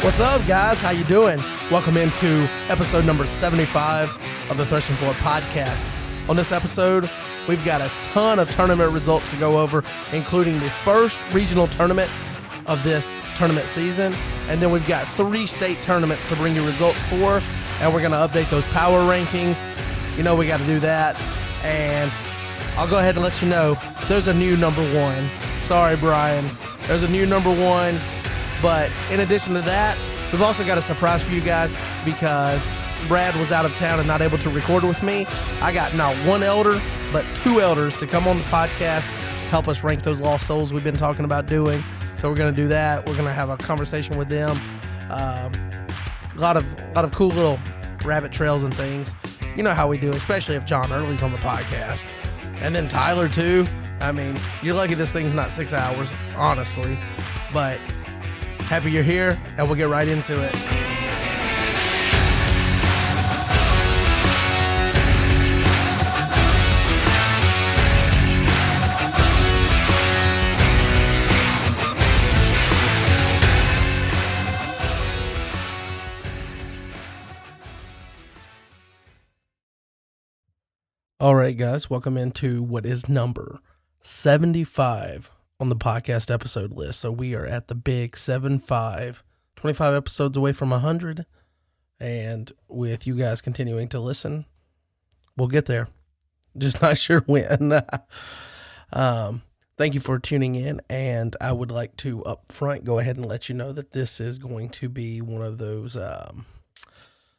What's up, guys? How you doing? Welcome into episode number 75 of the Threshing Floor podcast. On this episode, we've got a ton of tournament results to go over, including the first regional tournament of this tournament season. And then we've got 3 state tournaments to bring you results for, and we're going to update those power rankings. You know we got to do that. And I'll go ahead and let you know, there's a new number 1. Sorry, Brian. There's a new number 1. But in addition to that, we've also got a surprise for you guys because Brad was out of town and not able to record with me. I got not 1 elder, but 2 elders to come on the podcast to help us rank those lost souls we've been talking about doing. So we're going to do that. We're going to have a conversation with them. A lot of cool little rabbit trails and things. You know how we do, especially if John Earley's on the podcast. And then Tyler, too. I mean, you're lucky this thing's not 6 hours, honestly. But happy you're here, and we'll get right into it. All right, guys, welcome into what is number 75 on the podcast episode list. So we are at the big 75, 25 episodes away from 100. And with you guys continuing to listen, we'll get there. Just not sure when. Thank you for tuning in. And I would like to up front go ahead and let you know that this is going to be one of those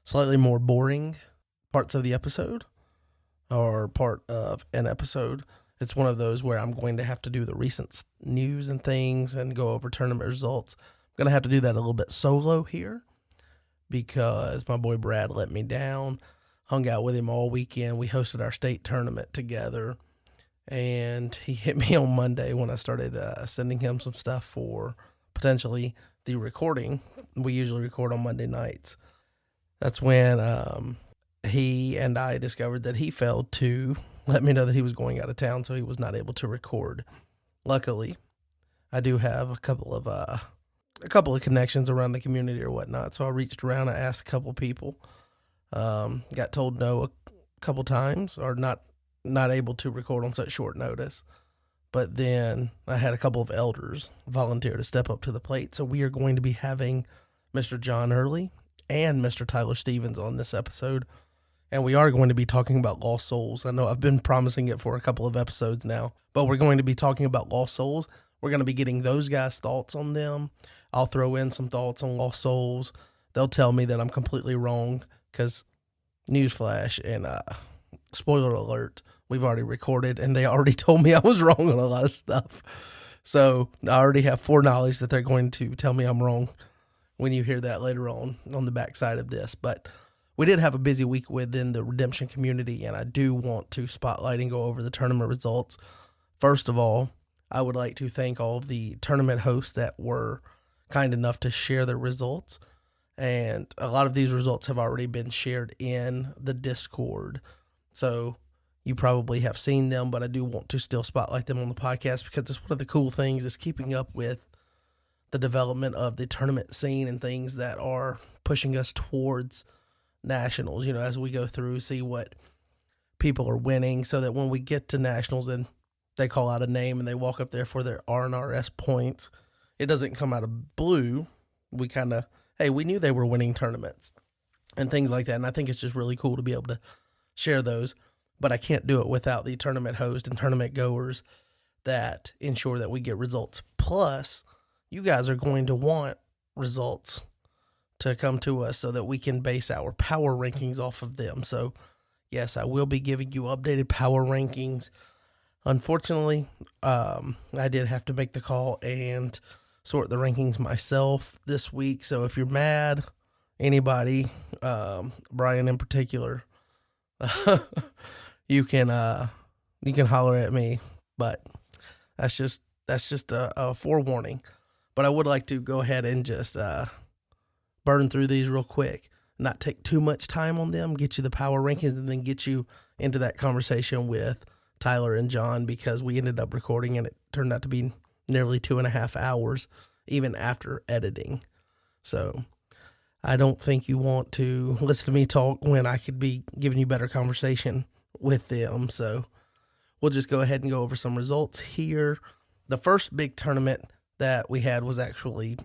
slightly more boring parts of the episode, or part of an episode. It's one of those where I'm going to have to do the recent news and things and go over tournament results. I'm going to have to do that a little bit solo here because my boy Brad let me down. Hung out with him all weekend. We hosted our state tournament together, and he hit me on Monday when I started sending him some stuff for potentially the recording. We usually record on Monday nights. That's when he and I discovered that he failed to let me know that he was going out of town, so he was not able to record. Luckily, I do have a couple of connections around the community or whatnot, so I reached around and asked a couple people. Got told no a couple times, or not able to record on such short notice. But then I had a couple of elders volunteer to step up to the plate, so we are going to be having Mr. John Earley and Mr. Tyler Stevens on this episode. And we are going to be talking about lost souls. I know I've been promising it for a couple of episodes now, but we're going to be talking about lost souls. We're going to be getting those guys' thoughts on them. I'll throw in some thoughts on lost souls. They'll tell me that I'm completely wrong because newsflash and spoiler alert, we've already recorded and they already told me I was wrong on a lot of stuff. So I already have foreknowledge that they're going to tell me I'm wrong when you hear that later on the backside of this. But we did have a busy week within the redemption community, and I do want to spotlight and go over the tournament results. First of all, I would like to thank all of the tournament hosts that were kind enough to share their results. And a lot of these results have already been shared in the Discord. So you probably have seen them, but I do want to still spotlight them on the podcast because it's one of the cool things is keeping up with the development of the tournament scene and things that are pushing us towards nationals, as we go through, see what people are winning, so that when we get to nationals and they call out a name and they walk up there for their R&RS points, it doesn't come out of blue. We kind of, hey, we knew they were winning tournaments and things like that. And I think it's just really cool to be able to share those, but I can't do it without the tournament host and tournament goers that ensure that we get results. Plus, you guys are going to want results to come to us so that we can base our power rankings off of them. So, yes, I will be giving you updated power rankings. Unfortunately, I did have to make the call and sort the rankings myself this week. So if you're mad, anybody, Brian in particular, you can holler at me. But that's just a forewarning. But I would like to go ahead and just burn through these real quick, not take too much time on them, get you the power rankings, and then get you into that conversation with Tyler and John, because we ended up recording and it turned out to be nearly 2.5 hours, even after editing. So I don't think you want to listen to me talk when I could be giving you better conversation with them. So we'll just go ahead and go over some results here. The first big tournament that we had was actually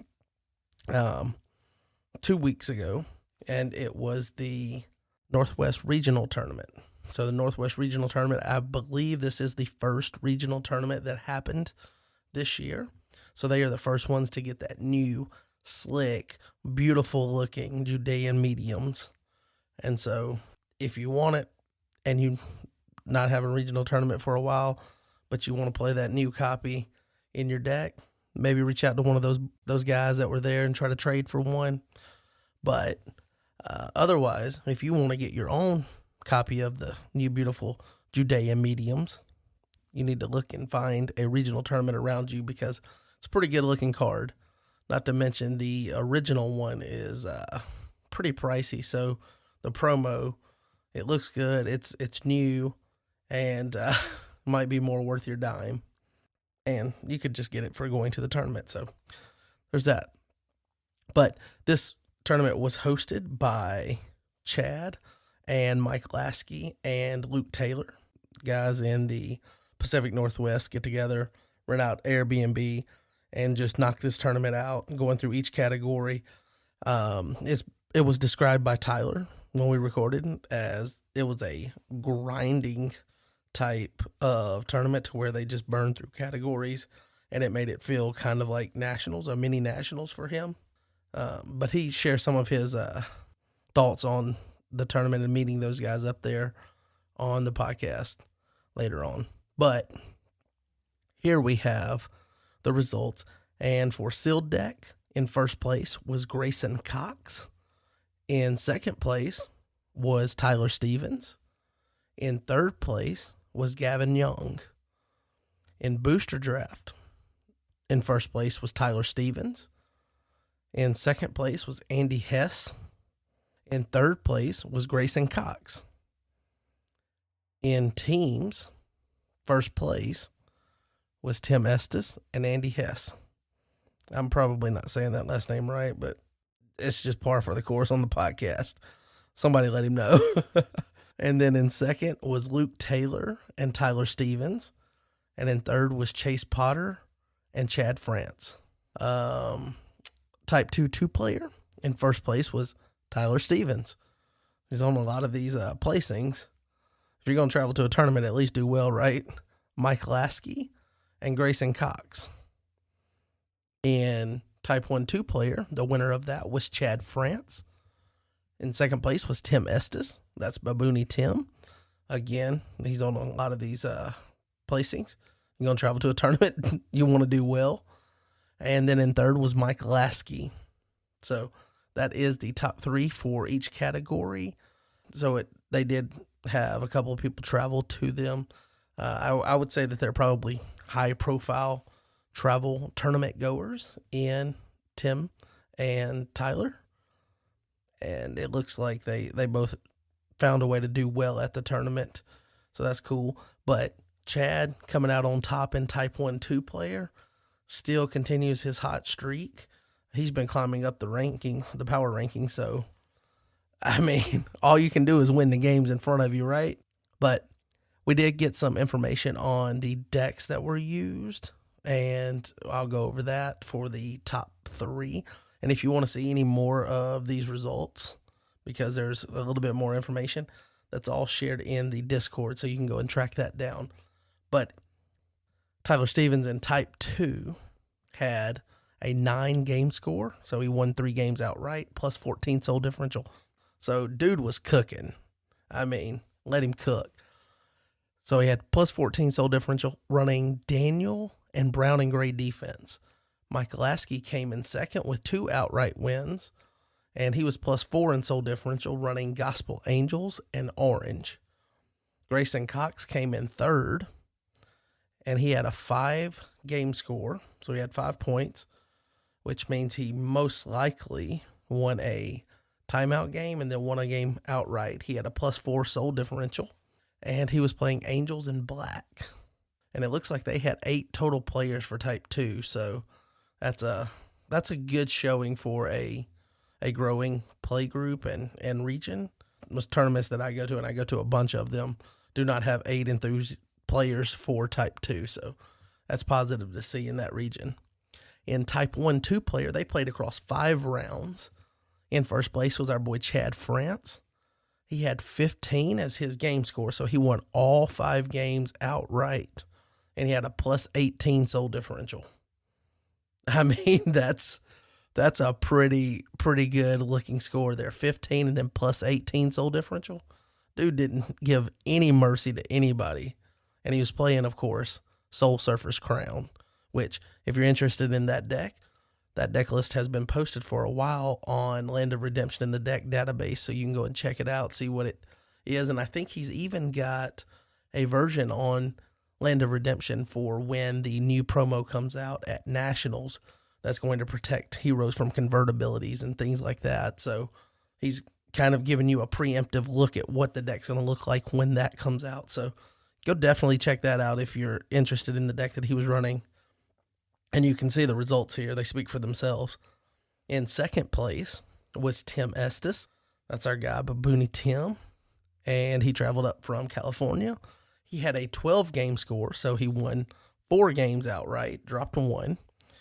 2 weeks ago, and it was the Northwest Regional Tournament. So the Northwest Regional Tournament, I believe this is the first regional tournament that happened this year. So they are the first ones to get that new, slick, beautiful-looking Judean mediums. And so if you want it and you not have a regional tournament for a while, but you want to play that new copy in your deck, maybe reach out to one of those guys that were there and try to trade for one. But otherwise, if you want to get your own copy of the new beautiful Judean mediums, you need to look and find a regional tournament around you, because it's a pretty good looking card. Not to mention the original one is pretty pricey. So the promo, it looks good. It's new, and might be more worth your dime. And you could just get it for going to the tournament. So there's that. But this tournament was hosted by Chad and Mike Lasky and Luke Taylor. Guys in the Pacific Northwest get together, rent out Airbnb, and just knock this tournament out, going through each category. It was described by Tyler when we recorded as it was a grinding type of tournament, to where they just burned through categories, and it made it feel kind of like nationals or mini nationals for him. But he shares some of his thoughts on the tournament and meeting those guys up there on the podcast later on. But here we have the results. And for sealed deck, in first place was Grayson Cox. In second place was Tyler Stevens. In third place was Gavin Young. In booster draft, in first place was Tyler Stevens. In second place was Andy Hess. In third place was Grayson Cox. In teams, first place was Tim Estes and Andy Hess. I'm probably not saying that last name right, but it's just par for the course on the podcast. Somebody let him know. And then in second was Luke Taylor and Tyler Stevens. And in third was Chase Potter and Chad France. Type 2 player in first place was Tyler Stevens. He's on a lot of these placings. If you're going to travel to a tournament, at least do well, right? Mike Lasky and Grayson Cox. In Type 1-2 player, the winner of that was Chad France. In second place was Tim Estes. That's Baboony Tim. Again, he's on a lot of these placings. You're going to travel to a tournament, you want to do well. And then in third was Mike Lasky. So that is the top three for each category. So they did have a couple of people travel to them. I would say that they're probably high-profile travel tournament goers in Tim and Tyler. And it looks like they both found a way to do well at the tournament. So that's cool. But Chad, coming out on top in Type 1-2 player, still continues his hot streak. He's been climbing up the rankings, the power rankings. So, I mean, all you can do is win the games in front of you, right? But we did get some information on the decks that were used, and I'll go over that for the top three. And if you want to see any more of these results, because there's a little bit more information, that's all shared in the Discord, so you can go and track that down. But Tyler Stevens in Type 2 had a 9-game score, so he won 3 games outright, plus 14 soul differential. So dude was cooking. I mean, let him cook. So he had plus 14 soul differential, running Daniel and Brown and Gray defense. Mike Lasky came in second with 2 outright wins, and he was plus 4 in soul differential, running Gospel Angels and Orange. Grayson Cox came in third, and he had a 5-game score, so he had 5 points, which means he most likely won a timeout game and then won a game outright. He had a plus 4 soul differential, and he was playing Angels in Black. And it looks like they had 8 total players for Type 2, so that's a good showing for a a growing play group and region. Most tournaments that I go to, and I go to a bunch of them, do not have 8 enthused players for Type 2. So that's positive to see in that region. In Type 1 2-player, they played across 5 rounds. In first place was our boy Chad France. He had 15 as his game score, so he won all 5 games outright. And he had a plus 18 soul differential. I mean, that's a pretty good looking score there. 15 and then plus 18 soul differential. Dude didn't give any mercy to anybody. And he was playing, of course, Soul Surfer's Crown, which, if you're interested in that deck list has been posted for a while on Land of Redemption in the deck database, so you can go and check it out, see what it is. And I think he's even got a version on Land of Redemption for when the new promo comes out at Nationals that's going to protect heroes from convertibilities and things like that. So he's kind of giving you a preemptive look at what the deck's going to look like when that comes out. So go definitely check that out if you're interested in the deck that he was running. And you can see the results here. They speak for themselves. In second place was Tim Estes. That's our guy, Baboony Tim. And he traveled up from California. He had a 12-game score, so he won 4 games outright, dropped 1.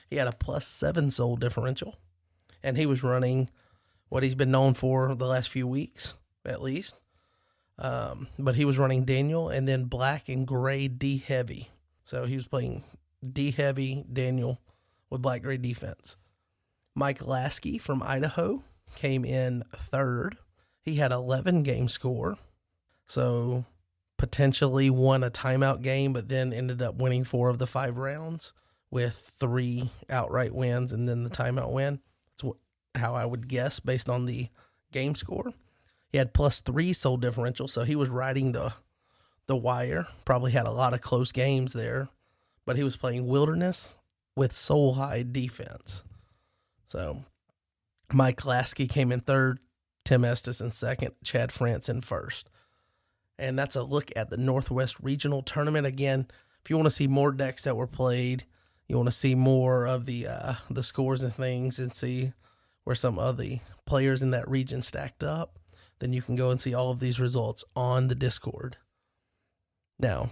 He had a plus 7 soul differential. And he was running what he's been known for the last few weeks, at least. But he was running Daniel and then black and gray D-heavy. So he was playing D-heavy Daniel with black-gray defense. Mike Lasky from Idaho came in third. He had 11-game score, so potentially won a timeout game, but then ended up winning 4 of the 5 rounds with 3 outright wins and then the timeout win. That's how I would guess based on the game score. He had plus 3 soul differential, so he was riding the wire. Probably had a lot of close games there, but he was playing Wilderness with soul high defense. So Mike Lasky came in third, Tim Estes in second, Chad France in first. And that's a look at the Northwest Regional Tournament. Again, if you want to see more decks that were played, you want to see more of the scores and things and see where some of the players in that region stacked up, then you can go and see all of these results on the Discord. Now,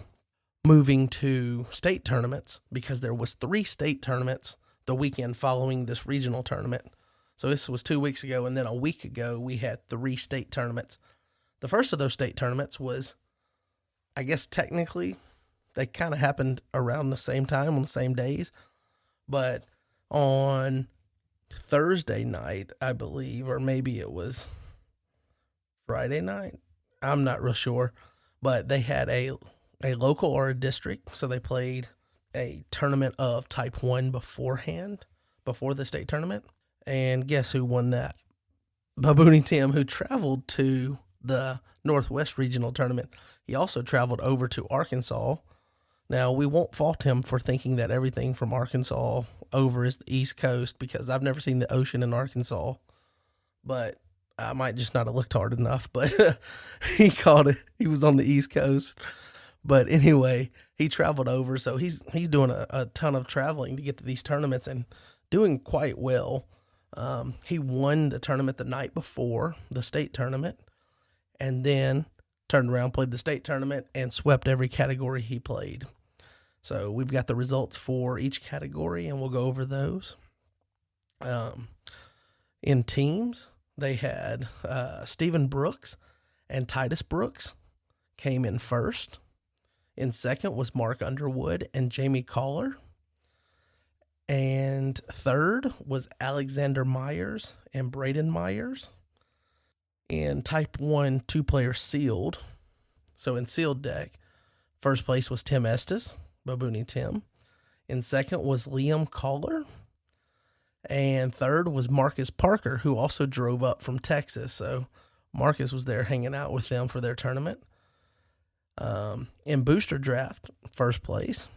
moving to state tournaments, because there was 3 state tournaments the weekend following this regional tournament. So this was 2 weeks ago, and then a week ago we had 3 state tournaments. The first of those state tournaments was, I guess technically, they kind of happened around the same time on the same days, but on Thursday night, I believe, or maybe it was Friday night, I'm not real sure, but they had a local or a district, so they played a tournament of Type 1 beforehand, before the state tournament, and guess who won that? Baboony Tim, who traveled to the Northwest Regional Tournament. He also traveled over to Arkansas. Now, we won't fault him for thinking that everything from Arkansas over is the East Coast, because I've never seen the ocean in Arkansas, but I might just not have looked hard enough, but he called it. He was on the East Coast. But anyway, he traveled over, so he's doing a ton of traveling to get to these tournaments and doing quite well. He won the tournament the night before the state tournament, and then turned around, played the state tournament, and swept every category he played. So we've got the results for each category, and we'll go over those. In teams, they had Stephen Brooks and Titus Brooks came in first. In second was Mark Underwood and Jamie Collar. And third was Alexander Myers and Braden Myers. In Type 1 2-player sealed, so in sealed deck, first place was Tim Estes, Baboony Tim. In second was Liam Collar. And third was Marcus Parker, who also drove up from Texas. So Marcus was there hanging out with them for their tournament. In booster draft, first place,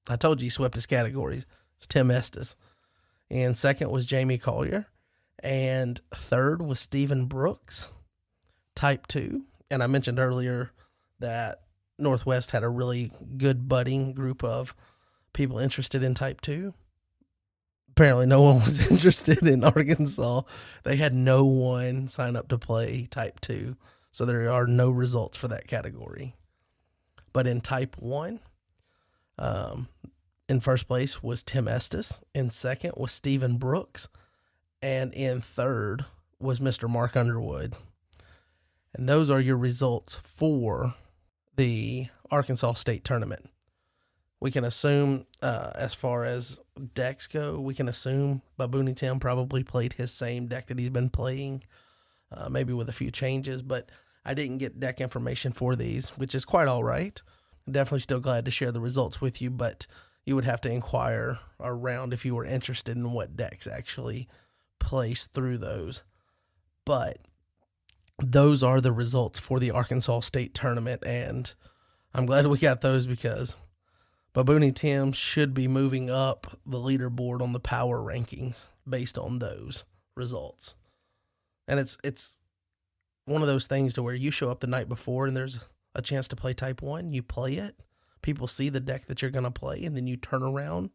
I told you he swept his categories. It's Tim Estes. And second was Jamie Collier. And third was Stephen Brooks, Type 2. And I mentioned earlier that Northwest had a really good budding group of people interested in Type 2. apparently no one was interested in Arkansas. They had no one sign up to play Type 2, so there are no results for that category. But in Type 1, in first place was Tim Estes. In second was Stephen Brooks. And in third was Mr. Mark Underwood. And those are your results for the Arkansas State Tournament. We can assume, as far as decks go, we can assume Babuni Tim probably played his same deck that he's been playing, maybe with a few changes, but I didn't get deck information for these, which is quite all right. Definitely still glad to share the results with you, but you would have to inquire around if you were interested in what decks actually placed through those. But those are the results for the Arkansas State Tournament, and I'm glad we got those because Babuni Tim should be moving up the leaderboard on the power rankings based on those results. And it's one of those things to where you show up the night before and there's a chance to play Type 1, you play it, people see the deck that you're going to play, and then you turn around,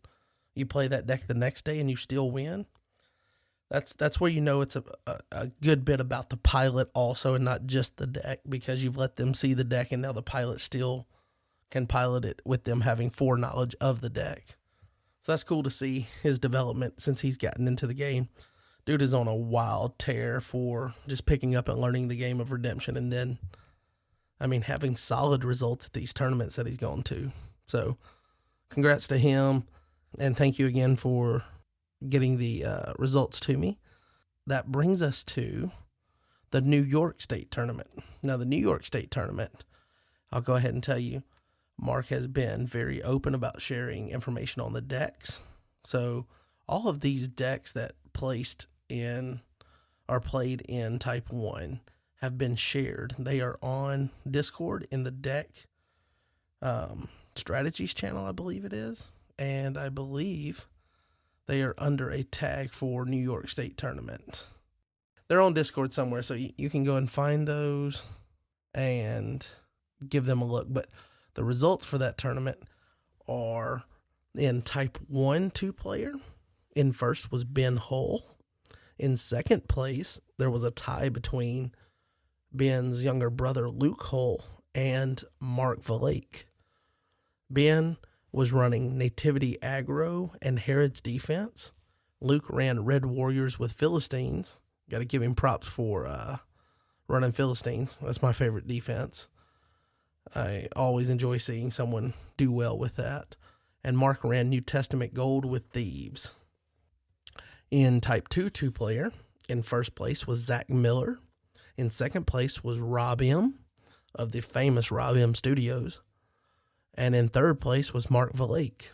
you play that deck the next day, and you still win. That's where you know it's a good bit about the pilot also, and not just the deck, because you've let them see the deck, and now the pilot still can pilot it with them having foreknowledge of the deck. So that's cool to see his development since he's gotten into the game. Dude is on a wild tear for just picking up and learning the game of Redemption, and then, I mean, having solid results at these tournaments that he's gone to. So congrats to him, and thank you again for getting the results to me. That brings us to the New York State Tournament. Now, the New York State Tournament, I'll go ahead and tell you, Mark has been very open about sharing information on the decks. So all of these decks that played in Type 1 have been shared. They are on Discord in the deck strategies channel, I believe it is. And I believe they are under a tag for New York State Tournament. They're on Discord somewhere, so you can go and find those and give them a look. But the results for that tournament are in Type 1 2-player. In first was Ben Hull. In second place, there was a tie between Ben's younger brother, Luke Hull, and Mark Valake. Ben was running Nativity Aggro and Herod's Defense. Luke ran Red Warriors with Philistines. Got to give him props for running Philistines. That's my favorite defense. I always enjoy seeing someone do well with that. And Mark ran New Testament Gold with Thieves. In Type 2 2-player, in first place was Zach Miller. In second place was Rob M. of the famous Rob M Studios. And in third place was Mark Valake.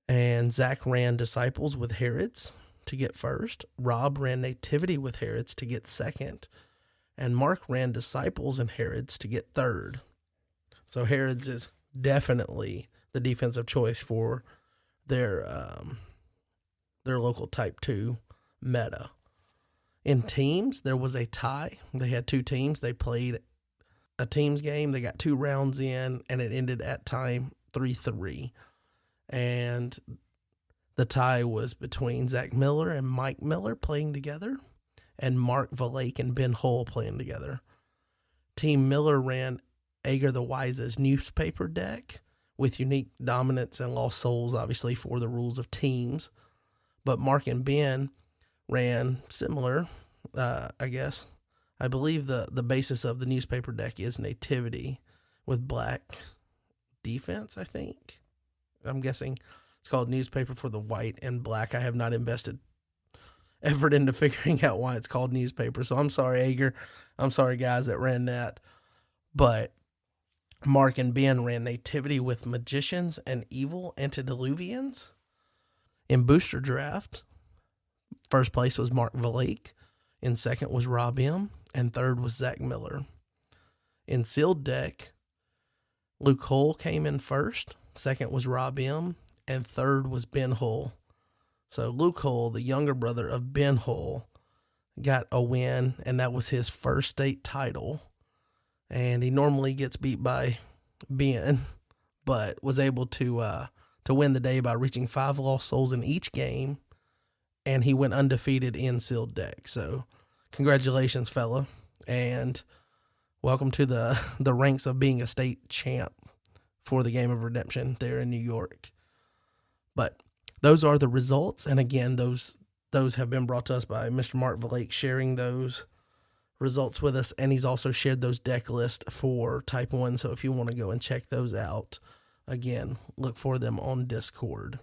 And Zach ran Disciples with Herods to get first. Rob ran Nativity with Herods to get second. And Mark ran Disciples and Herods to get third. So Herods is definitely the defensive choice for their local Type 2 meta. In teams, there was a tie. They had two teams. They played a teams game. They got 2 rounds in, and it ended at time 3-3. And the tie was between Zach Miller and Mike Miller playing together, and Mark Valake and Ben Hull playing together. Team Miller ran Ager the Wise's newspaper deck with unique dominance and lost souls, obviously, for the rules of teams. But Mark and Ben ran similar, I guess. I believe the basis of the newspaper deck is Nativity with black defense, I think. I'm guessing it's called newspaper for the white and black. I have not invested effort into figuring out why it's called newspaper. So I'm sorry, Ager. I'm sorry, guys, that ran that. But Mark and Ben ran Nativity with Magicians and Evil Antediluvians. In Booster Draft, first place was Mark Valake. In second was Rob M. And third was Zach Miller. In Sealed Deck, Luke Hull came in first. Second was Rob M. And third was Ben Hull. So Luke Hull, the younger brother of Ben Hull, got a win, and that was his first state title. And he normally gets beat by Ben, but was able to to win the day by reaching 5 lost souls in each game, and he went undefeated in sealed deck. So congratulations, fella, and welcome to the ranks of being a state champ for the Game of Redemption there in New York. But those are the results, and again, those have been brought to us by Mr. Mark Blake, sharing those results with us, and he's also shared those deck lists for Type 1, so if you want to go and check those out, again, look for them on Discord.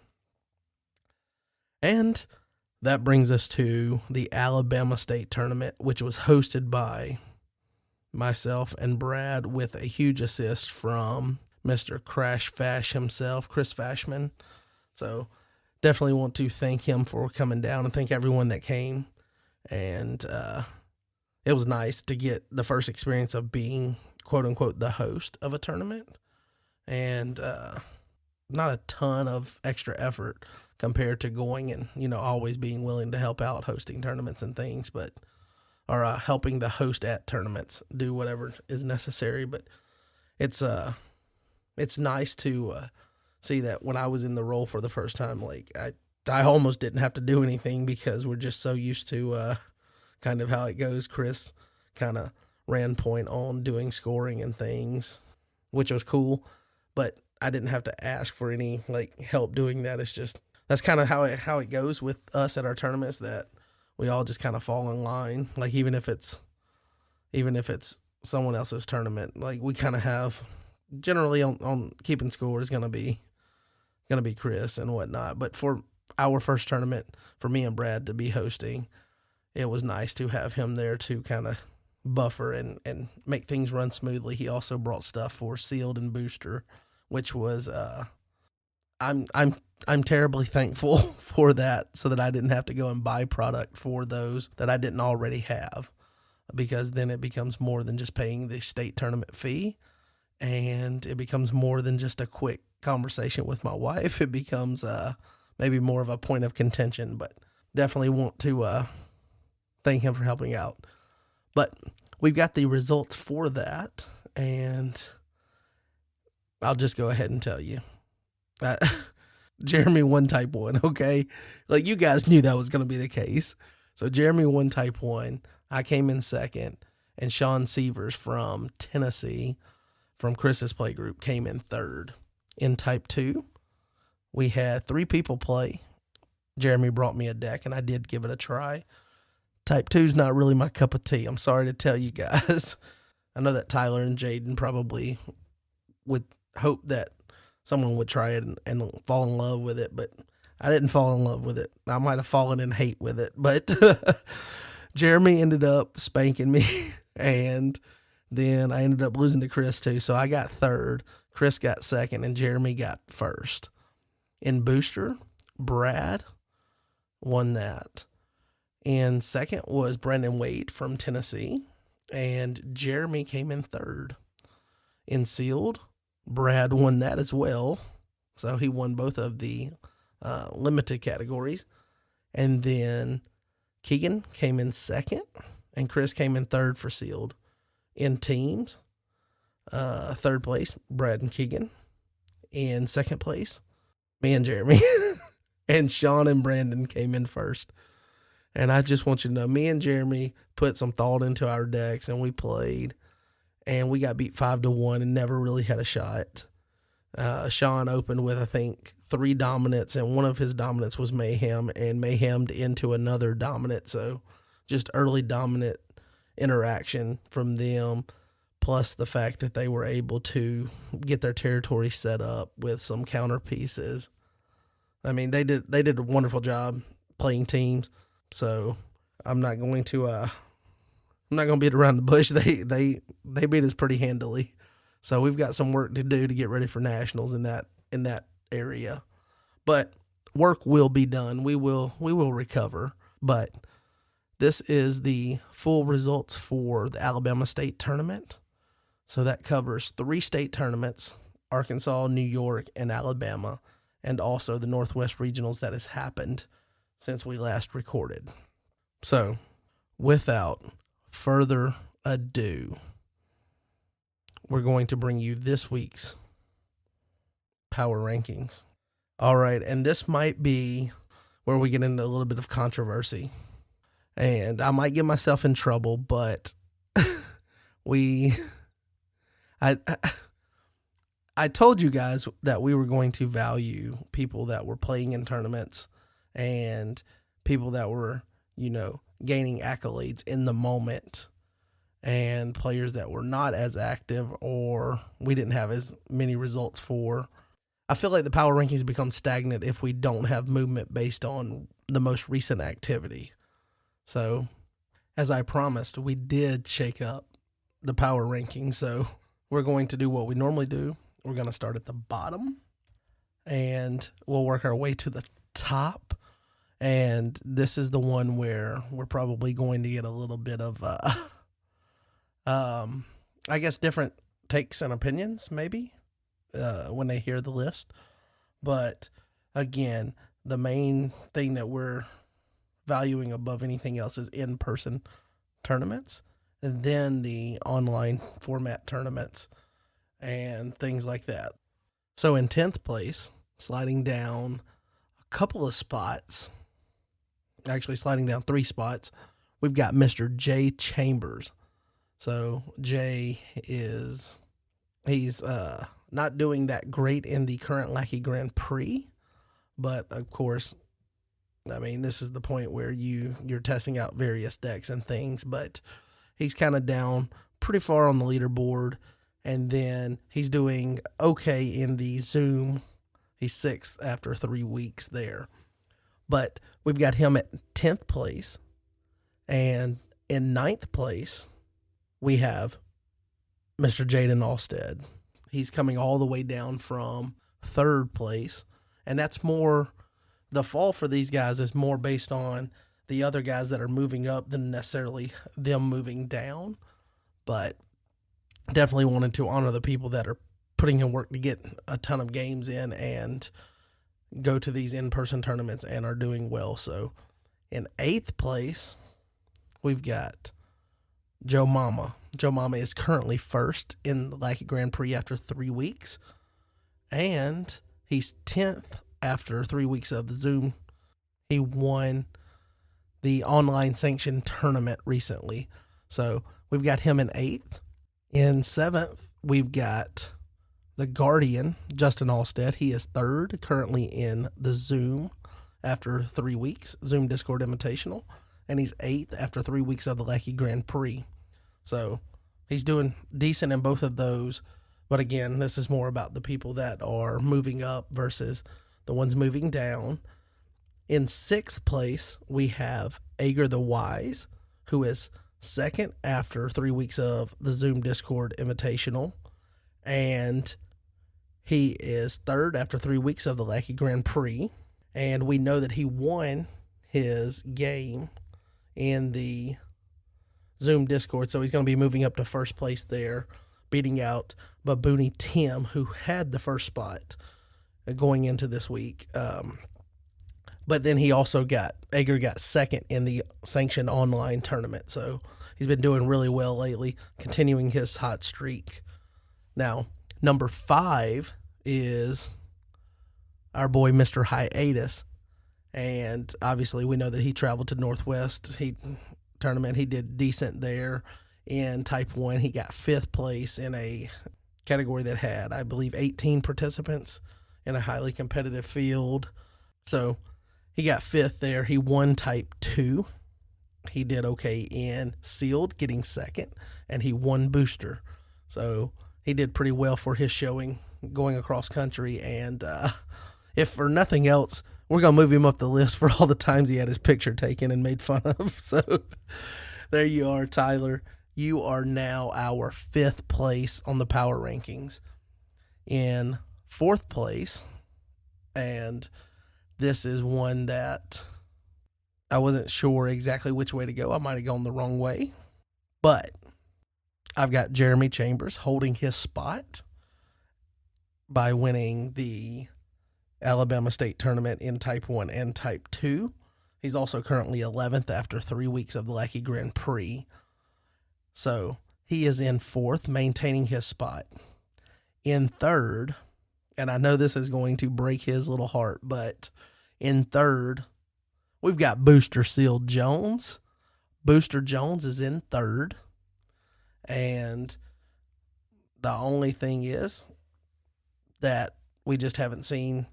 And that brings us to the Alabama State Tournament, which was hosted by myself and Brad with a huge assist from Mr. Crash Fash himself, Chris Fashman. So definitely want to thank him for coming down and thank everyone that came. And it was nice to get the first experience of being, quote unquote, the host of a tournament. And not a ton of extra effort compared to going and, always being willing to help out hosting tournaments and things, or helping the host at tournaments do whatever is necessary. But it's nice to see that when I was in the role for the first time, like I almost didn't have to do anything because we're just so used to kind of how it goes. Chris kind of ran point on doing scoring and things, which was cool, but I didn't have to ask for any help doing that. It's just, that's kind of how it goes with us at our tournaments, that we all just kind of fall in line. Like even if it's someone else's tournament, like we kind of have generally on keeping score is going to be Chris and whatnot. But for our first tournament, for me and Brad to be hosting, it was nice to have him there to kind of buffer and make things run smoothly. He also brought stuff for sealed and booster, which was I'm terribly thankful for that, so that I didn't have to go and buy product for those that I didn't already have, because then it becomes more than just paying the state tournament fee, and it becomes more than just a quick conversation with my wife. It becomes maybe more of a point of contention, but definitely want to thank him for helping out. But we've got the results for that, and I'll just go ahead and tell you. Jeremy won Type 1, okay? Like, you guys knew that was going to be the case. So Jeremy won Type 1. I came in second, and Sean Severs from Tennessee, from Chris's playgroup, came in third. In Type 2, we had 3 people play. Jeremy brought me a deck, and I did give it a try. Type 2 is not really my cup of tea. I'm sorry to tell you guys. I know that Tyler and Jaden probably would hope that someone would try it and fall in love with it, but I didn't fall in love with it. I might have fallen in hate with it, but Jeremy ended up spanking me, and then I ended up losing to Chris too. So I got third, Chris got second, and Jeremy got first. In booster, Brad won that. And second was Brendan Wade from Tennessee, and Jeremy came in third. In sealed, Brad won that as well, so he won both of the limited categories. And then Keegan came in second, and Chris came in third for sealed. In teams, third place, Brad and Keegan. In second place, me and Jeremy. And Sean and Brandon came in first. And I just want you to know, me and Jeremy put some thought into our decks, and we played, and we got beat 5-1 and never really had a shot. Sean opened with, I think, 3 dominants, and one of his dominants was Mayhem, and Mayhemmed into another dominant. So just early dominant interaction from them, plus the fact that they were able to get their territory set up with some counter pieces. I mean, they did a wonderful job playing teams. So I'm not going to beat around the bush. They beat us pretty handily. So we've got some work to do to get ready for nationals in that area. But work will be done. We will recover. But this is the full results for the Alabama State Tournament. So that covers 3 state tournaments, Arkansas, New York, and Alabama, and also the Northwest Regionals that has happened since we last recorded. So, without further ado, we're going to bring you this week's power rankings. All right, and this might be where we get into a little bit of controversy. And I might get myself in trouble, but we I told you guys that we were going to value people that were playing in tournaments and people that were, gaining accolades in the moment, and players that were not as active or we didn't have as many results for. I feel like the power rankings become stagnant if we don't have movement based on the most recent activity. So, as I promised, we did shake up the power rankings. So, we're going to do what we normally do. We're going to start at the bottom and we'll work our way to the top. And this is the one where we're probably going to get a little bit of, I guess, different takes and opinions, maybe, when they hear the list. But again, the main thing that we're valuing above anything else is in-person tournaments, and then the online format tournaments and things like that. So in 10th place, sliding down a couple of spots, actually sliding down 3 spots, we've got Mr. Jay Chambers. So Jay he's not doing that great in the current Lackey Grand Prix, but of course, I mean, this is the point where you're testing out various decks and things, but he's kind of down pretty far on the leaderboard, and then he's doing okay in the Zoom. He's 6th after 3 weeks there. But we've got him at 10th place, and in 9th place, we have Mr. Jaden Alstead. He's coming all the way down from 3rd place, and that's more, the fall for these guys is more based on the other guys that are moving up than necessarily them moving down. But definitely wanted to honor the people that are putting in work to get a ton of games in and go to these in-person tournaments and are doing well. So in 8th place, we've got Joe Mama. Joe Mama is currently 1st in the Lackey Grand Prix after 3 weeks, and he's 10th after 3 weeks of the Zoom. He won the online sanctioned tournament recently. So we've got him in 8th. In 7th, we've got the Guardian, Justin Alstead. He is 3rd currently in the Zoom after 3 weeks, Zoom Discord Invitational. And he's 8th after 3 weeks of the Lackey Grand Prix. So he's doing decent in both of those. But again, this is more about the people that are moving up versus the ones moving down. In 6th place, we have Ager the Wise, who is 2nd after 3 weeks of the Zoom Discord Invitational. And he is 3rd after 3 weeks of the Lackey Grand Prix. And we know that he won his game in the Zoom Discord, so he's going to be moving up to 1st place there, beating out Baboony Tim, who had the 1st spot going into this week. But then he also Ager got 2nd in the sanctioned online tournament. So he's been doing really well lately, continuing his hot streak. Now, number 5 is our boy, Mr. Hiatus. And obviously we know that he traveled to Northwest tournament. He did decent there in Type 1. He got 5th place in a category that had, I believe, 18 participants in a highly competitive field. So he got 5th there. He won Type 2. He did okay in Sealed, getting 2nd, and he won Booster. So he did pretty well for his showing going across country. And if for nothing else, we're going to move him up the list for all the times he had his picture taken and made fun of. So there you are, Tyler. You are now our 5th place on the power rankings. In 4th place, and this is one that I wasn't sure exactly which way to go. I might have gone the wrong way. But I've got Jeremy Chambers holding his spot by winning the Alabama State Tournament in Type 1 and Type 2. He's also currently 11th after 3 weeks of the Lackey Grand Prix. So he is in 4th, maintaining his spot. In 3rd, And I know this is going to break his little heart, but in third, we've got Booster Sealed Jones. Booster Jones is in third. And the only thing is that we just haven't seen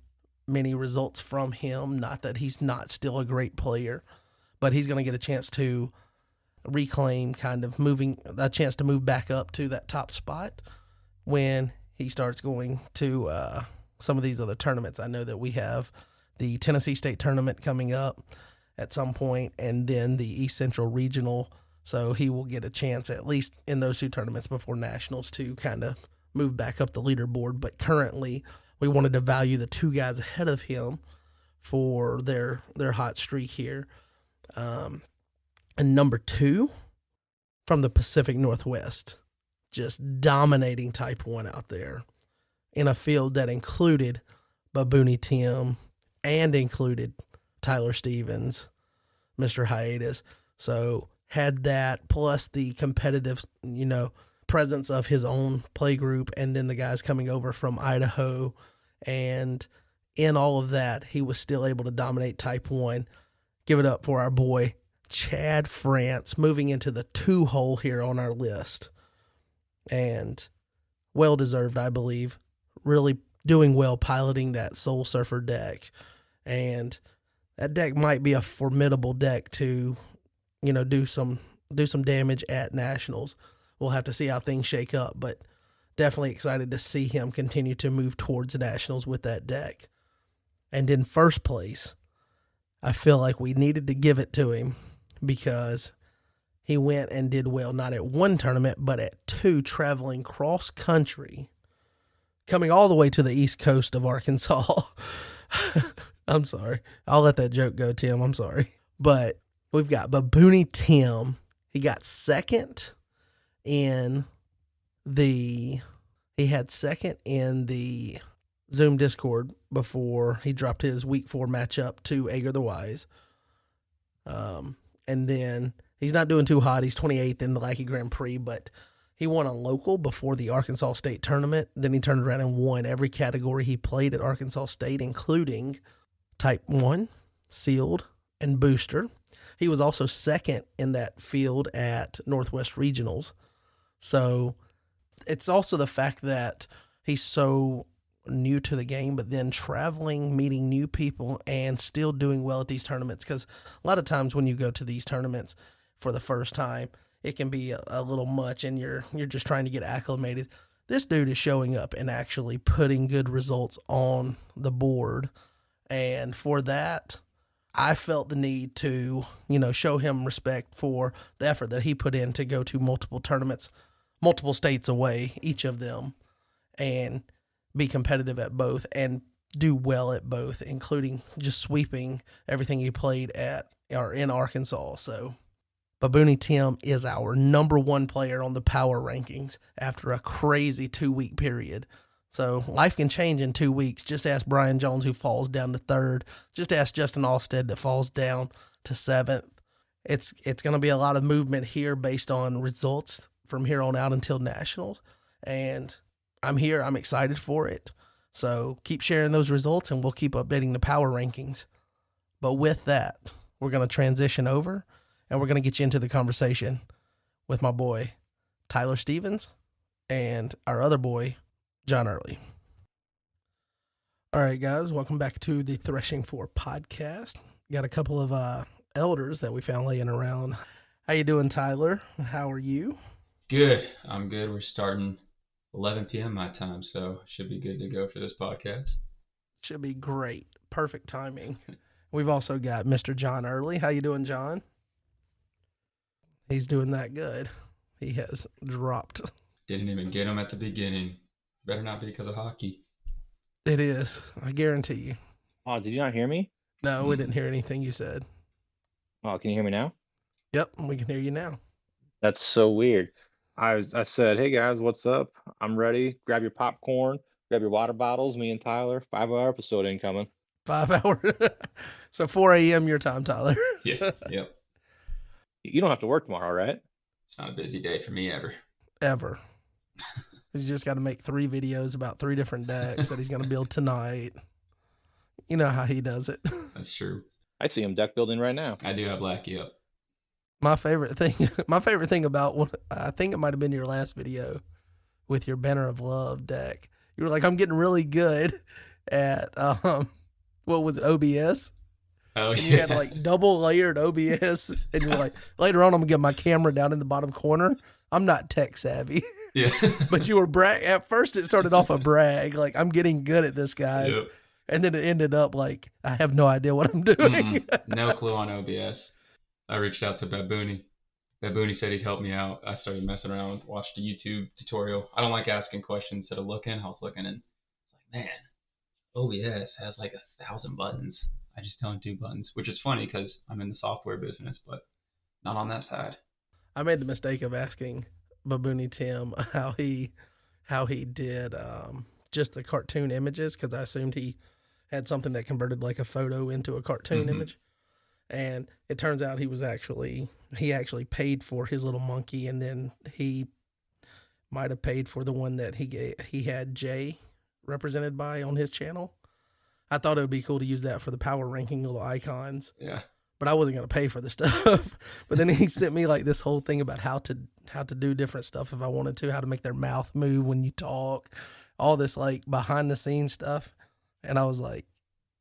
many results from him. Not that he's not still a great player, but he's going to get a chance to reclaim a chance to move back up to that top spot when he starts going to some of these other tournaments. I know that we have the Tennessee State tournament coming up at some point, and then the East Central Regional. So he will get a chance, at least in those two tournaments before nationals, to kind of move back up the leaderboard. But currently, we wanted to value the two guys ahead of him for their hot streak here. And number 2 from the Pacific Northwest, just dominating Type 1 out there in a field that included Babooni Tim and included Tyler Stevens, Mr. Hiatus. So had that plus the competitive, presence of his own play group, and then the guys coming over from Idaho. And in all of that, he was still able to dominate Type 1. Give it up for our boy, Chad France, moving into the 2 hole here on our list. And well-deserved, I believe. Really doing well piloting that Soul Surfer deck. And that deck might be a formidable deck to, do some damage at nationals. We'll have to see how things shake up, but definitely excited to see him continue to move towards nationals with that deck. And in first place, I feel like we needed to give it to him because he went and did well, not at one tournament, but at 2, traveling cross country, coming all the way to the east coast of Arkansas. I'm sorry. I'll let that joke go, Tim. I'm sorry. But we've got Babooni Tim. He got second in the Zoom Discord before he dropped his week 4 matchup to Ager the Wise. And then he's not doing too hot. He's 28th in the Lackey Grand Prix, but he won a local before the Arkansas State tournament. Then he turned around and won every category he played at Arkansas State, including Type 1, Sealed, and Booster. He was also second in that field at Northwest Regionals. So it's also the fact that he's so new to the game, but then traveling, meeting new people, and still doing well at these tournaments. Because a lot of times when you go to these tournaments for the first time, it can be a little much, and you're just trying to get acclimated. This dude is showing up and actually putting good results on the board. And for that, I felt the need to, show him respect for the effort that he put in to go to multiple tournaments, multiple states away, each of them, and be competitive at both and do well at both, including just sweeping everything he played at or in Arkansas. So Babooni Tim is our number 1 player on the power rankings after a crazy 2-week period. So life can change in 2 weeks. Just ask Brian Jones, who falls down to 3rd. Just ask Justin Alstead, that falls down to 7th. It's going to be a lot of movement here based on results from here on out until nationals. And I'm here. I'm excited for it. So keep sharing those results, and we'll keep updating the power rankings. But with that, we're going to transition over, and we're going to get you into the conversation with my boy, Tyler Stevens, and our other boy, John Earley. All right, guys, welcome back to the Threshing 4 podcast. Got a couple of elders that we found laying around. How you doing, Tyler? How are you? Good. I'm good. We're starting 11 p.m. my time, so should be good to go for this podcast. Should be great. Perfect timing. We've also got Mr. John Earley. How you doing, John? He's doing that good. He has dropped. Didn't even get him at the beginning. Better not be because of hockey. It is. I guarantee you. Oh, did you not hear me? No, we didn't hear anything you said. Oh, can you hear me now? Yep, we can hear you now. That's so weird. I said, hey guys, what's up? I'm ready. Grab your popcorn, grab your water bottles. Me and Tyler, 5-hour episode incoming. 5 hours. So 4 a.m. your time, Tyler. Yeah, yep. You don't have to work tomorrow, right? It's not a busy day for me ever. Ever. He's just got to make 3 videos about 3 different decks that he's going to build tonight. You know how he does it. That's true. I see him deck building right now. I do have Lackey up. My favorite thing about I think it might have been your last video with your Banner of Love deck. You were like, I'm getting really good at what was it, OBS? Oh, And you had like double layered OBS, and you're like, later on I'm gonna get my camera down in the bottom corner. I'm not tech savvy. Yeah. But you were at first it started off a brag, like I'm getting good at this, guys. Yep. And then it ended up like I have no idea what I'm doing. No clue on OBS. I reached out to Babooni. Babooni said he'd help me out. I started messing around, watched a YouTube tutorial. I don't like asking questions instead of looking. I was looking and it's like, man, OBS has like 1,000 buttons. I just tell him 2 buttons, which is funny because I'm in the software business, but not on that side. I made the mistake of asking Babooni Tim how he did just the cartoon images, because I assumed he had something that converted like a photo into a cartoon image. And it turns out he actually paid for his little monkey, and then he might have paid for the one that he had Jay represented by on his channel. I thought it would be cool to use that for the power ranking little icons. Yeah. But I wasn't going to pay for the stuff. But then he sent me like this whole thing about how to do different stuff if I wanted to, how to make their mouth move when you talk, all this like behind the scenes stuff. And I was like,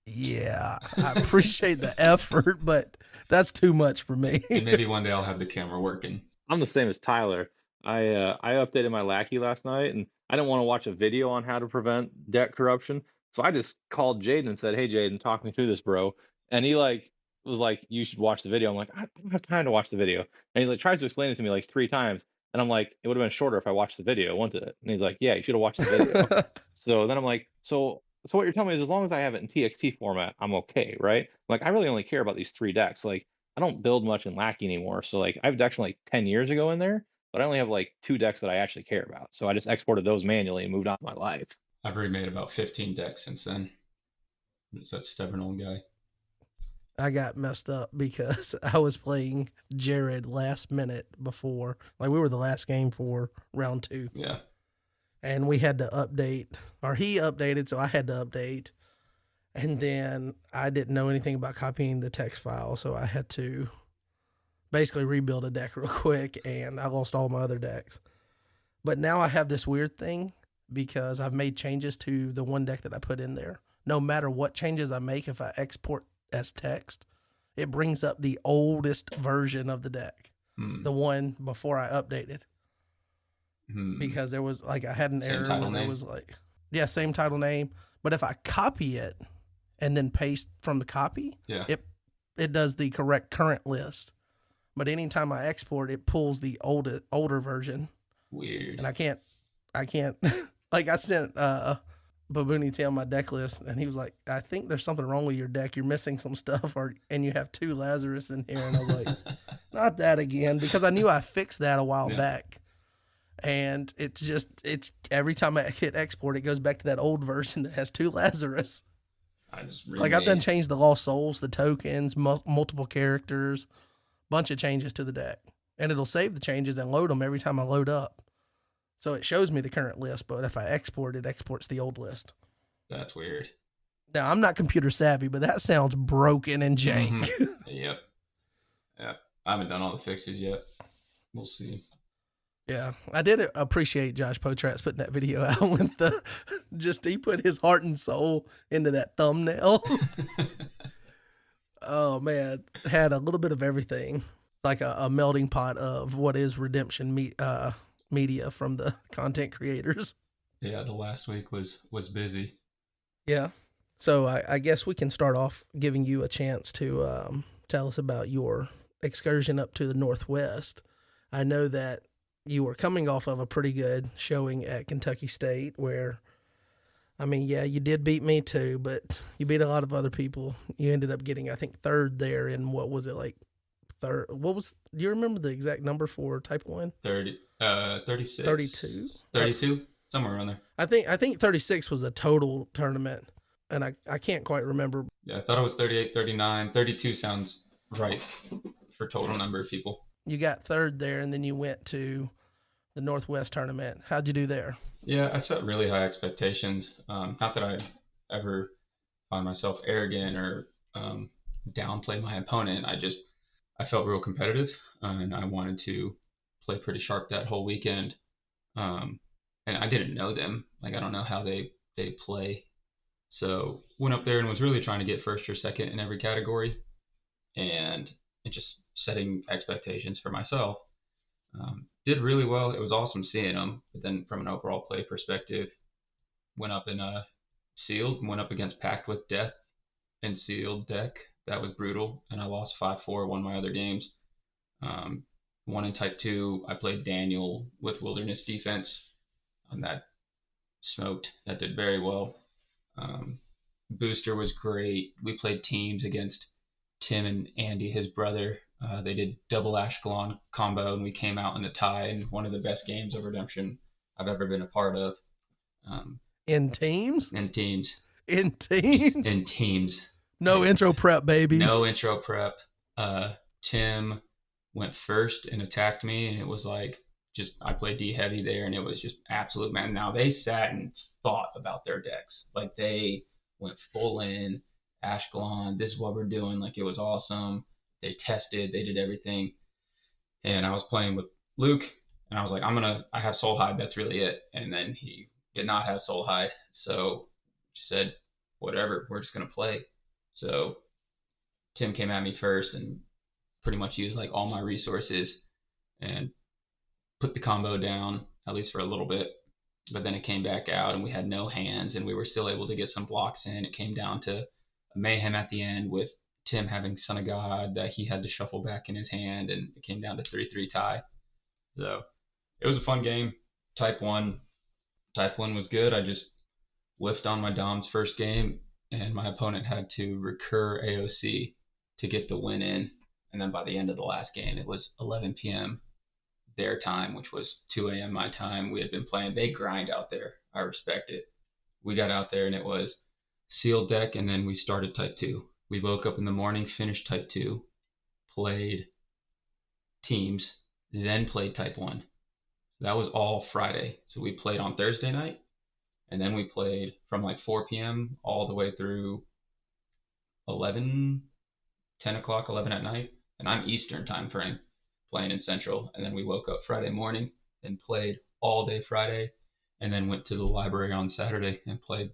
yeah, I appreciate the effort, but that's too much for me. And maybe one day I'll have the camera working. I'm the same as Tyler. I updated my Lackey last night, and I didn't want to watch a video on how to prevent debt corruption, so I just called Jaden and said, "Hey, Jaden, talk me through this, bro." And he was like, "You should watch the video." I'm like, "I don't have time to watch the video." And he tries to explain it to me like 3 times, and I'm like, "It would have been shorter if I watched the video, wouldn't it?" And he's like, "Yeah, you should have watched the video." So then I'm like, so what you're telling me is as long as I have it in TXT format, I'm okay, right? Like, I really only care about these 3 decks. Like, I don't build much in Lackey anymore. So like, I have decks from like 10 years ago in there, but I only have like 2 decks that I actually care about. So I just exported those manually and moved on with my life. I've remade about 15 decks since then. Who's that stubborn old guy? I got messed up because I was playing Jared last minute before, like we were the last game for round 2. Yeah. And we had to update, or he updated, so I had to update. And then I didn't know anything about copying the text file, so I had to basically rebuild a deck real quick, and I lost all my other decks. But now I have this weird thing because I've made changes to the one deck that I put in there. No matter what changes I make, if I export as text, it brings up the oldest version of the deck, the one before I updated. Because there was like, I had an error where there was like, yeah, same title name. But if I copy it and then paste from the copy, it does the correct current list. But anytime I export, it pulls the older version. Weird. And I can't like I sent Babooni Tim my deck list, and he was like, I think there's something wrong with your deck. You're missing some stuff, and you have 2 Lazarus in here. And I was like, not that again, because I knew I fixed that a while back. And it's every time I hit export, it goes back to that old version that has 2 Lazarus. Like I've done changed the Lost Souls, the tokens, multiple characters, bunch of changes to the deck. And it'll save the changes and load them every time I load up. So it shows me the current list, but if I export, it exports the old list. That's weird. Now, I'm not computer savvy, but that sounds broken and jank. Yep. I haven't done all the fixes yet. We'll see. Yeah, I did appreciate Josh Potratz putting that video out with he put his heart and soul into that thumbnail. Oh man, had a little bit of everything. It's like a melting pot of what is redemption media from the content creators. Yeah, the last week was busy. Yeah, so I guess we can start off giving you a chance to tell us about your excursion up to the Northwest. I know that you were coming off of a pretty good showing at Kentucky State where, I mean, yeah, you did beat me too, but you beat a lot of other people. You ended up getting, I think, 3rd there in, what was it, like, third? Do you remember the exact number for Type 1? 36. 32? 32? Somewhere around there. I think 36 was the total tournament, and I can't quite remember. Yeah, I thought it was 38, 39. 32 sounds right for total number of people. You got 3rd there, and then you went to the Northwest tournament. How'd you do there? Yeah, I set really high expectations. Not that I ever find myself arrogant or downplay my opponent. I felt real competitive, and I wanted to play pretty sharp that whole weekend. Um, and I didn't know them. Like I don't know how they play. So went up there and was really trying to get first or second in every category, and just setting expectations for myself. Did really well. It was awesome seeing them. But then from an overall play perspective, went up in a sealed, went up against Packed with Death and sealed deck. That was brutal, and I lost 5-4. Won my other games. Um, One in Type 2, I played Daniel with Wilderness Defense, and that smoked. That did very well. Um, Booster was great. We played teams against Tim and Andy, his brother. They did double Ashkelon combo, and we came out in a tie in one of the best games of Redemption I've ever been a part of. In teams? In teams. In teams? In teams. No intro prep, baby. No intro prep. Tim went first and attacked me, and it was like just I played D heavy there, and it was just absolute man. Now they sat and thought about their decks, like they went full in Ashkelon. This is what we're doing. Like it was awesome. They tested, they did everything, and I was playing with Luke, and I was like, I have Soul Hide. That's really it. And then he did not have Soul Hide, so he said, whatever, we're just gonna play. So Tim came at me first and pretty much used like all my resources and put the combo down, at least for a little bit. But then it came back out and we had no hands and we were still able to get some blocks in. It came down to a mayhem at the end with Tim having Son of God that he had to shuffle back in his hand, and it came down to 3-3 tie. So it was a fun game. Type 1 was good. I just whiffed on my Dom's first game, and my opponent had to recur AOC to get the win in. And then by the end of the last game, it was 11 p.m. their time, which was 2 a.m. my time. We had been playing. They grind out there. I respect it. We got out there, and it was sealed deck, and then we started Type 2. We woke up in the morning, finished Type 2, played teams, then played Type 1. So that was all Friday. So we played on Thursday night, and then we played from like 4 p.m. all the way through 10 o'clock, 11 at night. And I'm Eastern time frame playing in Central. And then we woke up Friday morning and played all day Friday, and then went to the library on Saturday and played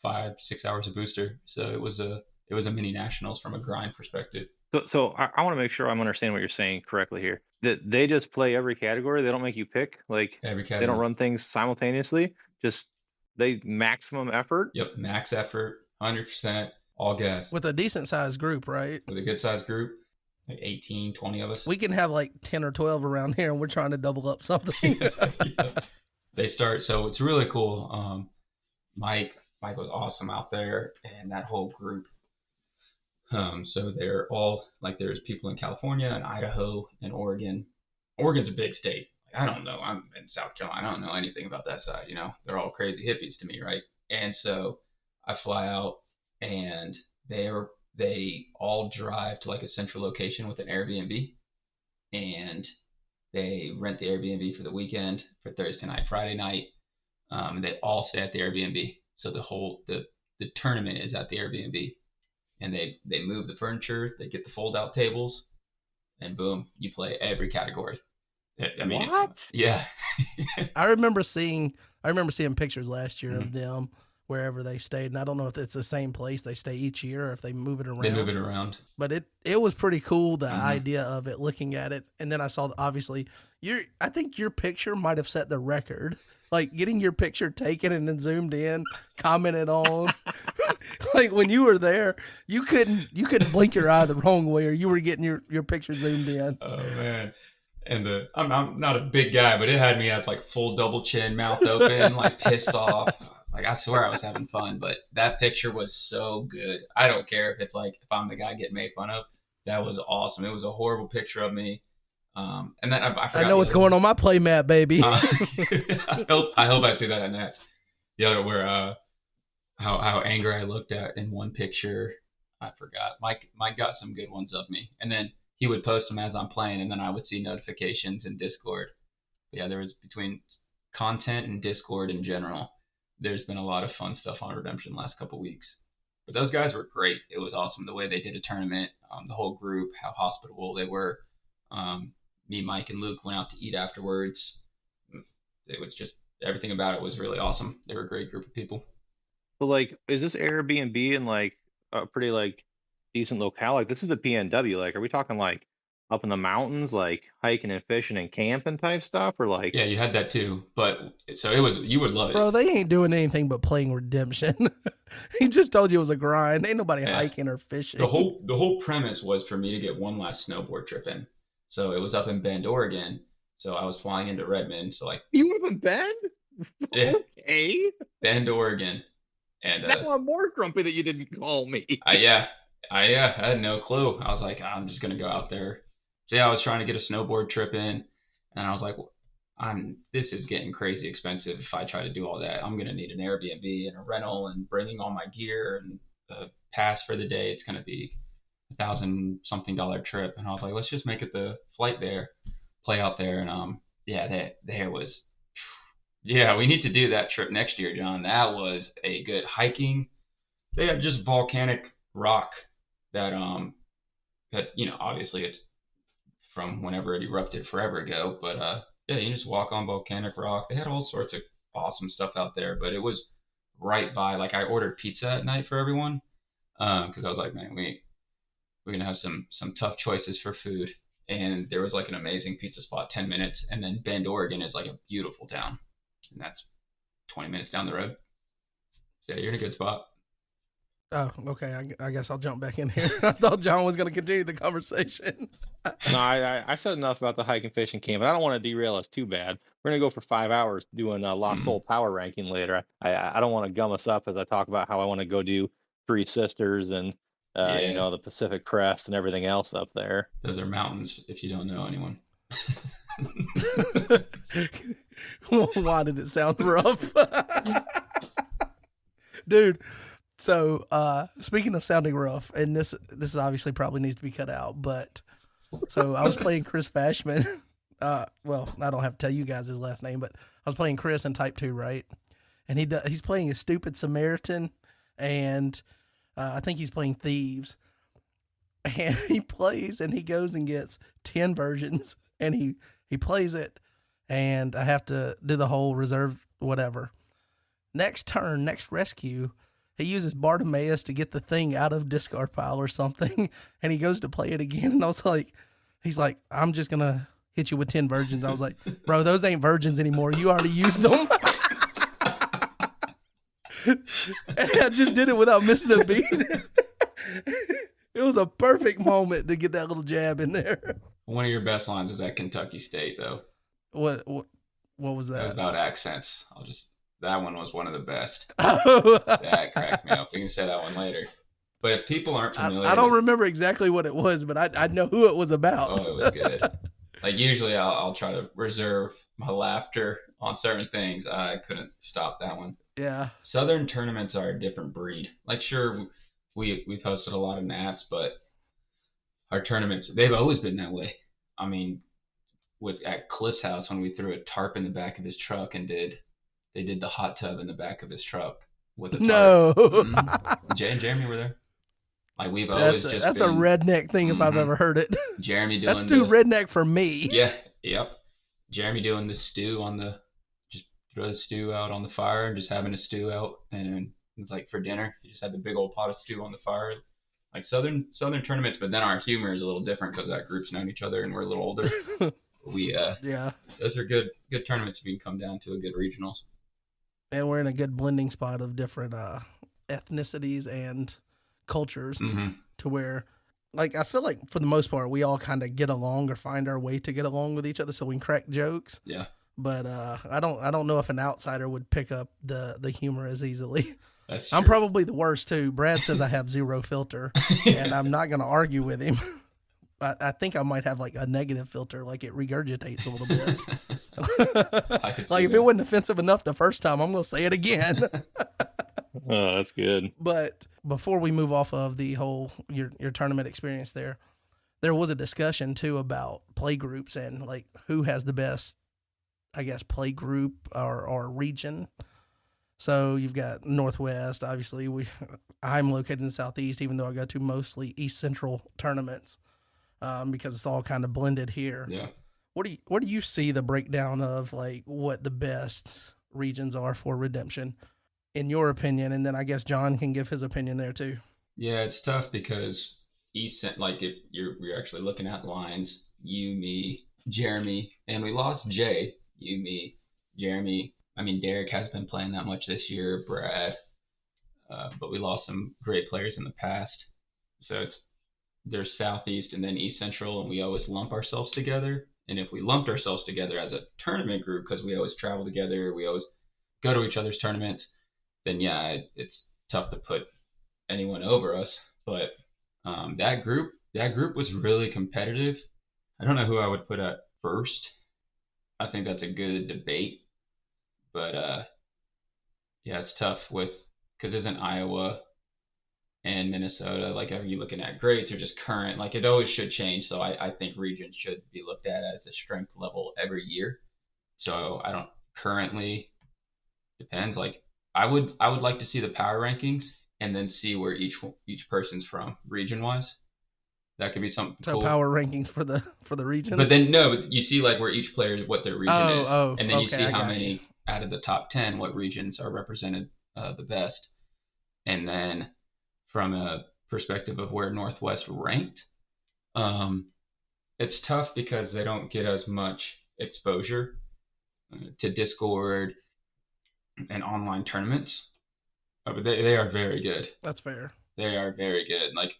5-6 hours of booster. So it was a mini nationals from a grind perspective. So I want to make sure I'm understanding what you're saying correctly here. That they just play every category. They don't make you pick. Like Every category. They don't run things simultaneously. Just they maximum effort. Yep, max effort, 100%, all gas. With a decent sized group, right? With a good sized group, like 18, 20 of us. We can have like 10 or 12 around here, and we're trying to double up something. Yeah. They start, so it's really cool. Mike was awesome out there, and that whole group. So they're all like, there's people in California and Idaho and Oregon. Oregon's a big state. I don't know. I'm in South Carolina. I don't know anything about that side. You know, they're all crazy hippies to me, right? And so I fly out, and they all drive to like a central location with an Airbnb, and they rent the Airbnb for the weekend for Thursday night, Friday night. They all stay at the Airbnb. So the tournament is at the Airbnb, and they move the furniture, they get the fold out tables, and boom, you play every category. I mean, what? Yeah. I remember seeing pictures last year of them wherever they stayed, and I don't know if it's the same place they stay each year or if they move it around. They move it around. But it was pretty cool, the idea of it, looking at it. And then I saw, obviously, I think your picture might have set the record. Like, getting your picture taken and then zoomed in, commented on. Like, when you were there, you couldn't blink your eye the wrong way, or you were getting your picture zoomed in. Oh, man. And I'm not a big guy, but it had me as like full double chin, mouth open, like pissed off. Like, I swear I was having fun, but that picture was so good. I don't care if it's like, if I'm the guy getting made fun of. That was awesome. It was a horrible picture of me. And then I know what's going on my play mat, baby. I hope I see that at Nats. The other where how angry I looked at in one picture. I forgot. Mike got some good ones of me, and then he would post them as I'm playing, and then I would see notifications in Discord. But yeah, there was between content and Discord in general. There's been a lot of fun stuff on Redemption the last couple weeks. But those guys were great. It was awesome the way they did a tournament, the whole group, how hospitable they were. Me, Mike, and Luke went out to eat afterwards. It was just everything about it was really awesome. They were a great group of people. But like, is this Airbnb in like a pretty like decent locale? Like, this is the PNW. Like, are we talking like up in the mountains, like hiking and fishing and camping type stuff, or like? Yeah, you had that too. But so it was, you would love it. Bro, they ain't doing anything but playing Redemption. He just told you it was a grind. Ain't nobody Yeah. hiking or fishing. The whole premise was for me to get one last snowboard trip in. So it was up in Bend, Oregon. So I was flying into Redmond. So like, You haven't been? yeah, Okay. Bend, Oregon, and Now I'm more grumpy that you didn't call me. I had no clue. I was like, I'm just gonna go out there. So yeah, I was trying to get a snowboard trip in, and I was like, this is getting crazy expensive. If I try to do all that, I'm gonna need an Airbnb and a rental and bringing all my gear and a pass for the day. It's gonna be $1,000-something trip. And I was like, let's just make it the flight there, play out there, and yeah, there was. Yeah, we need to do that trip next year, John. That was a good hiking. They have just volcanic rock that obviously it's from whenever it erupted forever ago, but yeah, you just walk on volcanic rock. They had all sorts of awesome stuff out there, but it was right by, like, I ordered pizza at night for everyone because I was like, man, we're gonna have some tough choices for food, and there was like an amazing pizza spot 10 minutes, and then Bend, Oregon is like a beautiful town, and that's 20 minutes down the road. So yeah, you're in a good spot. Oh, okay. I guess I'll jump back in here. I thought John was going to continue the conversation. No, I said enough about the hike and fishing camp, and I don't want to derail us too bad. We're gonna go for 5 hours doing Lost Soul power ranking later. I don't want to gum us up as I talk about how I want to go do Three Sisters and Yeah. the Pacific Crest and everything else up there. Those are mountains, if you don't know anyone. Why did it sound rough? Dude, so speaking of sounding rough, and this obviously probably needs to be cut out, but so I was playing Chris Fashman. Well, I don't have to tell you guys his last name, but I was playing Chris in Type 2, right? And he's playing a stupid Samaritan, and I think he's playing Thieves. And he plays, and he goes and gets 10 versions, and he plays it, and I have to do the whole reserve whatever. Next turn, next rescue, he uses Bartimaeus to get the thing out of discard pile or something, and he goes to play it again, and I was like, he's like, I'm just going to hit you with 10 virgins. I was like, bro, those ain't virgins anymore. You already used them. And I just did it without missing a beat. It was a perfect moment to get that little jab in there. One of your best lines was at Kentucky State, though. What was That was that? about accents. That one was one of the best. Oh. That cracked me up. We can say that one later. But if people aren't familiar, I don't remember exactly what it was, but I know who it was about. Oh, it was good. Like, usually I'll try to reserve my laughter on certain things. I couldn't stop that one. Yeah. Southern tournaments are a different breed. Like, sure, we've hosted a lot of Nats, but our tournaments, they've always been that way. I mean, at Cliff's house, when we threw a tarp in the back of his truck and they did the hot tub in the back of his truck with a tarp. No. Mm-hmm. Jay and Jeremy were there. Like, we've always that's a redneck thing if I've ever heard it. Jeremy doing that's too redneck for me. Yeah, yep. Jeremy doing the stew just throw the stew out on the fire and just having a stew out, and like for dinner, you just have the big old pot of stew on the fire. Like southern tournaments, but then our humor is a little different because that group's known each other and we're a little older. Yeah. Those are good tournaments if you can come down to a good regionals. And we're in a good blending spot of different ethnicities and cultures to where, like, I feel like for the most part we all kind of get along or find our way to get along with each other, so we can crack jokes. Yeah. But I don't know if an outsider would pick up the humor as easily. That's true. I'm probably the worst too. Brad says I have zero filter, and I'm not going to argue with him. I think I might have like a negative filter, like it regurgitates a little bit. Like if it wasn't offensive enough the first time, I'm going to say it again. Oh, that's good. But before we move off of the whole your tournament experience there was a discussion too about play groups and like who has the best I guess, play group or region. So you've got Northwest. Obviously, I'm located in the Southeast, even though I go to mostly East Central tournaments because it's all kind of blended here. Yeah. What do you see the breakdown of like what the best regions are for Redemption, in your opinion? And then I guess John can give his opinion there too. Yeah, it's tough because like if we're actually looking at lines, you, me, Jeremy, and we lost Jay. You, me, Jeremy. I mean, Derek hasn't been playing that much this year. Brad, but we lost some great players in the past. So there's Southeast and then East Central, and we always lump ourselves together. And if we lumped ourselves together as a tournament group, because we always travel together, we always go to each other's tournaments, then yeah, it's tough to put anyone over us. But that group was really competitive. I don't know who I would put at first. I think that's a good debate, but yeah, it's tough because isn't Iowa and Minnesota, like, are you looking at grades or just current? Like, it always should change. So I think regions should be looked at as a strength level every year. So I don't currently depends. Like, I would like to see the power rankings and then see where each person's from region wise. That could be something So cool. power rankings for the regions. But then no, but you see like where each player what their region is, and then you okay, see I how got many you. out of the top 10 what regions are represented the best, and then from a perspective of where Northwest ranked, um, it's tough because they don't get as much exposure to Discord and online tournaments. But they are very good. That's fair. They are very good. Like,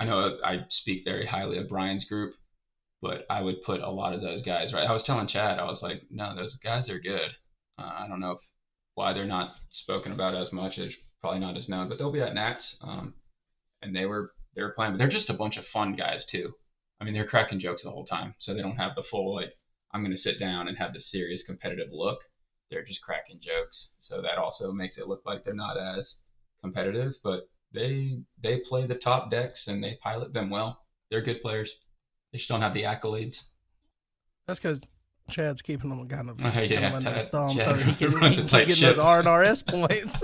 I know I speak very highly of Brian's group, but I would put a lot of those guys, right? I was telling Chad, I was like, no, those guys are good. I don't know why they're not spoken about as much. It's probably not as known, but they'll be at Nats. And they were playing, but they're just a bunch of fun guys too. I mean, they're cracking jokes the whole time, so they don't have the full like I'm going to sit down and have the serious competitive look. They're just cracking jokes, so that also makes it look like they're not as competitive, but they play the top decks and they pilot them well. They're good players. They just don't have the accolades. That's because Chad's keeping them kind of Yeah, under his thumb, Chad so he can runs a keep tight getting those ship. R&RS points.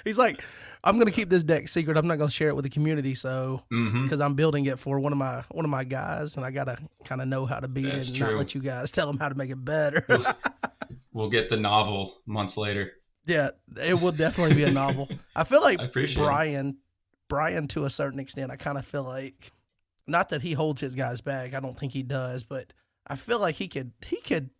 He's like, I'm going to keep this deck secret. I'm not going to share it with the community, so because I'm building it for one of my guys, and I got to kind of know how to beat That's it and true. not let you guys tell him how to make it better. We'll get the novel months later. Yeah, it will definitely be a novel. I feel like I appreciate Brian, to a certain extent, I kind of feel like, not that he holds his guys back. I don't think he does, but I feel like he could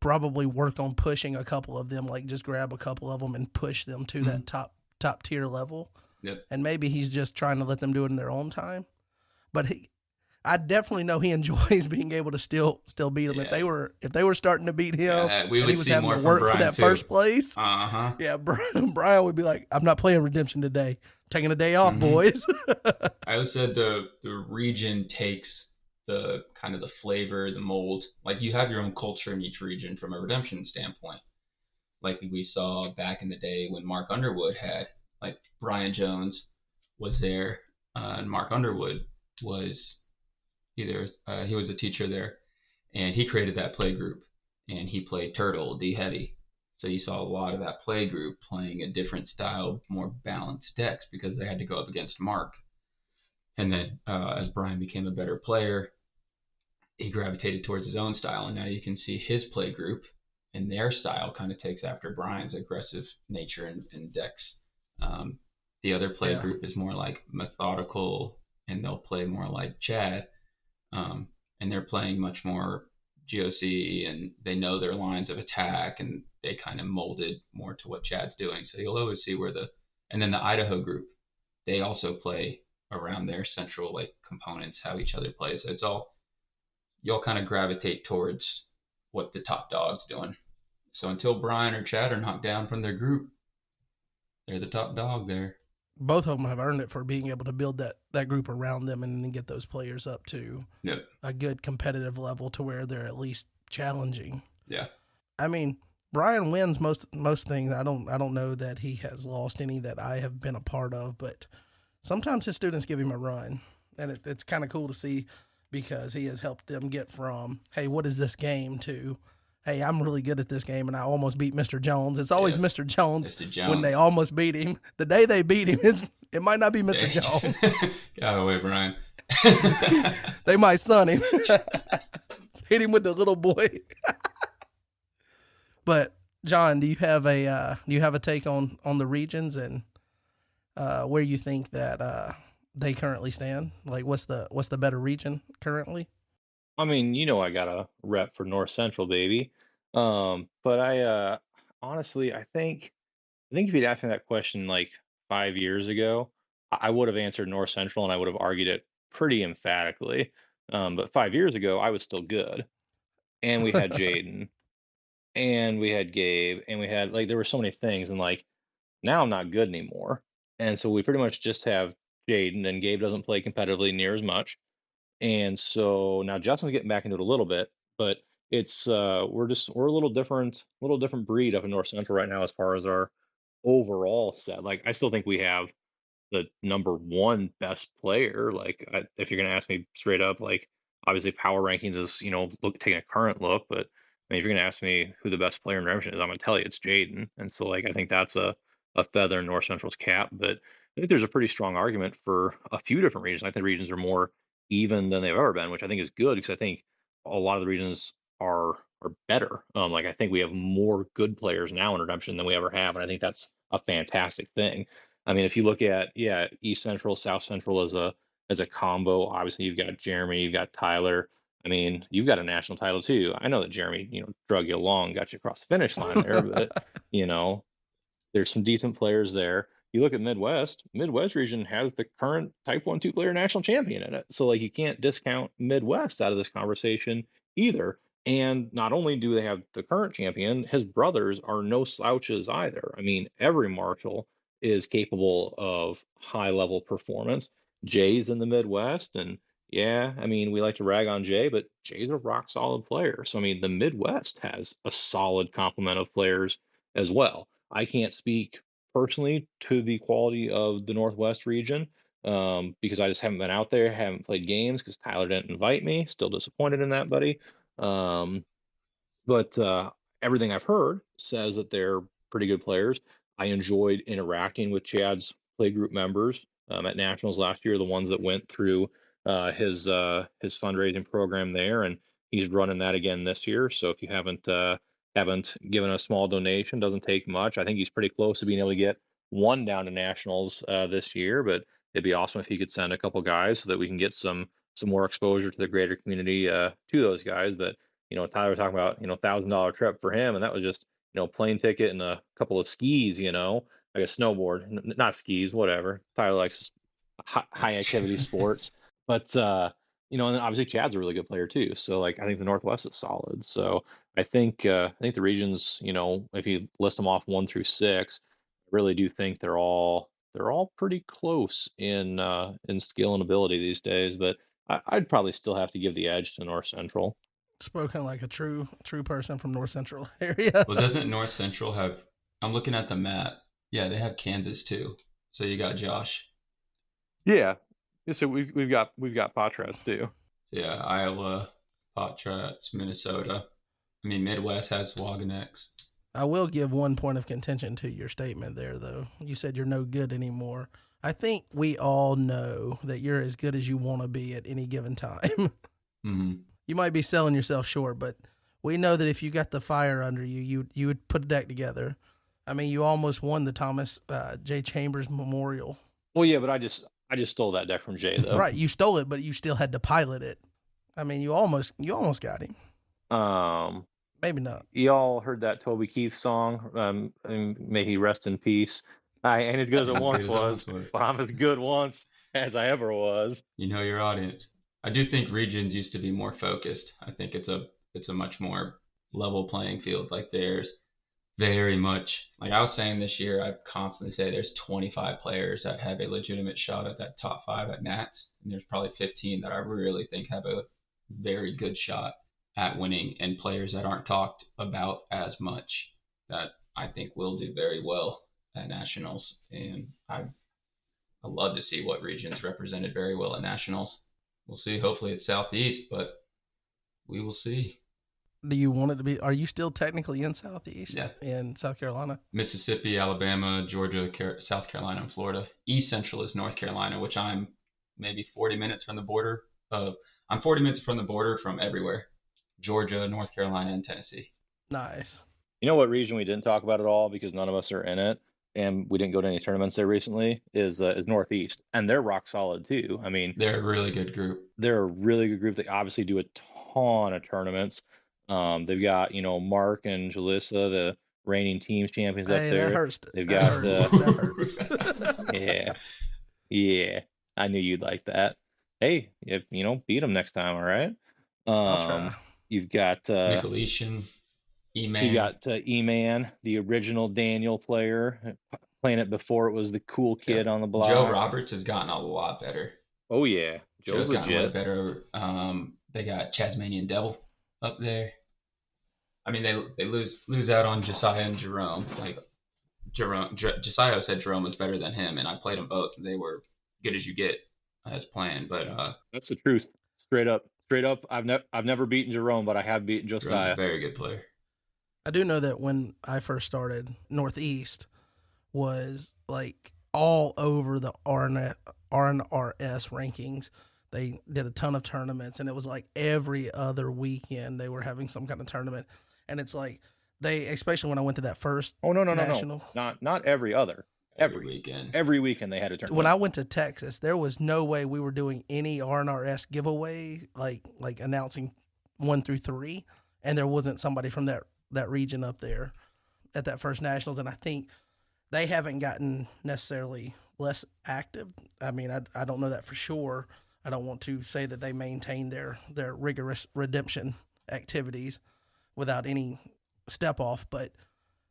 probably work on pushing a couple of them, like just grab a couple of them and push them to that top tier level. Yep. And maybe he's just trying to let them do it in their own time. But I definitely know he enjoys being able to still beat them. Yeah. If they were starting to beat him, we and would he was see having more to from work for Brian that too. first place. Yeah, Brian would be like, "I'm not playing Redemption today. I'm taking a day off, boys." I always said the region takes the kind of the flavor, the mold. Like, you have your own culture in each region from a Redemption standpoint. Like we saw back in the day when Mark Underwood had, like, Brian Jones was there, and Mark Underwood was he was a teacher there, and he created that play group, and he played Turtle, D Heavy. So you saw a lot of that play group playing a different style, more balanced decks because they had to go up against Mark. And then as Brian became a better player, he gravitated towards his own style, and now you can see his play group and their style kind of takes after Brian's aggressive nature and decks. The other play group is more like methodical, and they'll play more like Chad, and they're playing much more GOC, and they know their lines of attack, and they kind of molded more to what Chad's doing. So you'll always see and then the Idaho group, they also play around their central like components, how each other plays. So it's all, you'll kind of gravitate towards what the top dog's doing. So until Brian or Chad are knocked down from their group, they're the top dog there. Both of them have earned it for being able to build that group around them and then get those players up to a good competitive level to where they're at least challenging. Yeah. I mean, Brian wins most things. I don't know that he has lost any that I have been a part of, but sometimes his students give him a run, and it's kind of cool to see because he has helped them get from, hey, what is this game, to, hey, I'm really good at this game, and I almost beat Mr. Jones. It's always Mr. Jones Mr. Jones. when they almost beat him. The day they beat him, it might not be Mr. Jones. Get out of the way, Brian. They might son him. Hit him with the little boy. But John, do you have a take on the regions and where you think that they currently stand? Like, what's the better region currently? I mean, I got a rep for North Central, baby. But I honestly, I think if you'd asked me that question like 5 years ago, I would have answered North Central and I would have argued it pretty emphatically. But 5 years ago, I was still good, and we had Jaden, and we had Gabe, and we had like there were so many things, and like now I'm not good anymore, and so we pretty much just have Jaden, and Gabe doesn't play competitively near as much, and so now Justin's getting back into it a little bit, but it's we're a little different breed up in North Central right now as far as our overall set. Like I still think we have the number one best player. Like if you're gonna ask me straight up, like obviously power rankings is taking a current look, but I mean if you're gonna ask me who the best player in Redemption is, I'm gonna tell you it's Jaden. And so like I think that's a feather in North Central's cap. But I think there's a pretty strong argument for a few different regions. I think regions are more even than they've ever been, which I think is good because I think a lot of the regions are better. Like I think we have more good players now in Redemption than we ever have, and I think that's a fantastic thing. I mean, if you look at East Central, South Central as a combo, obviously you've got Jeremy, you've got Tyler. I mean, you've got a national title too. I know that Jeremy, drug you along, got you across the finish line there, but you know, there's some decent players there. You look at Midwest region has the current Type 1-2 player national champion in it. So like you can't discount Midwest out of this conversation either. And not only do they have the current champion, his brothers are no slouches either. I mean, every marshal is capable of high level performance. Jay's in the Midwest, and yeah, I mean, we like to rag on Jay, but Jay's a rock solid player. So I mean, the Midwest has a solid complement of players as well. I can't speak personally to the quality of the Northwest region because I just haven't been out there, haven't played games because Tyler didn't invite me. Still disappointed in that, buddy. Um, but everything I've heard says that they're pretty good players. I enjoyed interacting with Chad's playgroup members at Nationals last year, the ones that went through his fundraising program there, and he's running that again this year. So if you haven't given a small donation, doesn't take much. I think he's pretty close to being able to get one down to Nationals this year, but it'd be awesome if he could send a couple guys so that we can get some more exposure to the greater community to those guys. But Tyler was talking about, $1,000 trip for him, and that was just, plane ticket and a couple of skis, like a snowboard, not skis, whatever. Tyler likes high activity sports, but and then obviously Chad's a really good player too. So like I think the Northwest is solid. So I think the regions, if you list them off 1 through 6, I really do think they're all pretty close in skill and ability these days. But I'd probably still have to give the edge to North Central. Spoken like a true person from North Central area. Well, doesn't North Central have? I'm looking at the map. Yeah, they have Kansas too. So you got Josh. Yeah. So we've got Patras too. Yeah, Iowa, Patriots, Minnesota. I mean, Midwest has Wagonex. I will give one point of contention to your statement there, though. You said you're no good anymore. I think we all know that you're as good as you want to be at any given time. Mm-hmm. You might be selling yourself short, but we know that if you got the fire under you, you would put a deck together. I mean, you almost won the Thomas J. Chambers Memorial. Well, yeah, but I just stole that deck from Jay though. Right, you stole it, but you still had to pilot it. I mean, you almost got him. Maybe not. Y'all heard that Toby Keith song? And may he rest in peace. I ain't as good as it once was, but I'm as good once as I ever was. You know your audience. I do think regions used to be more focused. I think it's a much more level playing field. Like there's very much, like I was saying this year, I constantly say there's 25 players that have a legitimate shot at that top 5 at Nats, and there's probably 15 that I really think have a very good shot at winning, and players that aren't talked about as much that I think will do very well at Nationals. And I love to see what regions represented very well at Nationals. We'll see. Hopefully it's Southeast, but we will see. do you want it to be? Are you still technically in Southeast? Yeah. In South Carolina? Mississippi, Alabama, Georgia, South Carolina, and Florida. East Central is North Carolina, which I'm maybe 40 minutes from the border. I'm 40 minutes from the border from everywhere. Georgia, North Carolina, and Tennessee. Nice. You know what region we didn't talk about at all because none of us are in it, and we didn't go to any tournaments there recently, is Northeast, and they're rock solid too. I mean, They're a really good group. They're a really good group. They obviously do a ton of tournaments. They've got Mark and Jalissa, the reigning teams champions up there. That hurts. They've that got hurts. yeah. I knew you'd like that. Hey, if beat them next time, all right? I'll try. You've got Nicoletian, E-Man. You got E-Man, the original Daniel player, playing it before it was the cool kid on the block. Joe Roberts has gotten a lot better. Oh yeah, Joe's gotten way legit. better. They got Tasmanian Devil up there. I mean, they lose out on Josiah and Jerome. Like Josiah said Jerome was better than him, and I played them both. They were good as you get as planned. But that's the truth, straight up. I've never beaten Jerome, but I have beaten Josiah. A very good player. I do know that when I first started, Northeast was like all over the RNRS rankings. They did a ton of tournaments, and it was like every other weekend they were having some kind of tournament. And it's like especially when I went to that first national. Not every other. Every weekend. Every weekend they had a tournament. When I went to Texas, there was no way we were doing any RNRS giveaway, like announcing 1 through 3, and there wasn't somebody from that region up there at that first nationals. And I think they haven't gotten necessarily less active. I mean, I don't know that for sure. I don't want to say that they maintain their rigorous redemption activities without any step off, but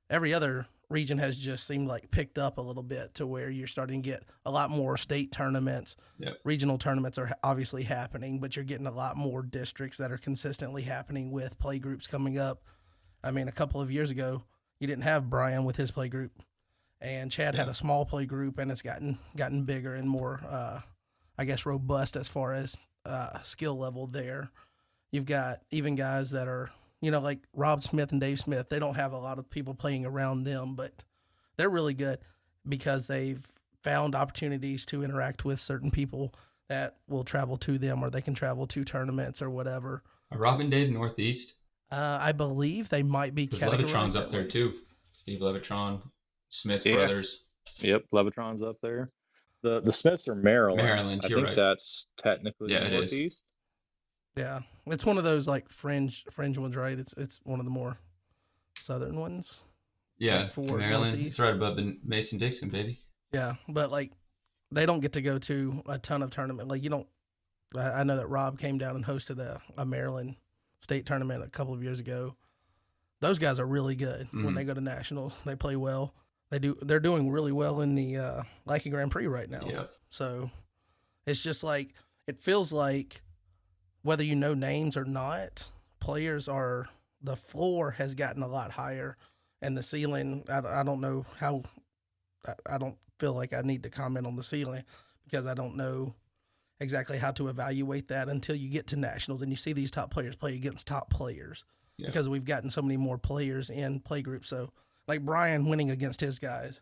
every other region has just seemed like picked up a little bit to where you're starting to get a lot more state tournaments. Yep. Regional tournaments are obviously happening, but you're getting a lot more districts that are consistently happening with play groups coming up. I mean, a couple of years ago, you didn't have Brian with his play group, and Chad had a small play group, and it's gotten bigger and more, I guess, robust as far as skill level there. You've got even guys that are, like Rob Smith and Dave Smith. They don't have a lot of people playing around them, but they're really good because they've found opportunities to interact with certain people that will travel to them, or they can travel to tournaments or whatever. Are Rob and Dave Northeast? I believe they might be categorized. Levitron's up there too. Steve Levitron, Smith brothers. Yep, Levitron's up there. The Smiths are Maryland. Maryland, I think that's technically Northeast. Yeah, it's one of those like fringe ones, right? It's one of the more southern ones. Yeah, for Maryland. Northeast. It's right above the Mason-Dixon, baby. Yeah, but like they don't get to go to a ton of tournament. Like you don't. I know that Rob came down and hosted a Maryland state tournament a couple of years ago. Those guys are really good when they go to nationals. They play well. They're doing really well in the Lackey Grand Prix right now. Yep. So it's just like it feels like whether you know names or not, the floor has gotten a lot higher, and the ceiling. I don't know how. I don't feel like I need to comment on the ceiling because I don't know exactly how to evaluate that until you get to nationals and you see these top players play against top players because we've gotten so many more players in play groups. So like Brian winning against his guys,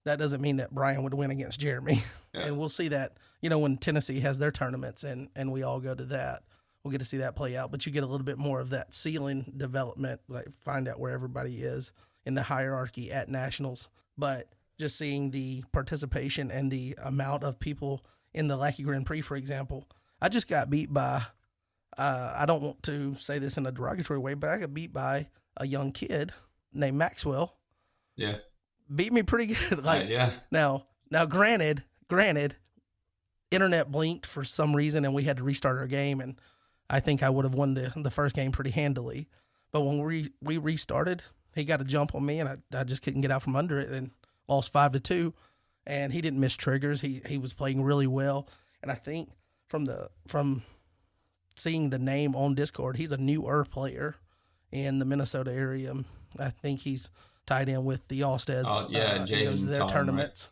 that doesn't mean that Brian would win against Jeremy. Yeah. And we'll see that, when Tennessee has their tournaments and we all go to that, we'll get to see that play out. But you get a little bit more of that ceiling development, like find out where everybody is in the hierarchy at nationals. But just seeing the participation and the amount of people in the Lackey Grand Prix, for example, I just got beat by, I don't want to say this in a derogatory way, but I got beat by a young kid named Maxwell. Yeah. Beat me pretty good. Yeah. Now, granted, internet blinked for some reason and we had to restart our game, and I think I would have won the first game pretty handily. But when we restarted, he got a jump on me, and I just couldn't get out from under it and lost 5-2. And he didn't miss triggers. He was playing really well. And I think from seeing the name on Discord, he's a newer player in the Minnesota area. I think he's tied in with the Allsteads. Oh, yeah, he goes to their Tom, tournaments.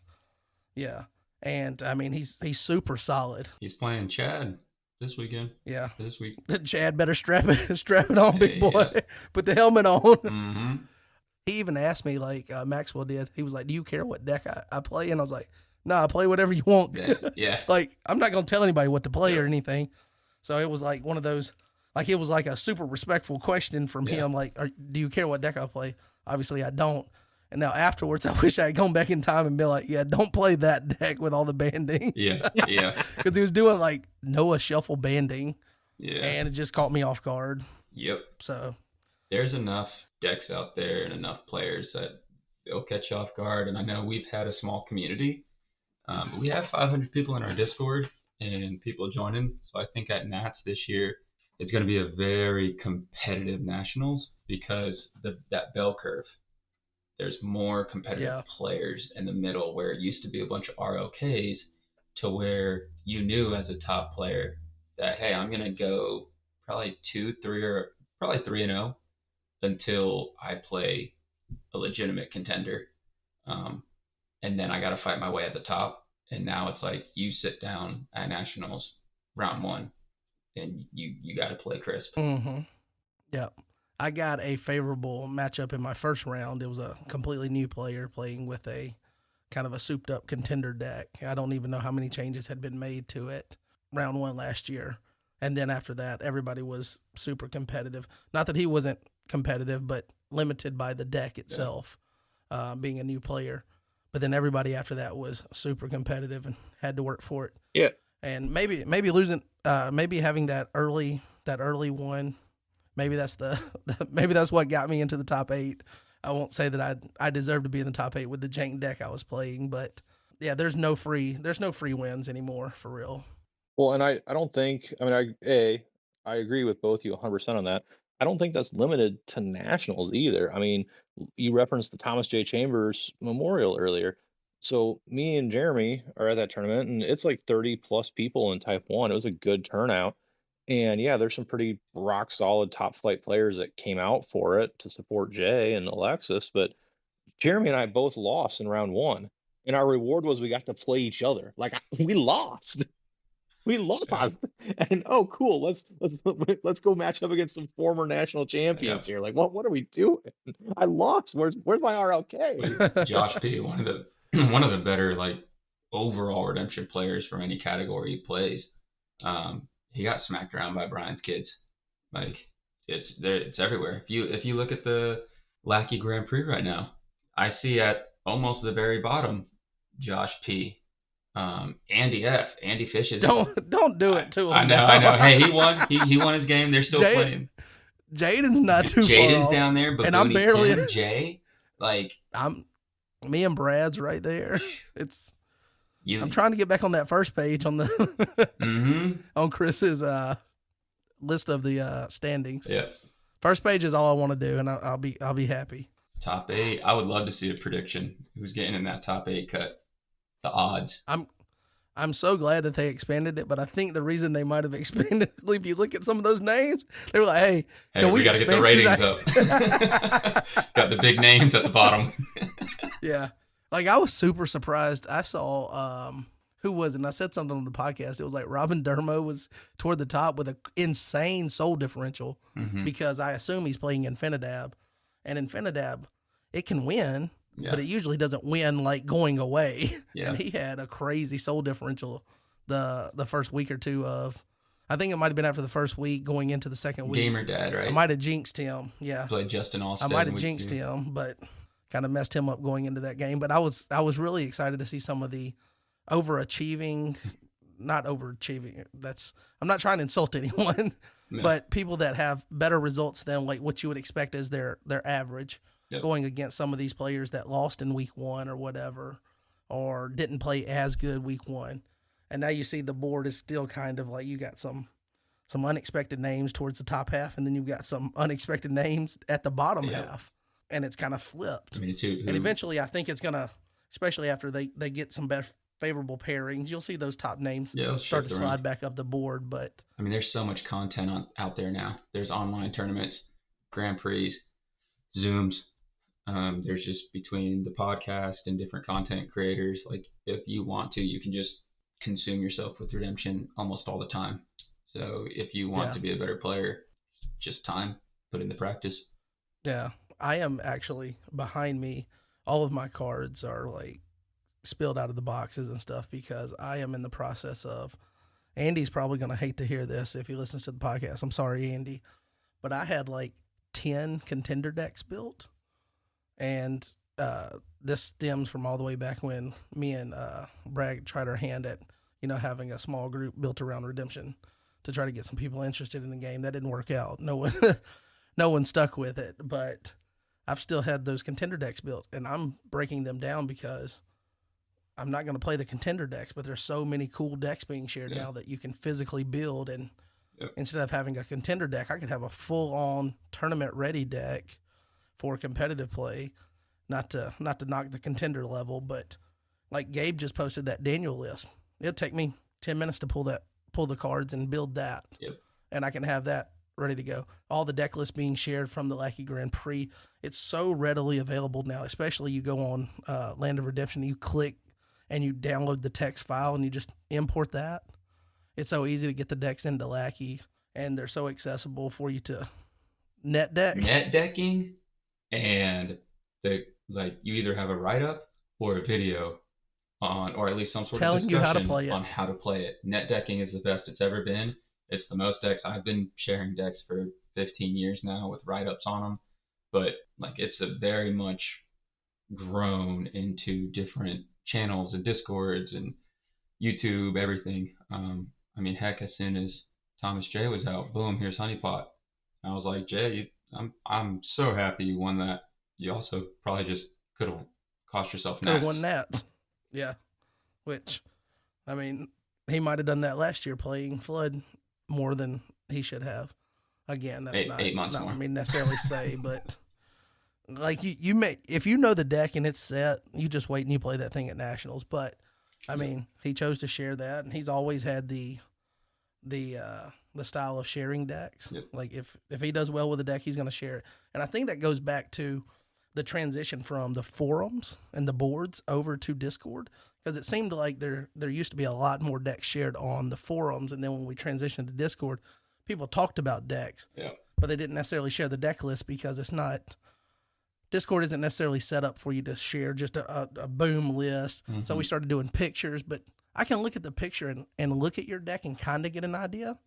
Right? Yeah. And I mean he's super solid. He's playing Chad. this weekend. Yeah. This week. Chad better strap it on, big boy. Yeah. Put the helmet on. Mm-hmm. He even asked me, like Maxwell did. He was like, "Do you care what deck I play?" And I was like, "No, I play whatever you want." Yeah. Like, I'm not gonna tell anybody what to play Yeah. or anything. So it was like one of those, like, it was like a super respectful question from him. Like, do you care what deck I play? Obviously, I don't. And now afterwards, I wish I had gone back in time and been like, "Yeah, don't play that deck with all the banding." Yeah. Because he was doing like Noah Shuffle banding, Yeah. and it just caught me off guard. Yep. So There's enough decks out there and enough players that they'll catch you off guard. And I know we've had a small community. But we have 500 people in our Discord and people joining. So I think at Nats this year, it's going to be a very competitive nationals because that bell curve. There's more competitive players in the middle where it used to be a bunch of ROKs to where you knew as a top player that, hey, I'm going to go probably 2, 3, or probably 3-0 until I play a legitimate contender. And then I got to fight my way at the top. And now it's like you sit down at nationals round 1 and you got to play crisp. Mm-hmm. Yeah. I got a favorable matchup in my first round. It was a completely new player playing with a kind of a souped up contender deck. I don't even know how many changes had been made to it round 1 last year. And then after that, everybody was super competitive. Not that he wasn't competitive, but limited by the deck itself, being a new player. But then everybody after that was super competitive and had to work for it. Yeah. And maybe losing, maybe having that early one, maybe that's maybe that's what got me into the top 8. I won't say that I deserve to be in the top 8 with the jank deck I was playing, but yeah, there's no free wins anymore for real. Well, and I don't think, I mean, I agree with both you 100% on that. I don't think that's limited to nationals either. I mean, you referenced the Thomas J. Chambers Memorial earlier. So me and Jeremy are at that tournament, and it's like 30 plus people in Type 1. It was a good turnout. And yeah, there's some pretty rock solid top flight players that came out for it to support Jay and Alexis. But Jeremy and I both lost in round 1. And our reward was we got to play each other. Like, we lost. We lost, and oh, cool. Let's go match up against some former national champions here. Like, what are we doing? I lost. Where's my RLK? Josh P, one of the better like overall redemption players for any category he plays. He got smacked around by Brian's kids. Like it's there, it's everywhere. If you look at the Lackey Grand Prix right now, I see at almost the very bottom, Josh P. Andy F. Andy Fishes. Don't do it to him. I know. Hey, he won. He won his game. They're still playing. Jaden's not too far. Jaden's down there, but and I'm barely Tim, Jay. Like me and Brad's right there. I'm trying to get back on that first page on the on Chris's list of the standings. Yeah. First page is all I want to do, and I'll be happy. Top 8. I would love to see a prediction. Who's getting in that top 8 cut? The odds. I'm so glad that they expanded it, but I think the reason they might have expanded, if you look at some of those names, they were like, hey can we got to get the ratings up. Got the big names at the bottom. Yeah. Like, I was super surprised. I saw, who was it? And I said something on the podcast. It was like Robin Dermo was toward the top with an insane soul differential because I assume he's playing Infinidab. And Infinidab, it can win. Yeah. But it usually doesn't win like going away. Yeah. And he had a crazy soul differential the first week or two of. I think it might have been after the first week going into the second week. Gamer Dad, right? I might have jinxed him. Yeah. Played Justin Alston. I might have jinxed him, but kind of messed him up going into that game. But I was really excited to see some of the overachieving, not overachieving. I'm not trying to insult anyone, but people that have better results than like what you would expect as their average. Yep. Going against some of these players that lost in week 1 or whatever, or didn't play as good week 1. And now you see the board is still kind of like you got some unexpected names towards the top half, and then you've got some unexpected names at the bottom half. And it's kind of flipped. Me too. And eventually I think it's going to, especially after they get some better favorable pairings, you'll see those top names start to slide back up the board. But I mean, there's so much content out there now. There's online tournaments, Grand Prix, Zooms. There's just between the podcast and different content creators, like if you want to, you can just consume yourself with redemption almost all the time. So if you want to be a better player, just time, put in the practice. Yeah. I am actually behind me. All of my cards are like spilled out of the boxes and stuff because I am in the process of. Andy's probably going to hate to hear this if he listens to the podcast. I'm sorry, Andy. But I had like 10 contender decks built. And this stems from all the way back when me and Bragg tried our hand at, having a small group built around Redemption to try to get some people interested in the game. That didn't work out. No one stuck with it. But I've still had those contender decks built, and I'm breaking them down because I'm not going to play the contender decks, but there's so many cool decks being shared now that you can physically build. And instead of having a contender deck, I could have a full-on tournament-ready deck for competitive play. Not to knock the contender level, but like Gabe just posted that Daniel list. It'll take me 10 minutes to pull the cards and build that. Yep. And I can have that ready to go. All the deck lists being shared from the Lackey Grand Prix. It's so readily available now, especially you go on Land of Redemption, you click and you download the text file and you just import that. It's so easy to get the decks into Lackey, and they're so accessible for you to net deck. Net decking, and you either have a write-up or a video on, or at least some sort of discussion on how to play it. Net decking is the best it's ever been. It's the most decks. I've been sharing decks for 15 years now with write-ups on them, but it's a very much grown into different channels and Discords and YouTube, everything. Heck, as soon as Thomas J was out, boom, here's Honeypot. I was like, Jay, I'm so happy you won that. You also probably just could have cost yourself nats. Could have won nats. Yeah. Which, he might have done that last year playing Flood more than he should have. Again, that's not 8 months not more. for me to necessarily say, but you may, if you know the deck and it's set, you just wait and you play that thing at Nationals. But he chose to share that, and he's always had the style of sharing decks. Yep. Like if he does well with a deck, he's going to share it. And I think that goes back to the transition from the forums and the boards over to Discord, because it seemed like there used to be a lot more decks shared on the forums, and then when we transitioned to Discord, people talked about decks, but they didn't necessarily share the deck list because Discord isn't necessarily set up for you to share just a boom list. Mm-hmm. So we started doing pictures, but I can look at the picture and look at your deck and kind of get an idea,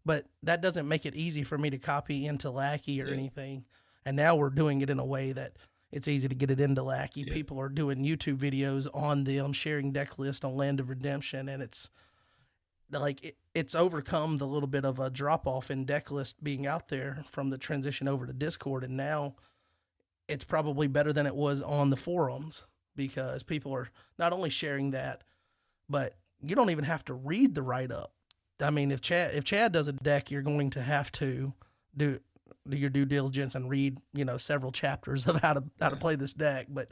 but that doesn't make it easy for me to copy into Lackey or anything. And now we're doing it in a way that it's easy to get it into Lackey. Yeah. People are doing YouTube videos on them, sharing deck list on Land of Redemption, and it's it's overcome the little bit of a drop-off in deck list being out there from the transition over to Discord, and now it's probably better than it was on the forums because people are not only sharing that, but you don't even have to read the write-up. If Chad does a deck, you're going to have to do your due diligence and read, several chapters of how to play this deck. But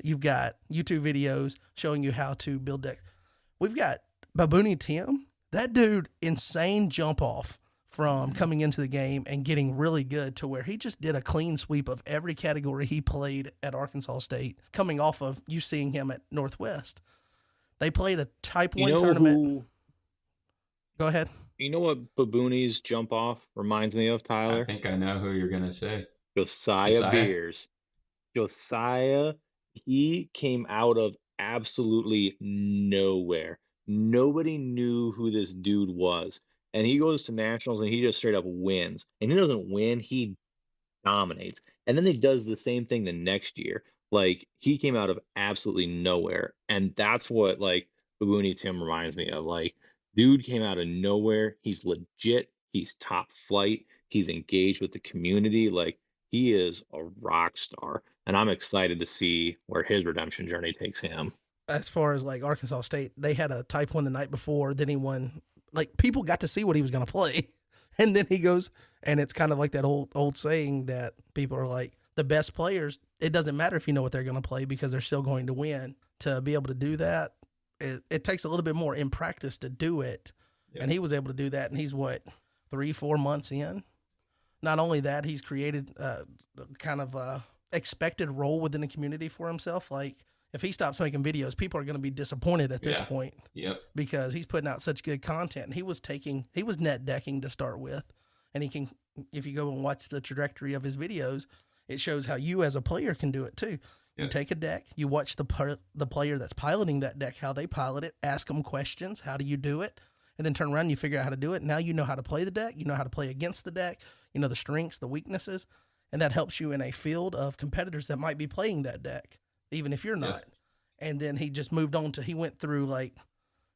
you've got YouTube videos showing you how to build decks. We've got Baboony Tim. That dude, insane jump off from coming into the game and getting really good to where he just did a clean sweep of every category he played at Arkansas State, coming off of you seeing him at Northwest. They played a Type 1 tournament. Go ahead. You know what Baboony's jump off reminds me of, Tyler? I think I know who you're going to say. Josiah Beers. Josiah, he came out of absolutely nowhere. Nobody knew who this dude was. And he goes to Nationals and he just straight up wins. And he doesn't win, he dominates. And then he does the same thing the next year. He came out of absolutely nowhere. And that's what, Baboony Tim reminds me of. Dude came out of nowhere. He's legit. He's top flight. He's engaged with the community. He is a rock star. And I'm excited to see where his redemption journey takes him. As far as Arkansas State, they had a Type 1 the night before. Then he won. People got to see what he was going to play. And then he goes, and it's kind of like that old saying that people are like, the best players, it doesn't matter if you know what they're going to play because they're still going to win. To be able to do that, it takes a little bit more in practice to do it. Yeah. And he was able to do that. And he's 3-4 months in. Not only that, he's created kind of a expected role within the community for himself. if he stops making videos, people are going to be disappointed at this Yeah. point Yep. because he's putting out such good content. And he was net decking to start with, and he can. If you go and watch the trajectory of his videos, it shows how you as a player can do it too. You Yeah. take a deck, you watch the player that's piloting that deck, how they pilot it, ask them questions, how do you do it, and then turn around and you figure out how to do it. Now you know how to play the deck, you know how to play against the deck, you know the strengths, the weaknesses, and that helps you in a field of competitors that might be playing that deck, even if you're not. And then he just moved on to, he went through like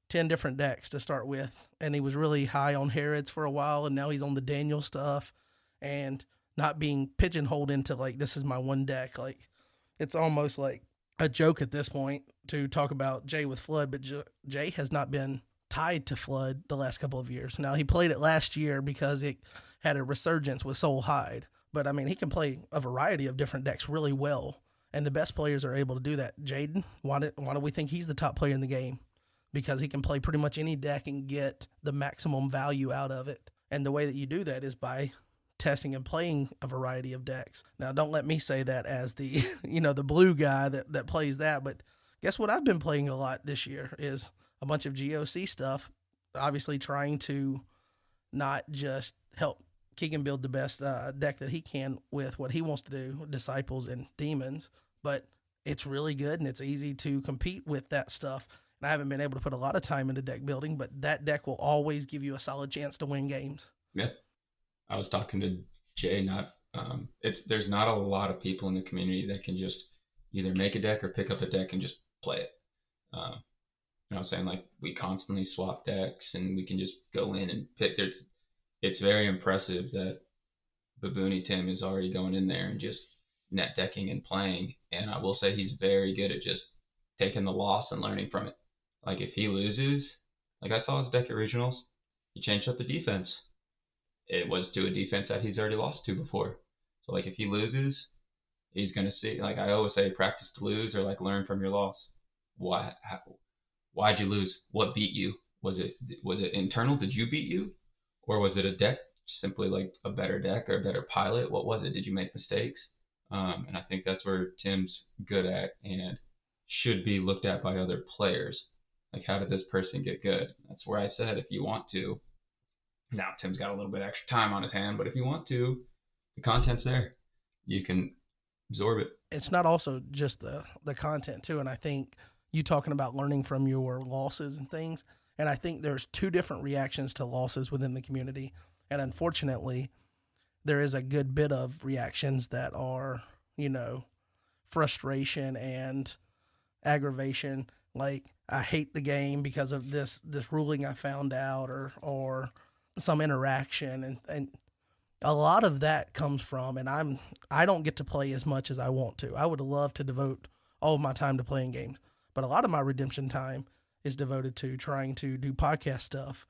10 different decks to start with, and he was really high on Harrods for a while, and now he's on the Daniel stuff, and not being pigeonholed into like, this is my one deck. Like, it's almost like a joke at this point to talk about Jay with Flood, but Jay has not been tied to Flood the last couple of years. Now, he played it last year because it had a resurgence with Soul Hide, but I mean, he can play a variety of different decks really well, and the best players are able to do that. Jaden, why do we think he's the top player in the game? Because he can play pretty much any deck and get the maximum value out of it. And the way that you do that is by testing and playing a variety of decks. Now, don't let me say that as the, the blue guy that plays that, but guess what I've been playing a lot this year is a bunch of GOC stuff, obviously trying to not just help Keegan build the best deck that he can with what he wants to do, Disciples and Demons, but it's really good and it's easy to compete with that stuff. And I haven't been able to put a lot of time into deck building, but that deck will always give you a solid chance to win games. Yeah. I was talking to Jay. There's not a lot of people in the community that can just either make a deck or pick up a deck and just play it. I was saying, like, we constantly swap decks and we can just go in and pick. It's very impressive that Baboony Tim is already going in there and just net decking and playing. And I will say he's very good at just taking the loss and learning from it. Like, if he loses, like I saw his deck at regionals, he changed up the defense. It was to a defense that he's already lost to before. So, like, if he loses, he's going to see, like I always say, practice to lose or, like, learn from your loss. Why'd you lose? What beat you? Was it internal? Did you beat you? Or was it a deck, simply like a better deck or a better pilot? What was it? Did you make mistakes? And I think that's where Tim's good at and should be looked at by other players. Like, how did this person get good? That's where I said, if you want to, now Tim's got a little bit extra time on his hand, but if you want to, the content's there. You can absorb it. It's not also just the content too, and I think you talking about learning from your losses and things, and I think there's two different reactions to losses within the community, and unfortunately, there is a good bit of reactions that are, frustration and aggravation, like, I hate the game because of this ruling I found out, or some interaction, and a lot of that comes from, and I don't get to play as much as I want to. I would love to devote all of my time to playing games, but a lot of my redemption time is devoted to trying to do podcast stuff,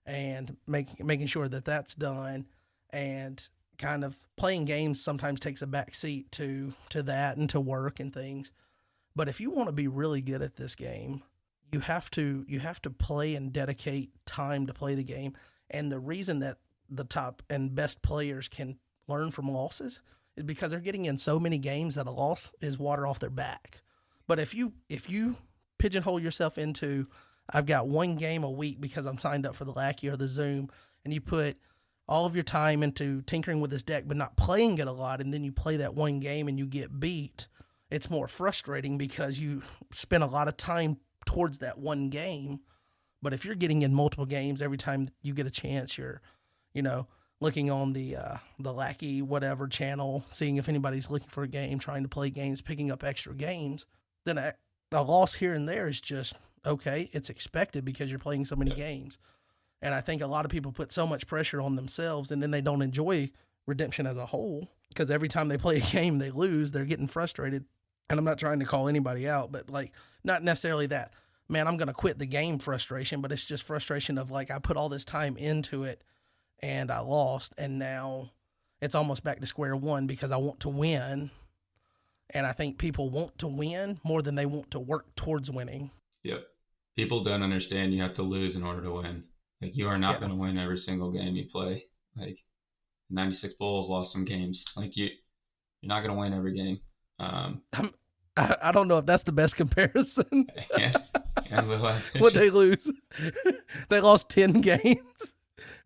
and making sure that that's done, and kind of playing games sometimes takes a back seat to that and to work and things. But if you want to be really good at this game, you have to play and dedicate time to play the game. And the reason that the top and best players can learn from losses is because they're getting in so many games that a loss is water off their back. But if you pigeonhole yourself into, I've got one game a week because I'm signed up for the Lackey or the Zoom, and you put all of your time into tinkering with this deck but not playing it a lot, and then you play that one game and you get beat, it's more frustrating because you spend a lot of time towards that one game. But if you're getting in multiple games every time you get a chance, you're, looking on the Lackey whatever channel, seeing if anybody's looking for a game, trying to play games, picking up extra games, then a loss here and there is just okay. It's expected because you're playing so many games. And I think a lot of people put so much pressure on themselves, and then they don't enjoy redemption as a whole because every time they play a game they lose, they're getting frustrated. And I'm not trying to call anybody out, but like, not necessarily that, man, I'm going to quit the game frustration, but it's just frustration of like, I put all this time into it and I lost, and now it's almost back to square one because I want to win. And I think people want to win more than they want to work towards winning. Yep. People don't understand you have to lose in order to win. Like, you are not going to win every single game you play. Like, 96 Bulls lost some games. Like, you're not going to win every game. I don't know if that's the best comparison. And Little Adventure. What'd they lose? They lost 10 games.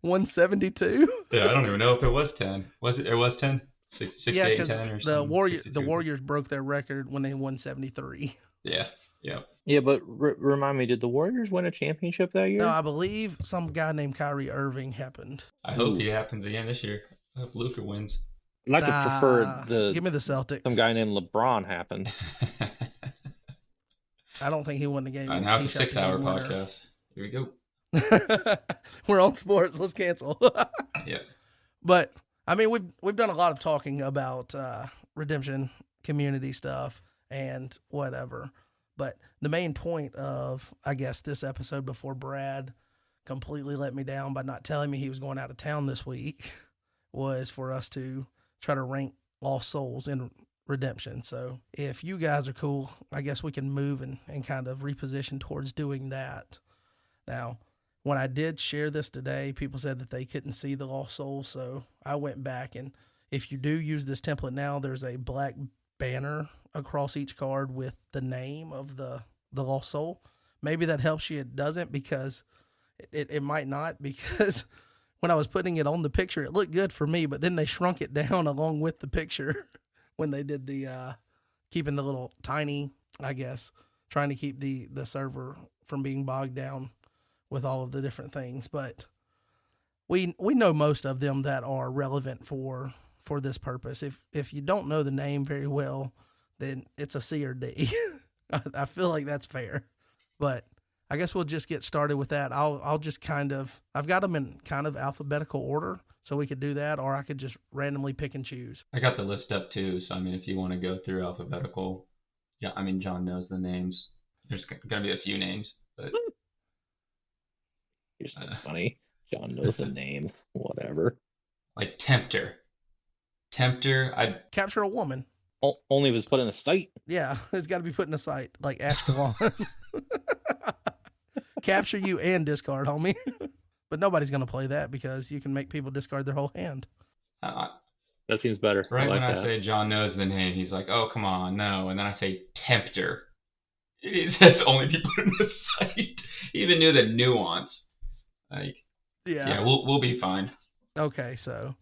172. Yeah, I don't even know if it was 10. Was it? It was 10. 68 because 10 or the something. the Warriors broke their record when they won 73. Yeah. Yeah. Yeah, but remind me, did the Warriors win a championship that year? No, I believe some guy named Kyrie Irving happened. I hope he happens again this year. I hope Luka wins. I'd like to prefer give me the Celtics. some guy named LeBron happened. I don't think he won the game. Now it's a 6-hour podcast. Here we go. We're on sports. Let's cancel. Yeah. But I mean, we've done a lot of talking about redemption, community stuff, and whatever. But the main point of, I guess, this episode, before Brad completely let me down by not telling me he was going out of town this week, was for us to try to rank lost souls in redemption. So if you guys are cool, I guess we can move and kind of reposition towards doing that. Now, when I did share this today, people said that they couldn't see the lost soul, so I went back, and if you do use this template now, there's a black banner across each card with the name of the lost soul. Maybe that helps you. It doesn't, because it might not, because when I was putting it on the picture, it looked good for me, but then they shrunk it down along with the picture when they did the keeping the little tiny, I guess, trying to keep the server from being bogged down with all of the different things. But we know most of them that are relevant for this purpose. If you don't know the name very well, then it's a C or D. I feel like that's fair. But I guess we'll just get started with that. I'll just I've got them in kind of alphabetical order, so we could do that, or I could just randomly pick and choose. I got the list up too, so I mean, if you want to go through alphabetical, yeah, I mean, John knows the names. There's gonna be a few names, but you're so funny. John knows the names. Whatever. Like Tempter. I'd capture a woman. Only if it's put in a site. Yeah, it's got to be put in a site, like Ashkelon. Capture you and discard, homie. But nobody's going to play that because you can make people discard their whole hand. That seems better. Right, when I say John knows the name, he's like, oh, come on, no. And then I say Tempter. It says only be put in the site. He even knew the nuance. Like, yeah, we'll be fine. Okay, so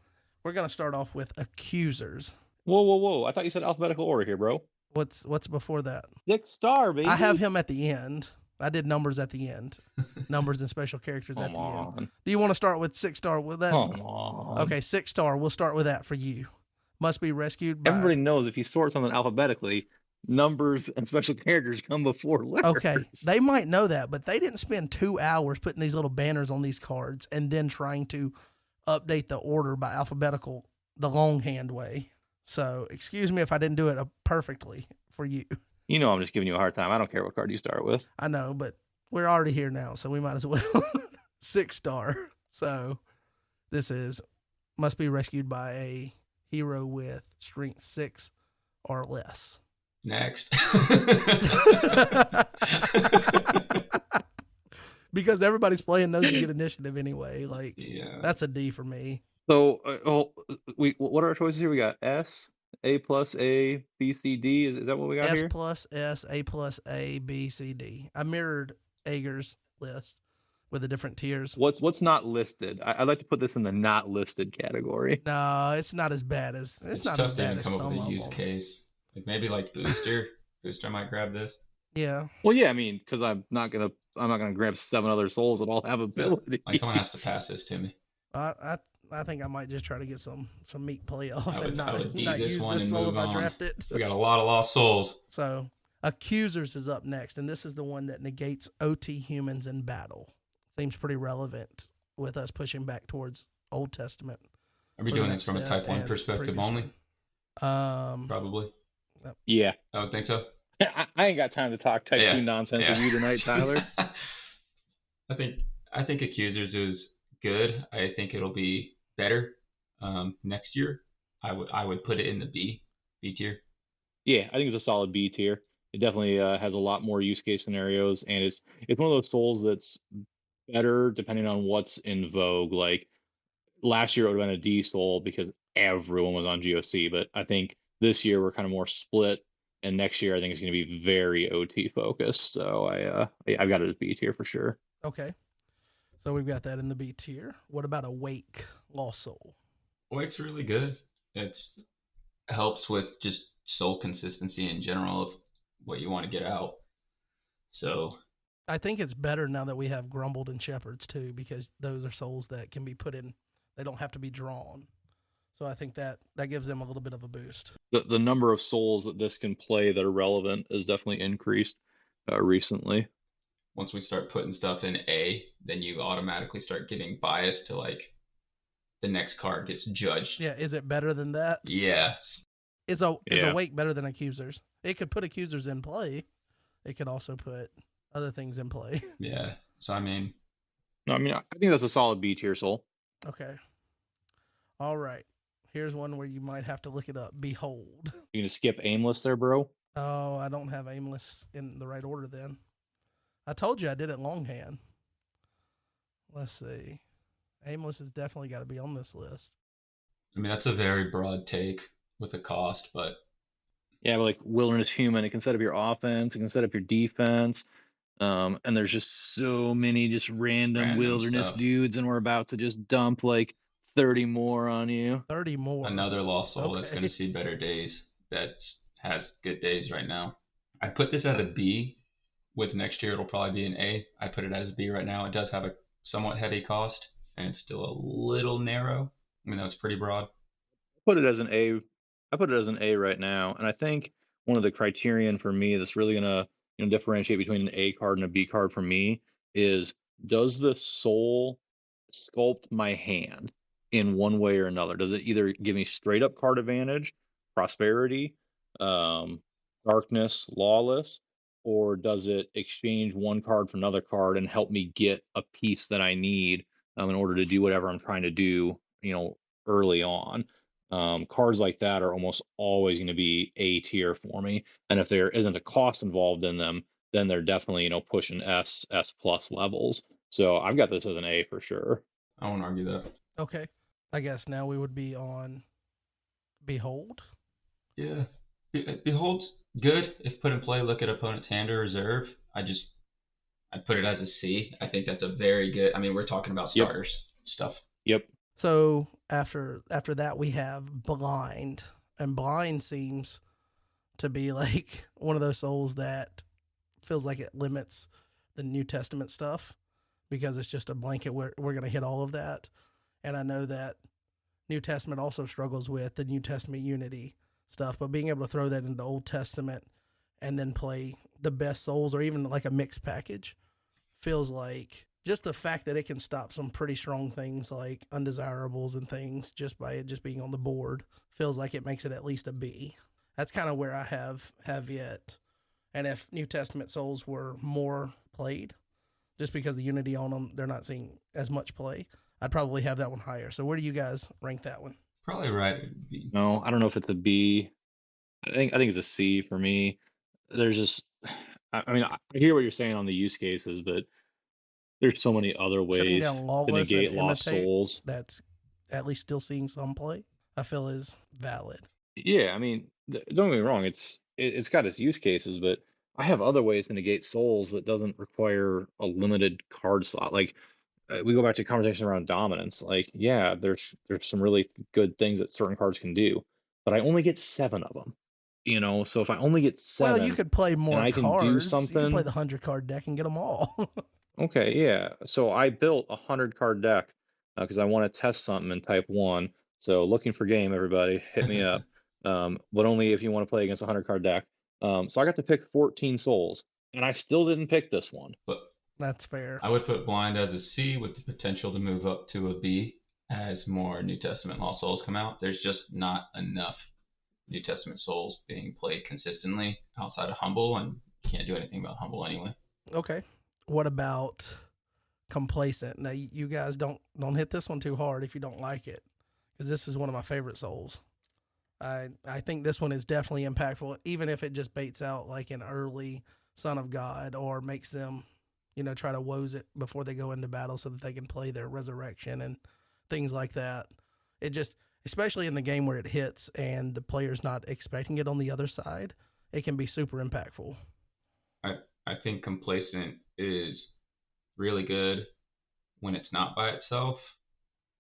we're going to start off with accusers. Whoa. I thought you said alphabetical order here, bro. What's before that? Dick Star, baby. I have him at the end. I did numbers at the end. Numbers and special characters at the end. Do you want to start with 6-star with that? Come on. Okay, 6-star. We'll start with that for you. Must be rescued by... Everybody knows if you sort something alphabetically, numbers and special characters come before letters. Okay, they might know that, but they didn't spend 2 hours putting these little banners on these cards and then trying to update the order by alphabetical the longhand way. So, excuse me if I didn't do it perfectly for you. You know I'm just giving you a hard time. I don't care what card you start with. I know, but we're already here now, so we might as well. 6-star. So, this must be rescued by a hero with strength 6 or less. Next. Because everybody's playing those to get initiative anyway. Like, yeah. That's a D for me. So, what are our choices here? We got S, A plus A, B, C, D. Is that what we got here? S plus S, A plus A, B, C, D. I mirrored Ager's list with the different tiers. What's not listed? I'd like to put this in the not listed category. No, it's not as bad as it's not tough as to bad even as come up some with a of use them. case. Like maybe like Booster. Booster might grab this. Yeah. Well, yeah, I mean, because I'm not gonna grab 7 other souls that all have abilities. Like someone has to pass this to me. I think I might just try to get some meat play off I and not this use one this and soul move if I on. draft it. We got a lot of lost souls. So, Accusers is up next, and this is the one that negates OT humans in battle. Seems pretty relevant with us pushing back towards Old Testament. Are we doing this from a Type 1 perspective only? Probably. Yeah. I would think so. I ain't got time to talk Type 2 nonsense with you tonight, Tyler. I think Accusers is good. I think it'll be better next year. I would put it in the B tier. Yeah, I think it's a solid B tier. It definitely has a lot more use case scenarios, and it's one of those souls that's better depending on what's in vogue. Like last year, it would have been a D soul because everyone was on GOC, but I think this year we're kind of more split, And next year, I think it's going to be very OT focused. So I've got it as B tier for sure. Okay. So we've got that in the B tier. What about Awake Lost Soul? Awake's really good. It's helps with just soul consistency in general of what you want to get out. So I think it's better now that we have Grumbled and Shepherds too, because those are souls that can be put in. They don't have to be drawn. So I think that gives them a little bit of a boost. The number of souls that this can play that are relevant is definitely increased recently. once we start putting stuff in A, then you automatically start getting biased to like the next card gets judged. Yeah, is it better than that? Yes. Is Awake better than Accusers? It could put Accusers in play. It could also put other things in play. Yeah. So I mean, No, I mean, I think that's a solid B tier soul. Okay. All right. Here's one where you might have to look it up. Behold. You gonna skip aimless there, bro? Oh, I don't have Aimless in the right order then. I told you I did it longhand. Let's see. Aimless has definitely got to be on this list. I mean that's a very broad take with a cost, but Yeah, but like Wilderness Human, it can set up your offense, it can set up your defense. And there's just so many just random wilderness stuff. dudes, and we're about to just dump like 30 more on you. 30 more. Another Lost Soul that's Okay. going to see better days. That has good days right now. I put this at a B. With next year, it'll probably be an A. I put it as a B right now. It does have a somewhat heavy cost, and it's still a little narrow. I mean, that was pretty broad. I put it as an A right now, and I think one of the criterion for me that's really gonna differentiate between an A card and a B card for me is, does the soul sculpt my hand in one way or another? Does it either give me straight up card advantage, prosperity, darkness, lawless, or does it exchange one card for another card and help me get a piece that I need in order to do whatever I'm trying to do, early on? Cards like that are almost always going to be A tier for me, and if there isn't a cost involved in them, then they're definitely pushing S plus levels. So I've got this as an A for sure. I won't argue that. Okay. I guess now we would be on Behold. Yeah. Behold's good if put in play. Look at opponent's hand or reserve. I put it as a C. I think that's a very good. I mean, we're talking about starters stuff. Yep. So after that we have Blind, and Blind seems to be like one of those souls that feels like it limits the New Testament stuff because it's just a blanket. We're going to hit all of that, and I know that New Testament also struggles with the New Testament unity stuff, but being able to throw that into Old Testament and then play the best souls or even like a mixed package feels like just the fact that it can stop some pretty strong things like undesirables and things just by it just being on the board feels like it makes it at least a B. That's kind of where I have yet. And if New Testament souls were more played, just because the unity on them, they're not seeing as much play, I'd probably have that one higher. So where do you guys rank that one? Probably right. It'd be. No, I don't know if it's a B. I think it's a C for me. There's just, I mean, I hear what you're saying on the use cases, but there's so many other Shutting ways down to Lawless negate and lost Imitate, souls. that's at least still seeing some play, I feel is valid. Yeah, I mean, don't get me wrong. It's got its use cases, but I have other ways to negate souls that doesn't require a limited card slot. Like we go back to conversation around dominance. Like, yeah, there's some really good things that certain cards can do, but I only get 7 of them. So if I only get 7, Well, you could play more and I cards. can do You something. can play the 100 card deck and get them all. Okay, yeah. So I built a 100 card deck because I want to test something in Type 1. So looking for game, everybody, hit me up. But only if you want to play against a 100 card deck. So I got to pick 14 souls, and I still didn't pick this one. But that's fair. I would put Blind as a C with the potential to move up to a B as more New Testament Lost Souls come out. There's just not enough New Testament souls being played consistently outside of Humble, and you can't do anything about Humble anyway. Okay. What about Complacent? Now, you guys don't hit this one too hard if you don't like it, because this is one of my favorite souls. I think this one is definitely impactful, even if it just baits out like an early Son of God or makes them, try to woes it before they go into battle so that they can play their resurrection and things like that. It just, especially in the game where it hits and the player's not expecting it on the other side, it can be super impactful. I think complacent is really good when it's not by itself,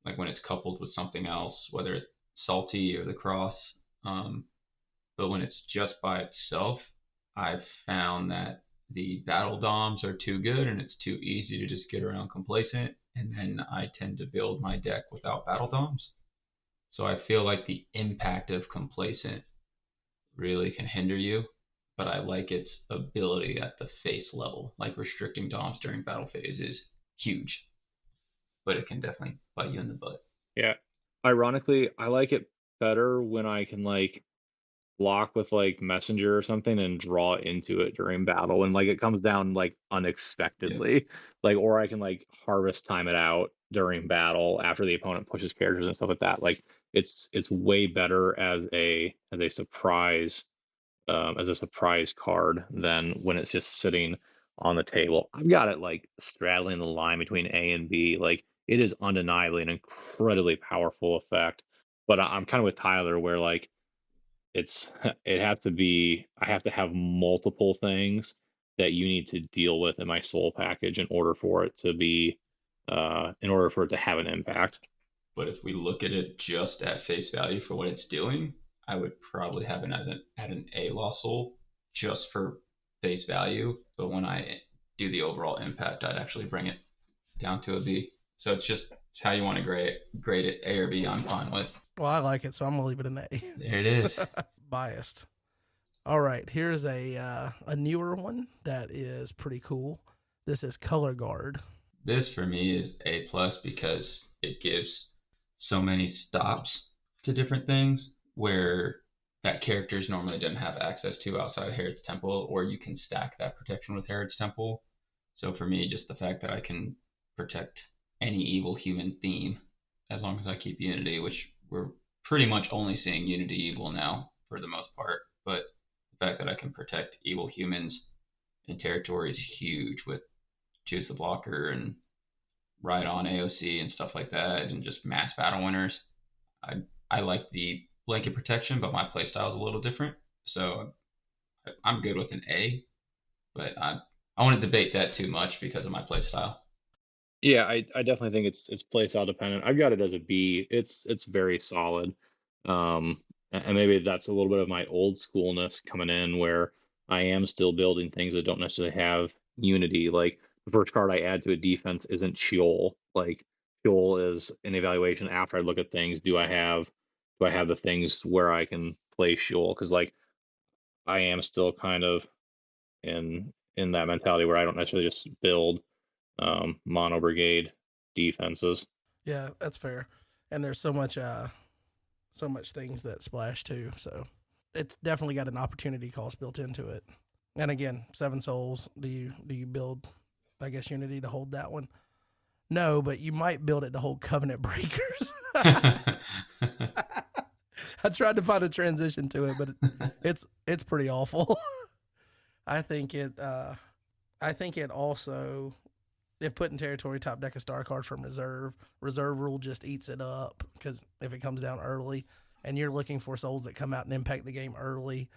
like when it's coupled with something else, whether it's salty or the cross. But when it's just by itself, I've found that the battle DOMs are too good and it's too easy to just get around complacent. And then I tend to build my deck without battle DOMs. So I feel like the impact of complacent really can hinder you, but I like its ability at the face level. Like restricting DOMs during battle phase is huge, but it can definitely bite you in the butt. Yeah. Ironically, I like it better when I can like block with like messenger or something and draw into it during battle and like it comes down like Yeah. unexpectedly. Like or I can like harvest time it out during battle after the opponent pushes characters and stuff like that. Like it's way better as a surprise as a surprise card than when it's just sitting on the table. I've got it like straddling the line between A and B. Like it is undeniably an incredibly powerful effect. But I'm kind of with Tyler where like it's it has to be I have to have multiple things that you need to deal with in my soul package in order for it to be in order for it to have an impact. But if we look at it just at face value for what it's doing, I would probably have it as an A lost soul just for face value. But when I do the overall impact, I'd actually bring it down to a B. So it's how you want to grade it. A or B, I'm fine with. Well, I like it, so I'm gonna leave it an A. There it is. Biased. All right, here's a newer one that is pretty cool. This is Color Guard. This for me is A plus because it gives so many stops to different things where that characters normally didn't have access to outside Herod's Temple, or you can stack that protection with Herod's Temple. So for me, just the fact that I can protect any evil human theme as long as I keep Unity, which we're pretty much only seeing Unity evil now for the most part. But the fact that I can protect evil humans in territory is huge with Choose the Blocker and Ride on AOC and stuff like that, and just mass battle winners. I like the blanket protection, but my playstyle is a little different. So I'm good with an A, but I want to debate that too much because of my playstyle. Yeah, I definitely think it's playstyle dependent. I've got it as a B. It's very solid. And maybe that's a little bit of my old schoolness coming in where I am still building things that don't necessarily have unity. Like the first card I add to a defense isn't Sheol. Like Sheol is an evaluation after I look at things. Do I have the things where I can play Sheol? Because like I am still kind of in that mentality where I don't necessarily just build mono brigade defenses. Yeah, that's fair. And there's so much things that splash too. So it's definitely got an opportunity cost built into it. And again, 7 souls. Do you build, I guess, Unity to hold that one? No, but you might build it to hold Covenant Breakers. I tried to find a transition to it, but it's pretty awful. I think it also, if put in territory, top deck a star card from reserve. Reserve rule just eats it up because if it comes down early and you're looking for souls that come out and impact the game early,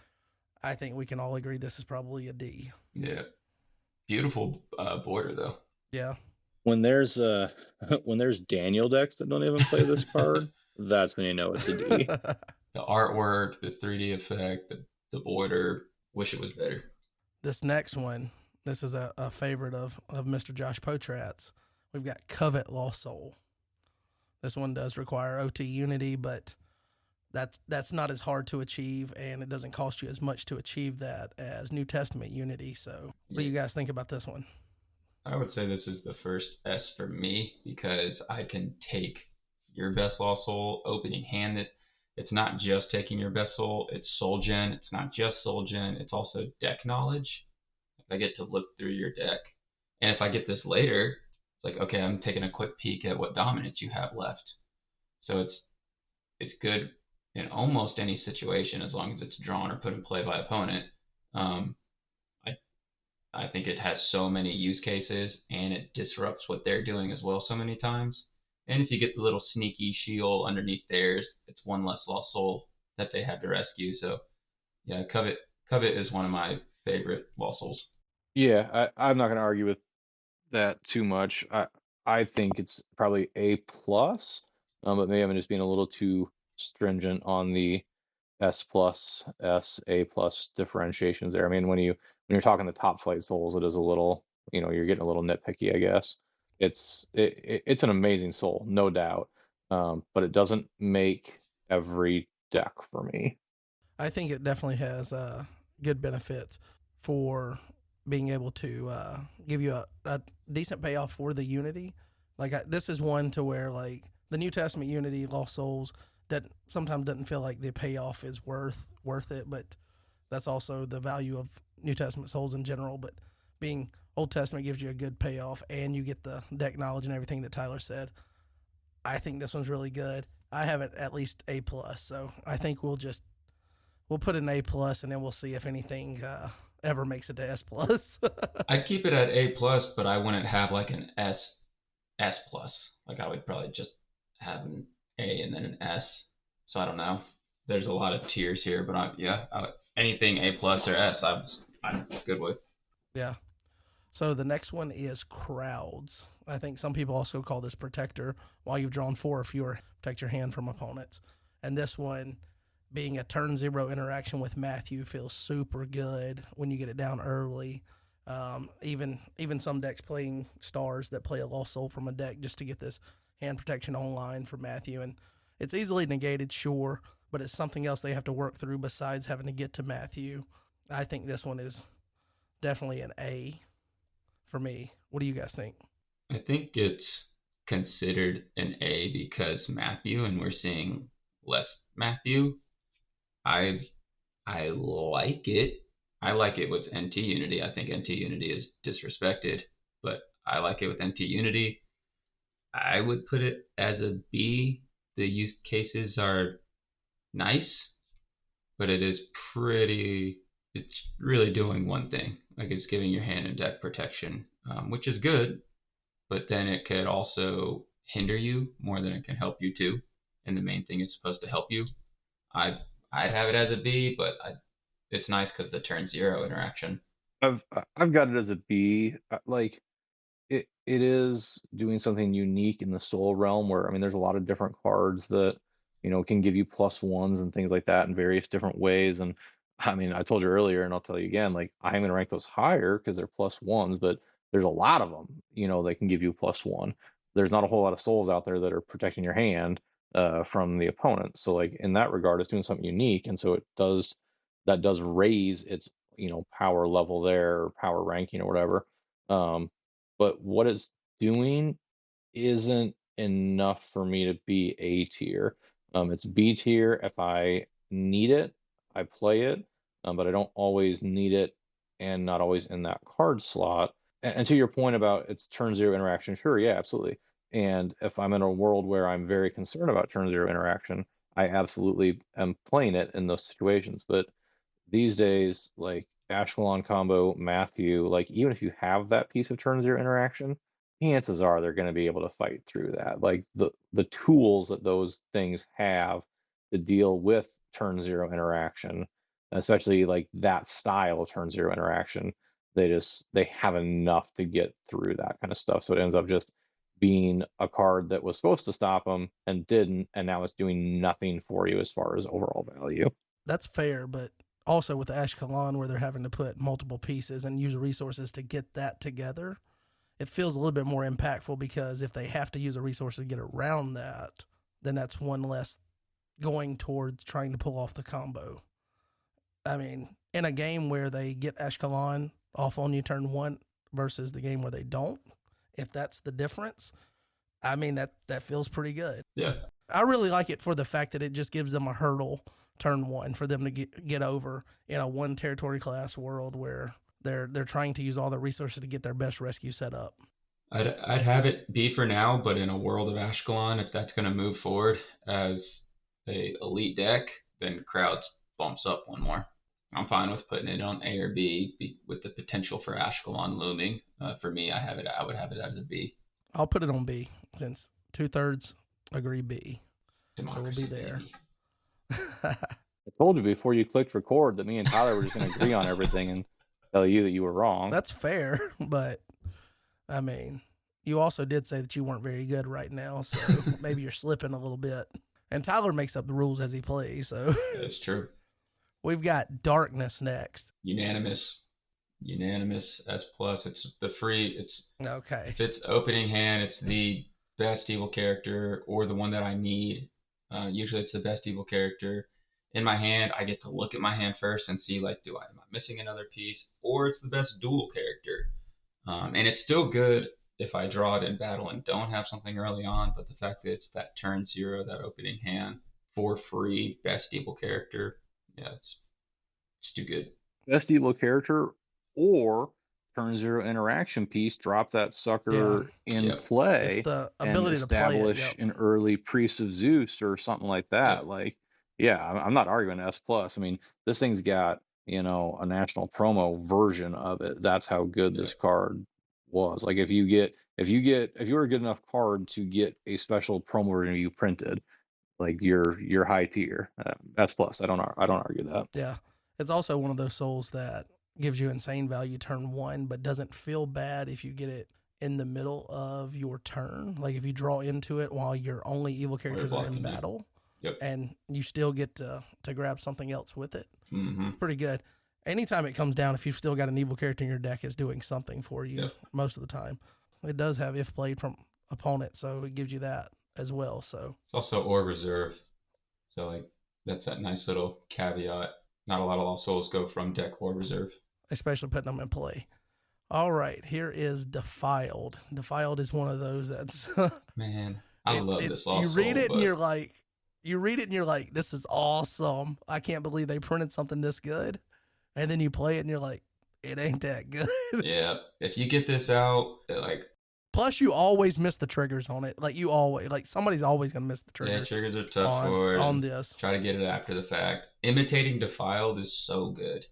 I think we can all agree this is probably a D. Yeah, beautiful border though. Yeah. When there's when there's Daniel decks that don't even play this card, that's when you know it's a D. The artwork, the 3D effect, the border. Wish it was better. This next one, this is a favorite of Mr. Josh Potrat's. We've got Covet Lost Soul. This one does require OT Unity, but that's not as hard to achieve, and it doesn't cost you as much to achieve that as New Testament Unity. So what do you guys think about this one? I would say this is the first S for me because I can take your best lost soul opening hand. It's not just taking your best soul, it's soul gen. It's not just soul gen, it's also deck knowledge. I get to look through your deck. And if I get this later, it's like, okay, I'm taking a quick peek at what dominance you have left. So it's good in almost any situation as long as it's drawn or put in play by opponent. Um, I think it has so many use cases and it disrupts what they're doing as well so many times. And if you get the little sneaky shield underneath theirs, it's one less lost soul that they have to rescue. So yeah, Covet Covet is one of my favorite Lost Souls. Yeah, I'm not going to argue with that too much. I think it's probably A plus, but maybe I'm just being a little too stringent on the S plus, S, A plus differentiations there. I mean, when you're talking the top flight souls, it is a little, you're getting a little nitpicky, I guess. It's an amazing soul, no doubt, but it doesn't make every deck for me. I think it definitely has good benefits for being able to give you a decent payoff for the Unity. This is one to where like the New Testament Unity Lost Souls that sometimes doesn't feel like the payoff is worth it, but that's also the value of New Testament souls in general. But being Old Testament gives you a good payoff, and you get the deck knowledge and everything that Tyler said. I think this one's really good. I have it at least A plus, so I think we'll put an A plus, and then we'll see if anything ever makes it to S plus. I'd keep it at A plus, but I wouldn't have like an S plus. Like I would probably just have an A and then an S. So I don't know. There's a lot of tiers here, but anything A plus or S, I'm good with. Yeah. So the next one is crowds. I think some people also call this protector. While you've drawn 4 or fewer, protect your hand from opponents. And this one, being a turn 0 interaction with Matthew, feels super good when you get it down early. Even some decks playing stars that play a Lost Soul from a deck just to get this hand protection online for Matthew. And it's easily negated, sure, but it's something else they have to work through besides having to get to Matthew. I think this one is definitely an A for me. What do you guys think? I think it's considered an A because Matthew, and we're seeing less Matthew. I I like it. I like it with NT Unity. I think NT Unity is disrespected, but I like it with NT Unity. I would put it as a B. The use cases are nice, but it's really doing one thing. Like it's giving your hand and deck protection, which is good, but then it could also hinder you more than it can help you too. And the main thing is supposed to help you. I I'd have it as a B, but it's nice because the turn 0 interaction. I've got it as a B. Like it is doing something unique in the soul realm where I mean there's a lot of different cards that can give you +1s and things like that in various different ways. And I mean I told you earlier and I'll tell you again, like I'm gonna rank those higher because they're +1s, but there's a lot of them they can give you +1. There's not a whole lot of souls out there that are protecting your hand from the opponent, so like in that regard it's doing something unique, and so that does raise its power level there, or power ranking or whatever. But what it's doing isn't enough for me to be A tier. It's B tier if I need it, I play it, but I don't always need it and not always in that card slot. And to your point about its turn 0 interaction, sure, yeah, absolutely. And if I'm in a world where I'm very concerned about turn 0 interaction, I absolutely am playing it in those situations. But these days, like Ashkelon combo, Matthew, like even if you have that piece of turn 0 interaction, chances are they're going to be able to fight through that. Like the tools that those things have to deal with turn 0 interaction, especially like that style of turn 0 interaction, they have enough to get through that kind of stuff. So it ends up just being a card that was supposed to stop them and didn't, and now it's doing nothing for you as far as overall value. That's fair, but also with the Ashkelon where they're having to put multiple pieces and use resources to get that together, it feels a little bit more impactful because if they have to use a resource to get around that, then that's one less going towards trying to pull off the combo. I mean, in a game where they get Ashkelon off on you turn 1 versus the game where they don't, if that's the difference, I mean, that feels pretty good. Yeah. I really like it for the fact that it just gives them a hurdle turn 1 for them to get over in a 1 territory class world where they're trying to use all their resources to get their best rescue set up. I'd have it B for now, but in a world of Ashkelon, if that's going to move forward as a elite deck, then crowds bumps up one more. I'm fine with putting it on A or B with the potential for Ashkelon looming. For me, I would have it as a B. I'll put it on B since 2/3 agree B. Democracy, so we'll be there. I told you before you clicked record that me and Tyler were just going to agree on everything and tell you that you were wrong. That's fair, but I mean, you also did say that you weren't very good right now, so maybe you're slipping a little bit. And Tyler makes up the rules as he plays, so. That's true. We've got Darkness next. Unanimous S+. It's the free. It's okay. If it's opening hand, it's the best evil character or the one that I need. Usually, it's the best evil character in my hand. I get to look at my hand first and see, like, am I missing another piece, or it's the best dual character. And it's still good if I draw it in battle and don't have something early on. But the fact that it's that turn 0, that opening hand for free, best evil character, yeah, it's too good. Best evil character or turn 0 interaction piece, drop that sucker in play. It's the ability and establish to play it, an early priest of Zeus or something like that. Yep. Like, yeah, I'm not arguing S+. I mean, this thing's got, a national promo version of it. That's how good this card was. Like, if you were a good enough card to get a special promo review printed, like you're high tier. S+. I don't argue that. Yeah. It's also one of those souls that gives you insane value turn 1, but doesn't feel bad if you get it in the middle of your turn. Like if you draw into it while your only evil characters are in battle, and you still get to grab something else with it. Mm-hmm. It's pretty good. Anytime it comes down, if you've still got an evil character in your deck, it's doing something for you most of the time. It does have if played from opponent, so it gives you that as well. So it's also or reserve. So like that's that nice little caveat. Not a lot of Lost Souls go from deck or reserve. Especially putting them in play. All right, here is Defiled. Defiled is one of those that's... Man, I love this Lost Soul. You read it and you're like, this is awesome. I can't believe they printed something this good. And then you play it and you're like, it ain't that good. Yeah, if you get this out, Plus, you always miss the triggers on it. Somebody's always going to miss the triggers. Yeah, triggers are tough for it. On this. Try to get it after the fact. Imitating Defiled is so good.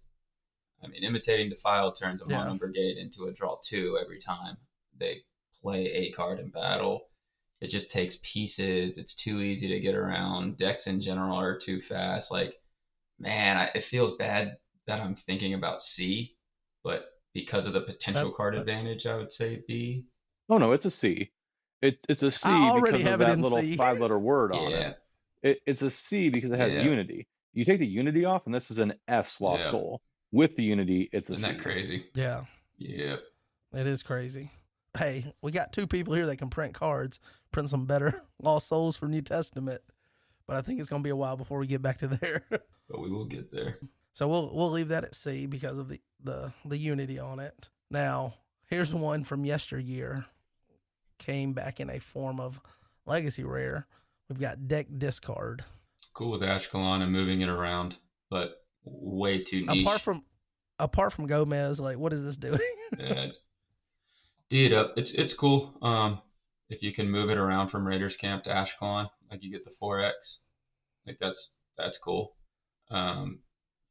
I mean, Imitating Defiled turns a Mono Brigade into a draw 2 every time they play a card in battle. It just takes pieces. It's too easy to get around. Decks in general are too fast. Like, man, it feels bad that I'm thinking about C, but because of the potential card advantage, I would say B. Oh no, it's a C. It's a C because of that little 5-letter word on it. It's a C because it has unity. You take the unity off, and this is an S Lost Soul. With the unity, it's a C. Isn't that crazy? Yeah. Yep. It is crazy. Hey, we got 2 people here that can print cards, print some better Lost Souls for New Testament. But I think it's going to be a while before we get back to there. But we will get there. So we'll leave that at C because of the unity on it. Now, here's one from yesteryear. Came back in a form of legacy rare. We've got Deck Discard. Cool with Ashkelon and moving it around, but way too niche. Apart from Gomez, like, what is this doing? D it up. It's cool. If you can move it around from Raiders Camp to Ashkelon, like you get the 4X, like that's cool.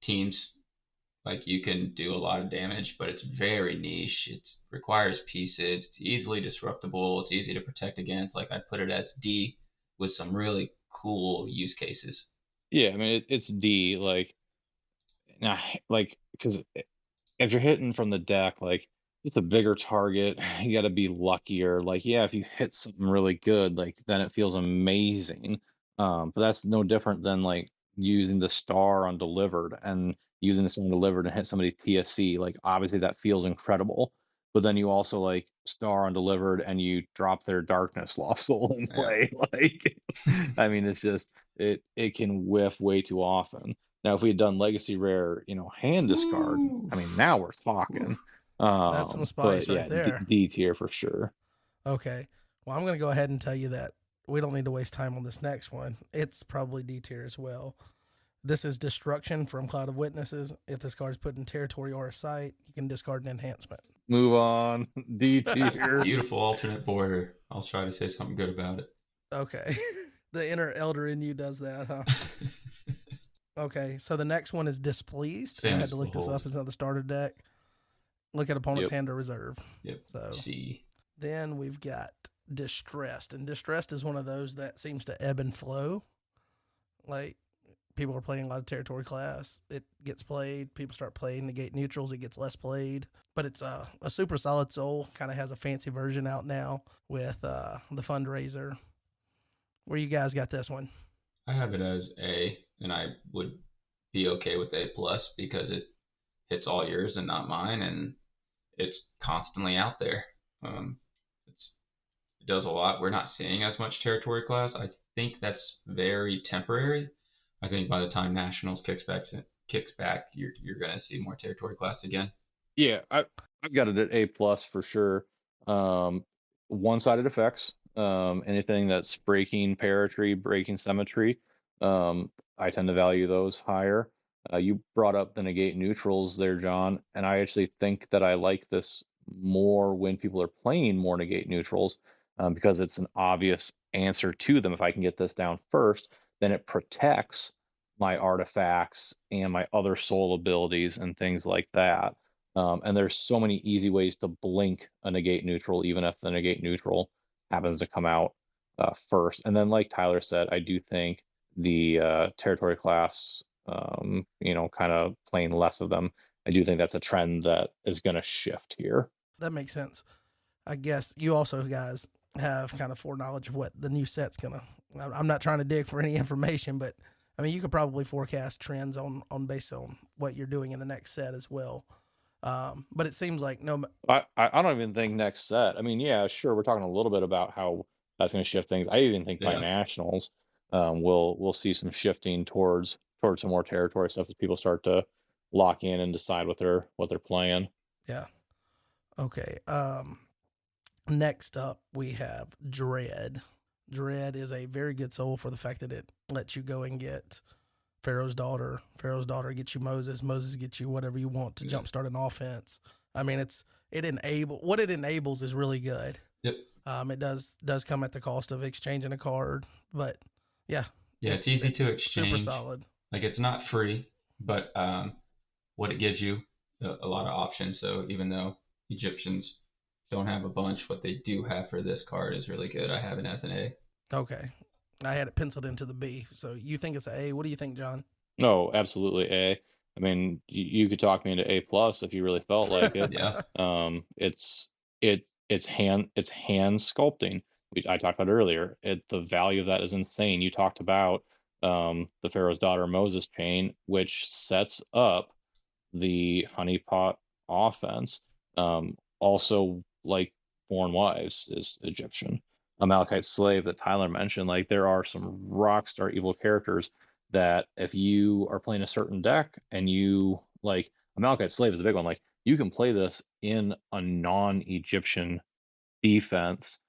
Teams, like you can do a lot of damage, but it's very niche. It requires pieces. It's easily disruptible. It's easy to protect against. Like I put it as D with some really cool use cases. Yeah, I mean it's D. Because if you're hitting from the deck, like it's a bigger target. You got to be luckier. Like if you hit something really good, like then it feels amazing. But that's no different than like using the star on delivered and using this one delivered and hit somebody TSC. Like obviously that feels incredible, but then you also like star on delivered and you drop their Darkness Lost Soul in play. Like I mean, it's just it can whiff way too often. Now if we had done legacy rare, hand discard, I mean now we're talking. That's some spice right there. D tier for sure. Okay, well I'm gonna go ahead and tell you that we don't need to waste time on this next one. It's probably D tier as well. This is Destruction from Cloud of Witnesses. If this card is put in territory or a site, you can discard an enhancement. Move on. D tier. Beautiful alternate border. I'll try to say something good about it. Okay. The inner elder in you does that, huh? Okay, so the next one is Displeased. I had to look this up as another starter deck. Look at opponent's hand or reserve. Yep. So C. Then we've got Distressed. And Distressed is one of those that seems to ebb and flow. Like, people are playing a lot of territory class. It gets played. People start playing negate neutrals. It gets less played. But it's a super solid soul. Kind of has a fancy version out now with the fundraiser. Where you guys got this one? I have it as A, and I would be okay with A plus because it hits all yours and not mine, and it's constantly out there. Um, it does a lot. We're not seeing as much territory class. I think that's very temporary. I think by the time Nationals kicks back, you're gonna see more territory class again. Yeah, I've got it at A plus for sure. One-sided effects, anything that's breaking parity, breaking symmetry, I tend to value those higher. You brought up the negate neutrals there, John, and I actually think that I like this more when people are playing more negate neutrals, because it's an obvious answer to them. If I can get this down first, then it protects my artifacts and my other soul abilities and things like that. And there's so many easy ways to blink a negate neutral, even if the negate neutral happens to come out first. And then, like Tyler said, I do think the territory class, kind of playing less of them, I do think that's a trend that is going to shift here. That makes sense. I guess you also guys have kind of foreknowledge of what the new set's gonna. I'm not trying to dig for any information, but I mean you could probably forecast trends on based on what you're doing in the next set as well. But it seems like I don't even think next set. I mean, yeah, sure, we're talking a little bit about how that's going to shift things. I even think by nationals, we'll see some shifting towards some more territory stuff as people start to lock in and decide what they're playing. Yeah. Okay. Next up we have Dread. Dread is a very good soul for the fact that it lets you go and get Pharaoh's Daughter. Pharaoh's Daughter gets you Moses. Moses gets you whatever you want to jumpstart an offense. I mean, what it enables is really good. Yep. It does come at the cost of exchanging a card, but yeah. Yeah, it's easy to exchange. Super solid. Like it's not free, but what it gives you a lot of options. So even though Egyptians don't have a bunch, what they do have for this card is really good. I have it as an A. Okay. I had it penciled into the B. So you think it's an A? What do you think, John? No, absolutely A. I mean, you could talk me into A plus if you really felt like it. Yeah. It's hand sculpting. I talked about earlier. The value of that is insane. You talked about the Pharaoh's Daughter Moses chain, which sets up the honeypot offense. Also, like Foreign Wives is Egyptian. Amalekite Slave that Tyler mentioned, like there are some rock star evil characters that if you are playing a certain deck and you like Amalekite Slave is the big one, like you can play this in a non-Egyptian defense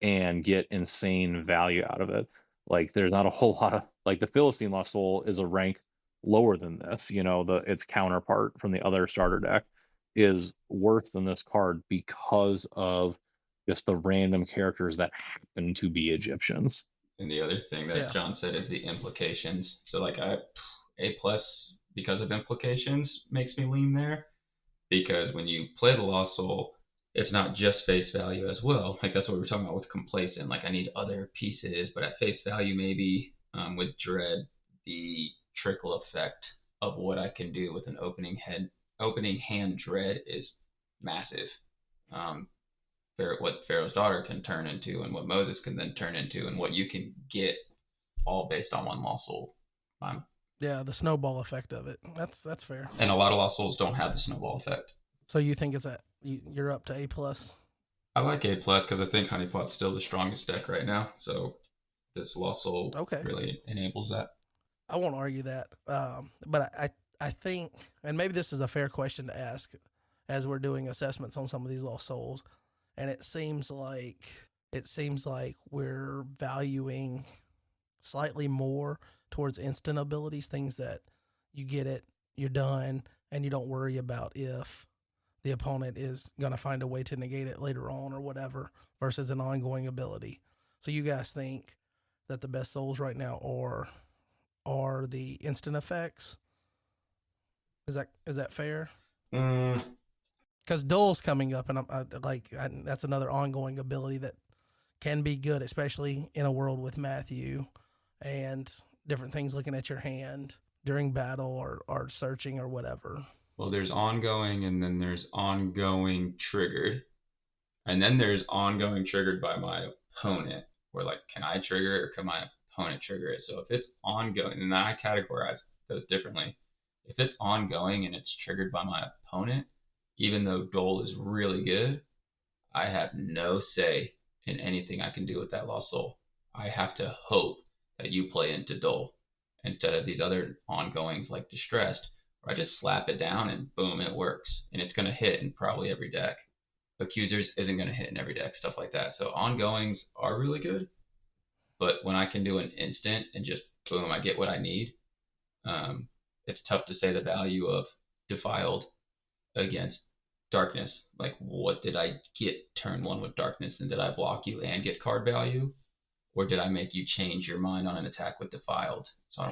and get insane value out of it. Like there's not a whole lot of like the Philistine Lost Soul is a rank lower than this, its counterpart from the other starter deck is worse than this card because of just the random characters that happen to be Egyptians. And the other thing that John said is the implications. So like A plus because of implications makes me lean there, because when you play the Lost Soul, it's not just face value as well. Like that's what we were talking about with Complacent. Like I need other pieces, but at face value, maybe with Dread, the trickle effect of what I can do with an opening hand Dread is massive. What Pharaoh's Daughter can turn into and what Moses can then turn into and what you can get all based on one Lost Soul. Yeah, the snowball effect of it. That's fair. And a lot of Lost Souls don't have the snowball effect. So you think you're up to A plus? I like A plus because I think Honeypot's still the strongest deck right now. So this Lost Soul really enables that. I won't argue that, but I think, and maybe this is a fair question to ask as we're doing assessments on some of these Lost Souls, and it seems like we're valuing slightly more towards instant abilities, things that you get it, you're done, and you don't worry about if the opponent is going to find a way to negate it later on or whatever, versus an ongoing ability. So you guys think that the best souls right now are the instant effects? Is that fair? Because Duel's coming up, and that's another ongoing ability that can be good, especially in a world with Matthew. And different things looking at your hand during battle or searching or whatever? Well, there's ongoing, and then there's ongoing triggered, and then there's ongoing triggered by my opponent. Where like, can I trigger it or can my opponent trigger it? So if it's ongoing, and then I categorize those differently. If it's ongoing and it's triggered by my opponent, even though Dole is really good, I have no say in anything I can do with that lost soul. I have to hope that you play into Dole instead of these other ongoings like Distressed, where I just slap it down and boom, it works. And it's going to hit in probably every deck. Accusers isn't going to hit in every deck, stuff like that. So ongoings are really good. But when I can do an instant and just boom, I get what I need, it's tough to say the value of Defiled against Darkness. Like, what did I get turn one with Darkness, and did I block you and get card value? Or did I make you change your mind on an attack with Defiled? So I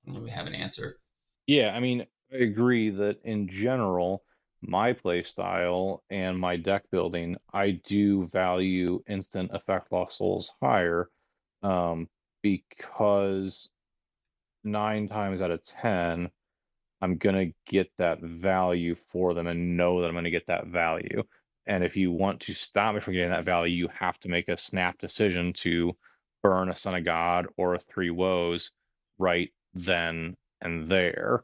don't really have an answer. Yeah, I mean, I agree that in general, my play style and my deck building, I do value instant effect lost souls higher, because 9 times out of 10, I'm gonna get that value for them and know that I'm gonna get that value. And if you want to stop me from getting that value, you have to make a snap decision to burn a Son of God or a Three Woes right then and there.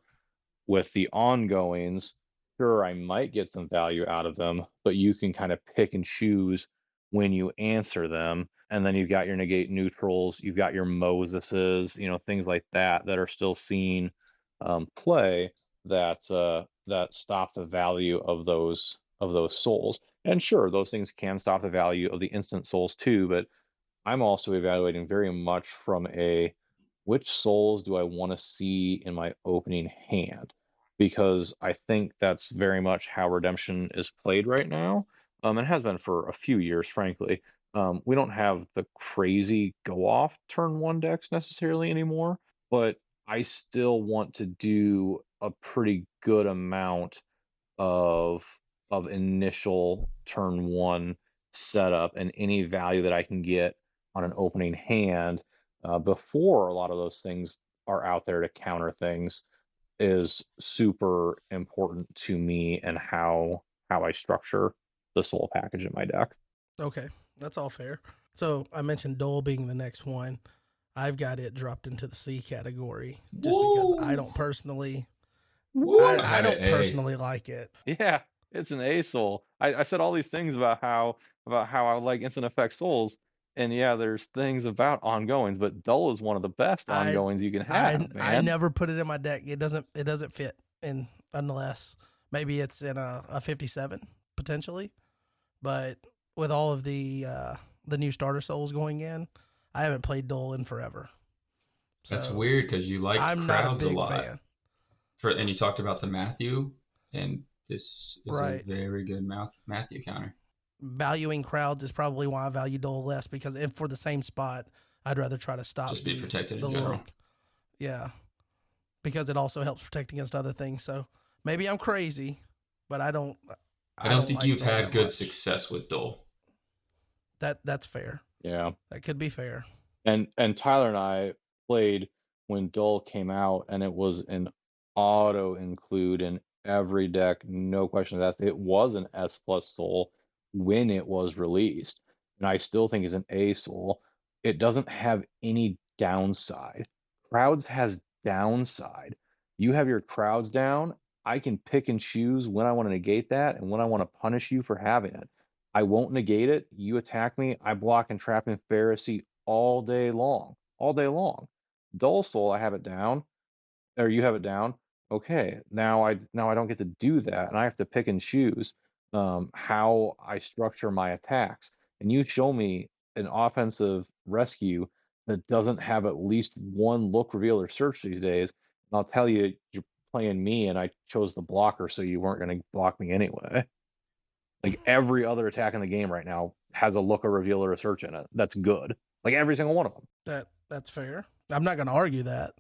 With the ongoings, sure, I might get some value out of them, but you can kind of pick and choose when you answer them. And then you've got your negate neutrals, you've got your Moseses, things like that that are still seeing play that stop the value of those souls. And sure, those things can stop the value of the instant souls too, but I'm also evaluating very much from a which souls do I want to see in my opening hand? Because I think that's very much how Redemption is played right now. And has been for a few years, frankly. We don't have the crazy go off turn one decks necessarily anymore, but I still want to do a pretty good amount of initial turn one setup, and any value that I can get on an opening hand before a lot of those things are out there to counter things is super important to me and how I structure the soul package in my deck. Okay, that's all fair. So I mentioned Dole being the next one. I've got it dropped into the C category just because I don't personally I don't personally like it. Yeah, it's an A soul. I said all these things about how I like instant effect souls, and yeah, there's things about ongoings, but Dull is one of the best ongoings you can have, man. I never put it in my deck. It doesn't fit in unless maybe it's in a 57 potentially, but with all of the new starter souls going in, I haven't played Dull in forever. So that's weird because you like I'm crowds not a big lot. Fan. And you talked about the Matthew, and this is right. a very good Matthew counter. Valuing crowds is probably why I value Dole less, because if for the same spot, I'd rather try to stop just be protected in general. Look. Yeah, because it also helps protect against other things. So maybe I'm crazy, but I don't think like you've Dole had good much. success with Dole. That's fair. Yeah, that could be fair. And Tyler and I played when Dole came out, and it was an auto include in every deck, no question asked. It was an S plus soul when it was released, and I still think it's an A soul. It doesn't have any downside. Crowds has downside. You have your crowds down, I can pick and choose when I want to negate that and when I want to punish you for having it. I won't negate it. You attack me, I block and trap in Pharisee all day long. Dull soul, I have it down, or you have it down. Okay, now I don't get to do that, and I have to pick and choose how I structure my attacks. And you show me an offensive rescue that doesn't have at least one look, reveal, or search these days, and I'll tell you, you're playing me, and I chose the blocker, so you weren't going to block me anyway. Like every other attack in the game right now has a look, a reveal, or a search in it. That's good. Like every single one of them. That's fair. I'm not going to argue that.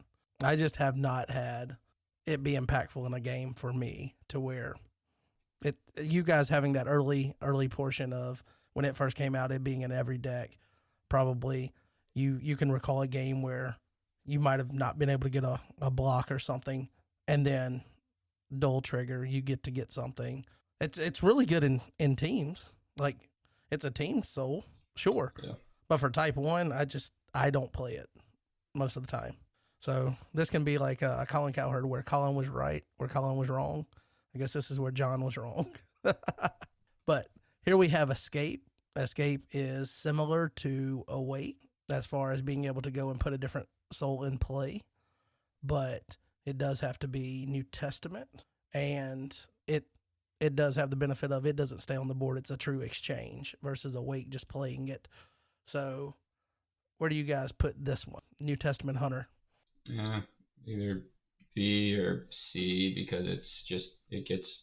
I just have not had it be impactful in a game for me to where you guys having that early portion of when it first came out, it being in every deck, probably you can recall a game where you might have not been able to get a block or something, and then dual trigger, you get something. It's really good in teams. Like, it's a team soul, sure. Yeah. But for type 1, I don't play it most of the time. So this can be like a Colin Cowherd where Colin was right, where Colin was wrong. I guess this is where John was wrong. But here we have Escape. Escape is similar to Awake as far as being able to go and put a different soul in play, but it does have to be New Testament, and it does have the benefit of it doesn't stay on the board. It's a true exchange versus Awake just playing it. So where do you guys put this one? New Testament Hunter. Yeah, either B or C, because it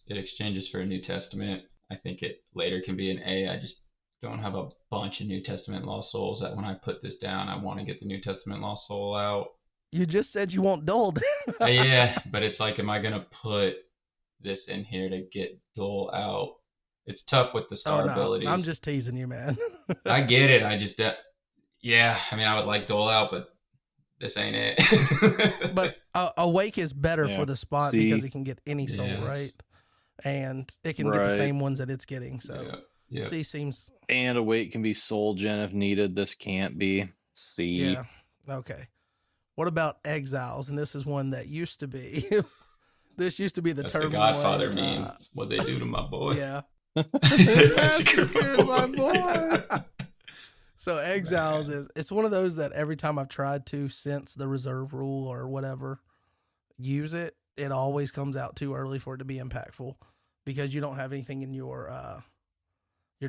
exchanges for a New Testament. I think it later can be an A. I just don't have a bunch of New Testament Lost Souls that when I put this down, I want to get the New Testament Lost Soul out. You just said you want dulled. Yeah, but it's like, am I gonna put this in here to get Duel out? It's tough with the star abilities. I'm just teasing you, man. I get it. Yeah, I mean, I would like Duel out, but this ain't it. But Awake is better for the spot because it can get any soul, right? And it can get the same ones that it's getting. So C seems. And Awake can be soul gen if needed. This can't be. C. Yeah. Okay. What about Exiles? And this is one that used to be. This used to be the That's term. The Godfather meme. What they do to my boy. Yeah. Massacred my boy. So Exiles it's one of those that every time I've tried to, since the reserve rule or whatever, use it, it always comes out too early for it to be impactful, because you don't have anything in your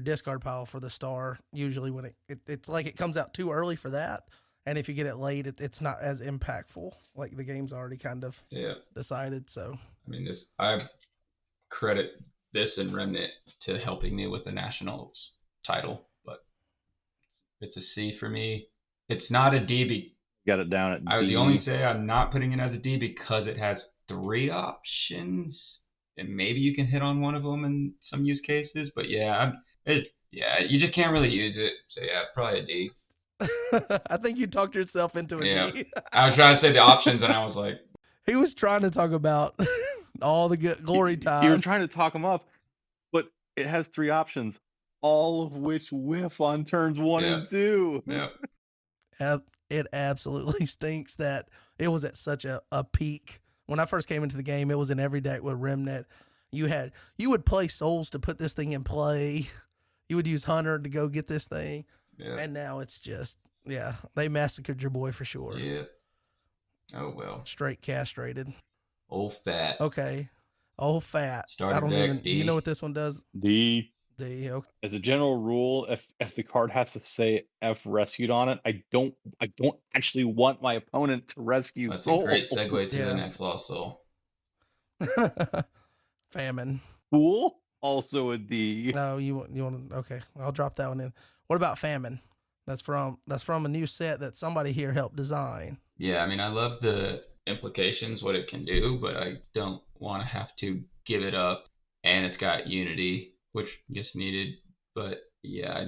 discard pile for the star. Usually when it's like it comes out too early for that. And if you get it late, it's not as impactful. Like the game's already kind of decided. So I mean, I credit this and Remnant to helping me with the Nationals title, but it's a C for me. It's not a D. Got it down at D. I was only say I'm not putting it as a D because it has 3 options, and maybe you can hit on one of them in some use cases. But you just can't really use it. So yeah, probably a D. I think you talked yourself into a D. I was trying to say the options, and I was like, he was trying to talk about all the good glory times. You were trying to talk him up, but it has 3 options, all of which whiff on turns 1 and 2. Yeah. It absolutely stinks that it was at such a peak. When I first came into the game, it was in every deck with Remnant. You would play Souls to put this thing in play. You would use Hunter to go get this thing. Yeah. And now it's just, they massacred your boy for sure. Yeah. Oh, well. Straight castrated. Old fat. Okay. Old fat. Starter deck, D. Do you know what this one does? D. D. Okay. As a general rule, if the card has to say F rescued on it, I don't actually want my opponent to rescue That's soul. A great segue to the next Lost Soul. Famine. Cool. Also a D. No, you want to, okay. I'll drop that one in. What about Famine? That's from a new set that somebody here helped design. Yeah, I mean, I love the implications, what it can do, but I don't want to have to give it up. And it's got Unity, which just needed. But yeah,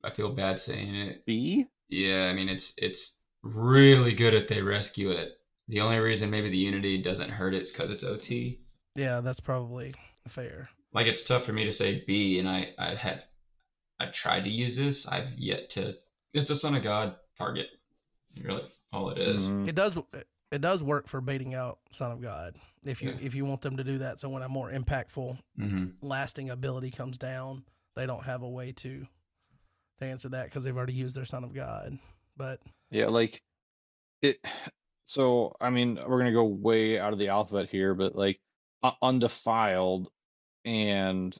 I feel bad saying it. B? Yeah, I mean, it's really good if they rescue it. The only reason maybe the Unity doesn't hurt it is because it's OT. Yeah, that's probably fair. Like, it's tough for me to say B, and I tried to use this. I've yet to. It's a Son of God target. Really, all it is. Mm-hmm. It does work for baiting out Son of God if you want them to do that. So when a more impactful, lasting ability comes down, they don't have a way to answer that because they've already used their Son of God. But yeah, like it. So I mean, we're gonna go way out of the alphabet here, but like Undefiled and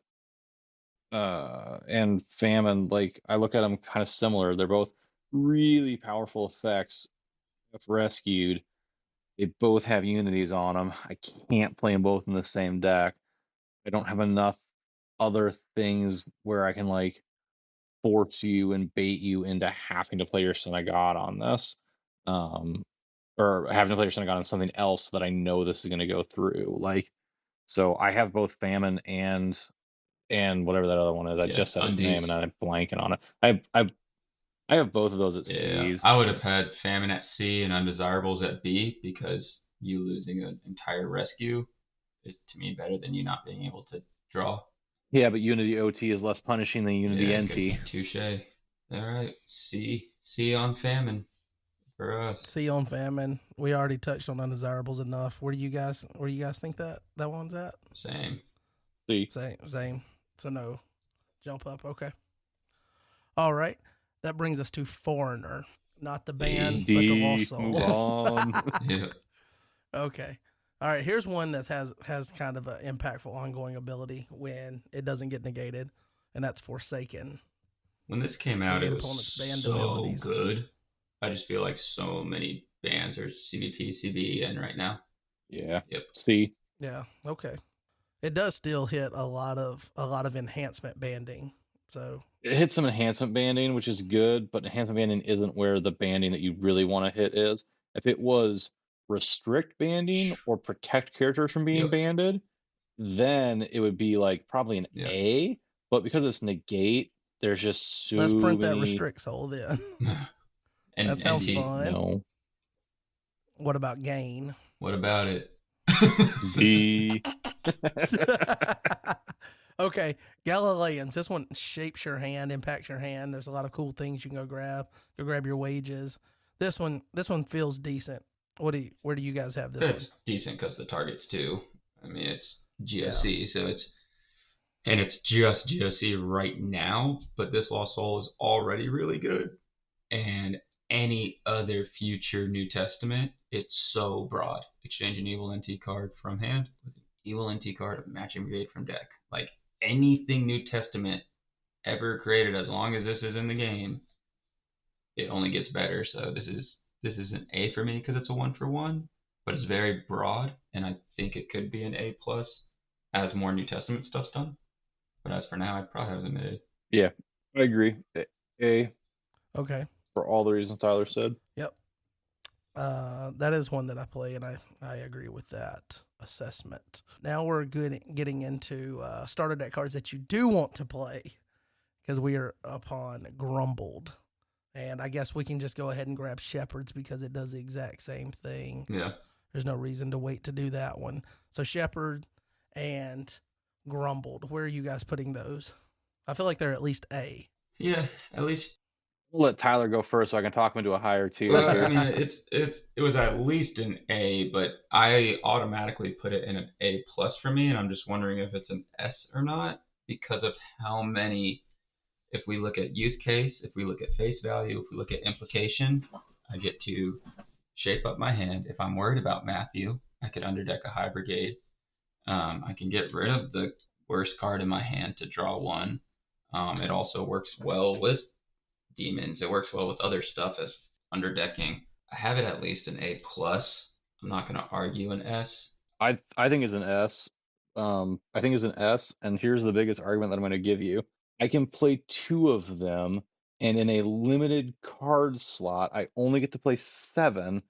Famine, like I look at them kind of similar. They're both really powerful effects. If rescued, they both have Unities on them. I can't play them both in the same deck. I don't have enough other things where I can like force you and bait you into having to play your Son of God on this, or having to play your Son of God on something else that I know this is going to go through. Like, so I have both Famine and whatever that other one is. I just said its name and I'm blanking on it. I have both of those at Yeah, C's. I would have had Famine at C and Undesirables at B because you losing an entire rescue is to me better than you not being able to draw. Yeah, but Unity OT is less punishing than Unity Yeah, NT. touche. All right, C on Famine for us. C on Famine. We already touched on Undesirables enough. Where do you guys think that one's at? Same. C. Same. So no, jump up. Okay. All right. That brings us to Foreigner, not the band, but the Lost Soul. Move on. Yeah. Okay. All right. Here's one that has kind of an impactful ongoing ability when it doesn't get negated, and that's Forsaken. When this came out, Negate it was opponent's banned so abilities. good. I just feel like so many bans are CBP, CBN right now. Yeah. Yep. C. Yeah. Okay. It does still hit a lot of enhancement banding. So It hits some enhancement banding, which is good, but enhancement banding isn't where the banding that you really want to hit is. If it was restrict banding or protect characters from being Yep. banded, then it would be like probably an Yep. A. But because it's negate, there's just so let's print that many. restrict soul then. And That sounds NT. fun. No. What about gain? What about it? D. Okay, Galileans. This one shapes your hand, impacts your hand. There's a lot of cool things you can go grab. Go grab your wages. This one feels decent. Where do you guys have this one? It's decent because the target's 2. I mean, it's GOC, so it's just GOC right now. But this Lost Soul is already really good, and any other future New Testament, it's so broad. Exchange an evil NT card from hand with an evil NT card of matching brigade from deck. Like anything New Testament ever created, as long as this is in the game, it only gets better. So this is an A for me because it's a 1-for-1, but it's very broad, and I think it could be an A plus as more New Testament stuff's done. But as for now, I'd probably have it an A. Yeah, I agree. A. Okay. For all the reasons Tyler said. Yep. That is one that I play, and I agree with that assessment. Now we're getting into starter deck cards that you do want to play, because we are upon Grumbled. And I guess we can just go ahead and grab Shepherds because it does the exact same thing. Yeah. There's no reason to wait to do that one. So Shepherd and Grumbled, where are you guys putting those? I feel like they're at least A. Yeah, at least. We'll let Tyler go first so I can talk him into a higher tier. Well, I mean, it was at least an A, but I automatically put it in an A plus for me, and I'm just wondering if it's an S or not because of how many. If we look at use case, if we look at face value, if we look at implication, I get to shape up my hand. If I'm worried about Matthew, I could underdeck a high brigade. I can get rid of the worst card in my hand to draw 1. It also works well with demons. It works well with other stuff as underdecking. I have it at least an A plus. I'm not going to argue an S. I think it's an S. I think it's an S, and here's the biggest argument that I'm going to give you. I can play 2 of them, and in a limited card slot, I only get to play 7,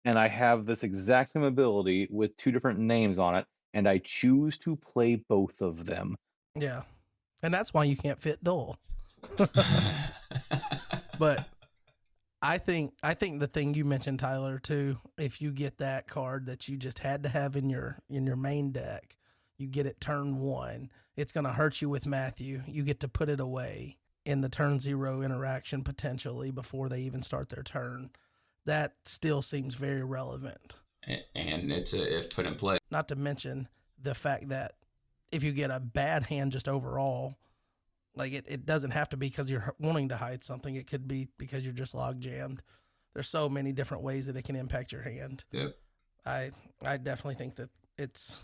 and I have this exact same ability with 2 different names on it, and I choose to play both of them. Yeah. And that's why you can't fit Duel. But I think the thing you mentioned, Tyler, too, if you get that card that you just had to have in your main deck, you get it turn 1, it's going to hurt you with Matthew. You get to put it away in the turn 0 interaction potentially before they even start their turn. That still seems very relevant. And it's if put in play. Not to mention the fact that if you get a bad hand just overall, like it doesn't have to be because you're wanting to hide something. It could be because you're just log jammed. There's so many different ways that it can impact your hand. Yep. I definitely think that it's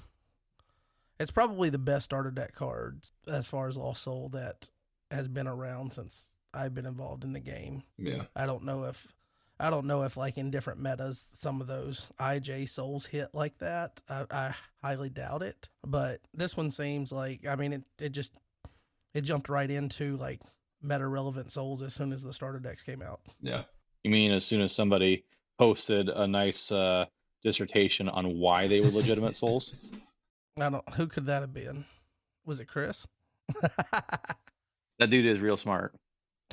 probably the best starter deck card as far as Lost Soul that has been around since I've been involved in the game. Yeah. I don't know if like in different metas some of those IJ souls hit like that. I highly doubt it. But this one seems like, I mean, it jumped right into like meta relevant souls as soon as the starter decks came out. Yeah. You mean as soon as somebody posted a nice dissertation on why they were legitimate souls? Who could that have been? Was it Chris? That dude is real smart.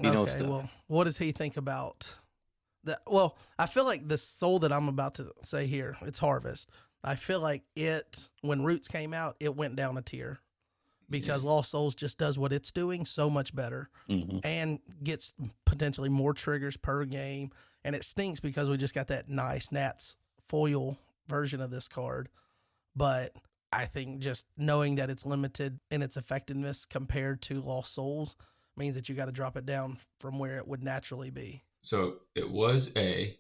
He knows Okay, stuff. well, what does he think about that? Well, I feel like the soul that I'm about to say here, it's Harvest. I feel like when Roots came out, it went down a tier because Lost Souls just does what it's doing so much better Mm-hmm. and gets potentially more triggers per game. And it stinks because we just got that nice Nats foil version of this card. But I think just knowing that it's limited in its effectiveness compared to Lost Souls means that you got to drop it down from where it would naturally be. So it was A,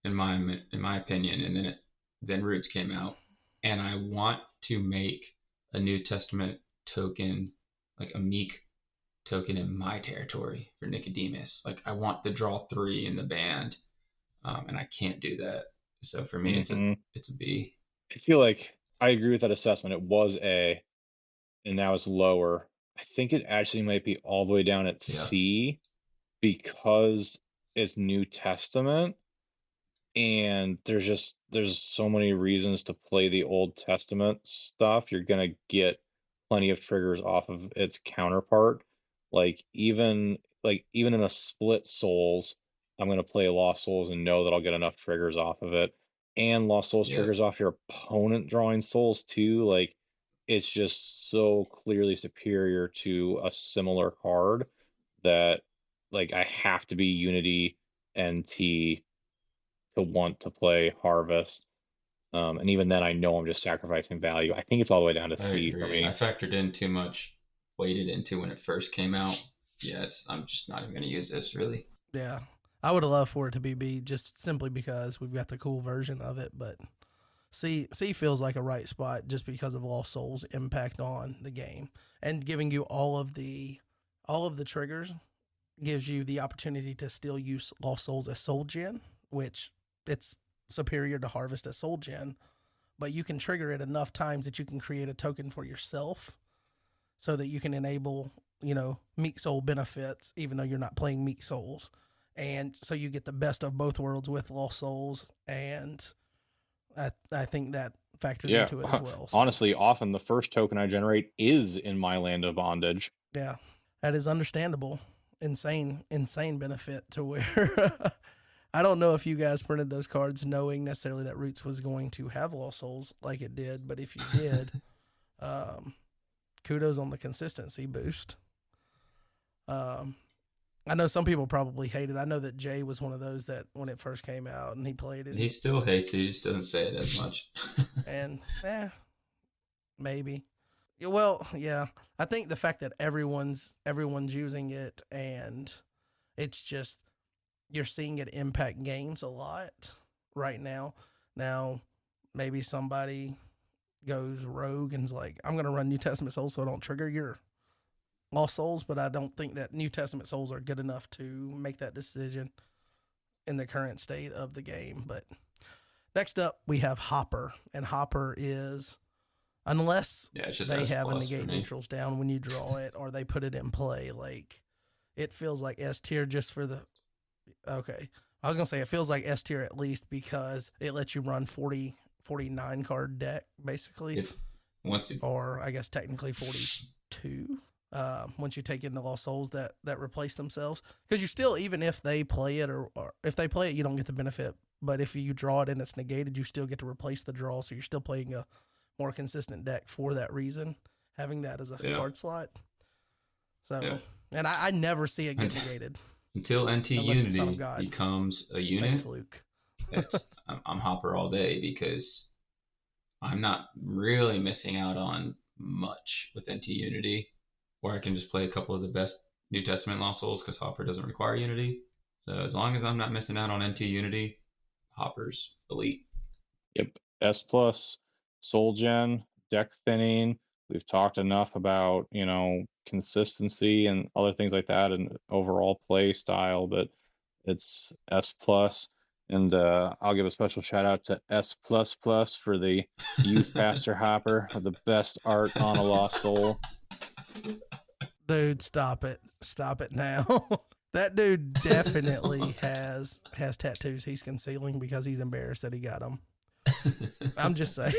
in my opinion, and then Roots came out, and I want to make a New Testament token, like a meek token in my territory for Nicodemus. Like I want the draw 3 in the band, and I can't do that. So for me, Mm-hmm. it's a B. I feel like I agree with that assessment. It was A, and now it's lower. I think it actually might be all the way down at Yeah. C because it's New Testament, and there's so many reasons to play the Old Testament stuff. You're gonna get plenty of triggers off of its counterpart. Like even in a split Souls, I'm gonna play Lost Souls and know that I'll get enough triggers off of it. And Lost Souls Yeah. triggers off your opponent drawing souls too. Like it's just so clearly superior to a similar card that like I have to be Unity NT to want to play Harvest. And even then, I know I'm just sacrificing value. I think it's all the way down to I C for agree. I me. factored in too much, weighted into when it first came out. Yeah, I'm just not even going to use this really. Yeah. I would have loved for it to be B just simply because we've got the cool version of it, but C feels like a right spot just because of Lost Souls' impact on the game and giving you all of the triggers gives you the opportunity to still use Lost Souls as Soul Gen, which it's superior to Harvest as Soul Gen, but you can trigger it enough times that you can create a token for yourself so that you can enable, Meek Soul benefits, even though you're not playing Meek Souls. And so you get the best of both worlds with Lost Souls, and I think that factors Yeah, into it as well. So, honestly, often the first token I generate is in my land of bondage. yeah, that is understandable. Insane benefit to where I don't know if you guys printed those cards knowing necessarily that Roots was going to have Lost Souls like it did, but if you did, kudos on the consistency boost. I know some people probably hate it. I know that Jay was one of those that when it first came out and he played it. He still hates it. He just doesn't say it as much. And maybe. Well, yeah. I think the fact that everyone's using it and it's just you're seeing it impact games a lot right now. Now, maybe somebody goes rogue and's like, I'm going to run New Testament Souls so I don't trigger your Lost Souls, but I don't think that New Testament Souls are good enough to make that decision in the current state of the game. But next up, we have Hopper, and Hopper is, unless Yeah, it's just they S have a plus for negate me. neutrals down when you draw it, or they put it in play, like it feels like S tier just for the. Okay, I was gonna say it feels like S tier at least because it lets you run 49 card deck basically, or I guess technically 42. Once you take in the Lost Souls that replace themselves, because you still, even if they play it or if they play it, you don't get the benefit. But if you draw it and it's negated, you still get to replace the draw. So you're still playing a more consistent deck for that reason, having that as a card slot. So, and I never see it get negated until NT Unity becomes a unit. Thanks, Luke. I'm Hopper all day because I'm not really missing out on much with NT Unity. Or I can just play a couple of the best New Testament Lost Souls because Hopper doesn't require Unity. So as long as I'm not missing out on NT Unity, Hopper's elite. Yep. S plus, Soul Gen, deck thinning. We've talked enough about, consistency and other things like that and overall play style, but it's S plus. And I'll give a special shout out to S plus plus for the youth pastor Hopper with the best art on a Lost Soul. Dude, stop it now. That dude definitely has tattoos he's concealing because he's embarrassed that he got them. I'm just saying.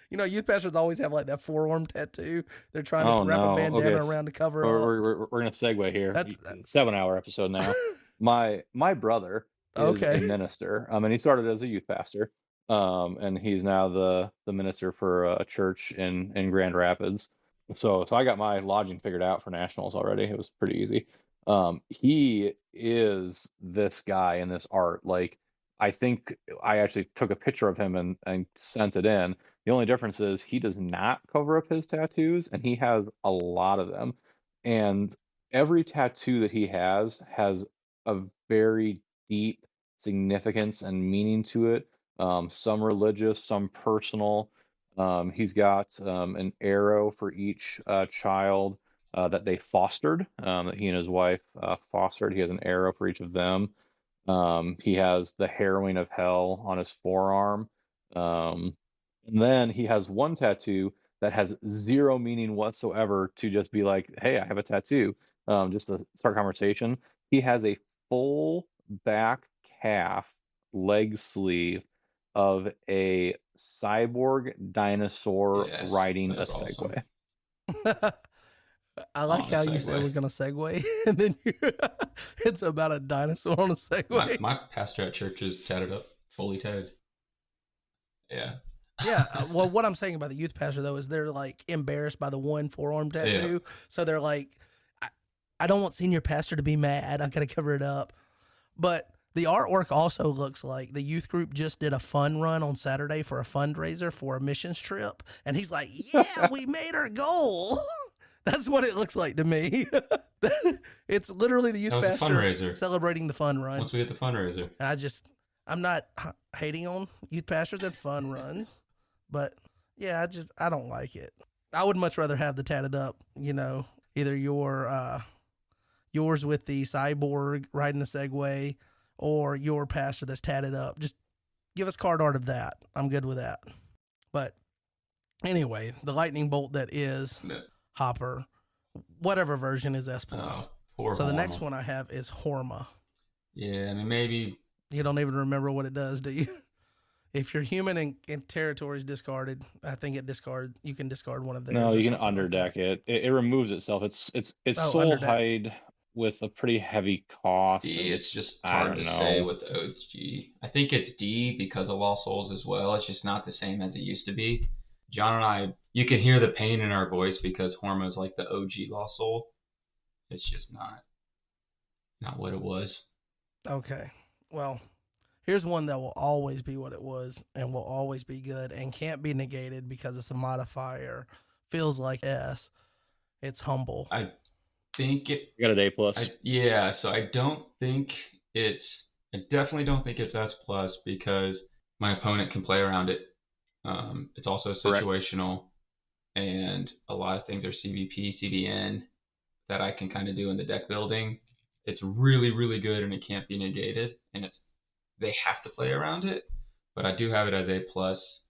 Youth pastors always have like that forearm tattoo. They're trying to Oh wrap a no. Okay, bandana around to cover we're, up. we're gonna segue here. That's 7-hour episode now. My brother is a okay. minister. And he started as a youth pastor. And he's now the minister for a church in Grand Rapids. So I got my lodging figured out for nationals already. It was pretty easy. He is this guy in this art. Like, I think I actually took a picture of him and sent it in. The only difference is he does not cover up his tattoos, and he has a lot of them. And every tattoo that he has a very deep significance and meaning to it. Some religious, some personal. He's got an arrow for each child that they fostered, that he and his wife fostered. He has an arrow for each of them. He has the harrowing of hell on his forearm. And then he has one tattoo that has zero meaning whatsoever to just be like, hey, I have a tattoo, just to start conversation. He has a full back calf leg sleeve of a cyborg dinosaur Yes, riding that a is awesome. Segway. I like On a how you said Segway. we're gonna segue, and then it's about a dinosaur on a Segway. My pastor at church is tatted up, fully tatted. Yeah. Yeah. Well, what I'm saying about the youth pastor though is they're like embarrassed by the one forearm tattoo, so they're like, I don't want senior pastor to be mad. I gotta cover it up. But the artwork also looks like the youth group just did a fun run on Saturday for a fundraiser for a missions trip, and he's like, "Yeah, we made our goal." That's what it looks like to me. It's literally the That youth was a pastor fundraiser. celebrating the fun run. Once we get the fundraiser. And I'm not hating on youth pastors and fun runs, but yeah, I don't like it. I would much rather have the tatted up, either yours with the cyborg riding the Segway, or your pastor that's tatted up. Just give us card art of that. I'm good with that. But anyway, the lightning bolt that is No. Hopper, whatever version is S plus. Poor So the Horma. next one I have is Horma. Yeah, I mean, maybe. You don't even remember what it does, do you? If your human and territory is discarded, I think you can discard one of theirs. No, or you can something like underdeck that. it. It removes itself. It's Oh, soul underdeck. hide with a pretty heavy cost. D, and it's just I hard don't to know. say with the OG. I think it's D because of Lost Souls as well. It's just not the same as it used to be. John and I, you can hear the pain in our voice because Horma is like the OG Lost Soul. It's just not what it was. Okay. Well, here's one that will always be what it was and will always be good and can't be negated because it's a modifier. Feels like S. It's Humble. I think it. You got an A plus. Yeah, so I don't think it's. I definitely don't think it's S plus because my opponent can play around it. It's also situational, and a lot of things are CVP, CVN that I can kind of do in the deck building. It's really, really good, and it can't be negated, and they have to play around it. But I do have it as A plus.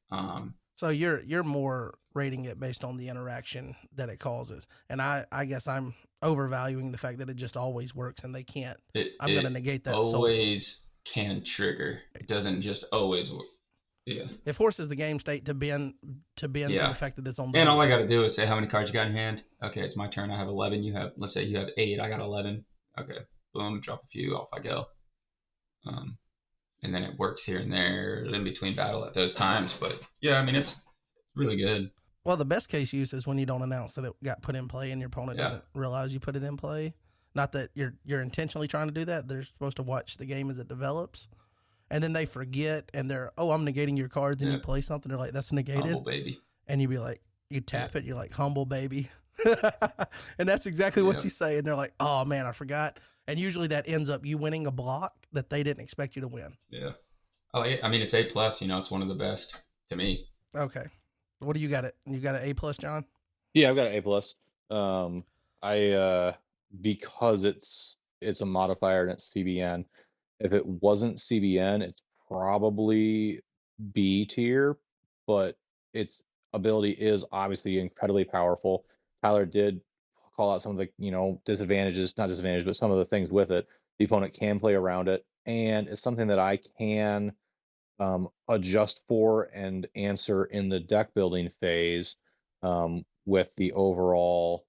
So you're more rating it based on the interaction that it causes, and I guess I'm overvaluing the fact that it just always works and they can't. I'm going to negate that. Always can trigger. It doesn't just always work. Yeah. It forces the game state to bend to the fact that it's on the And board. all I got to do is say how many cards you got in hand. Okay, it's my turn. I have 11. Let's say you have 8. I got 11. Okay, boom, drop a few, off I go. And then it works here and there in between battle at those times. But yeah, I mean, it's really good. Well, the best case use is when you don't announce that it got put in play and your opponent doesn't realize you put it in play. Not that you're intentionally trying to do that. They're supposed to watch the game as it develops. And then they forget and they're, I'm negating your cards, and you play something. They're like, that's negated. Humble baby. And you be like, you tap it, you're like, humble baby. And that's exactly what you say. And they're like, oh man, I forgot. And usually that ends up you winning a block that they didn't expect you to win. Yeah. I mean, it's A plus, it's one of the best to me. Okay. What do you got it? You got an A plus, John? Yeah, I've got an A plus. Because it's a modifier and it's CBN. If it wasn't CBN, it's probably B tier, but its ability is obviously incredibly powerful. Tyler did call out some of the, disadvantages, not disadvantages, but some of the things with it. The opponent can play around it, and it's something that I can adjust for and answer in the deck building phase with the overall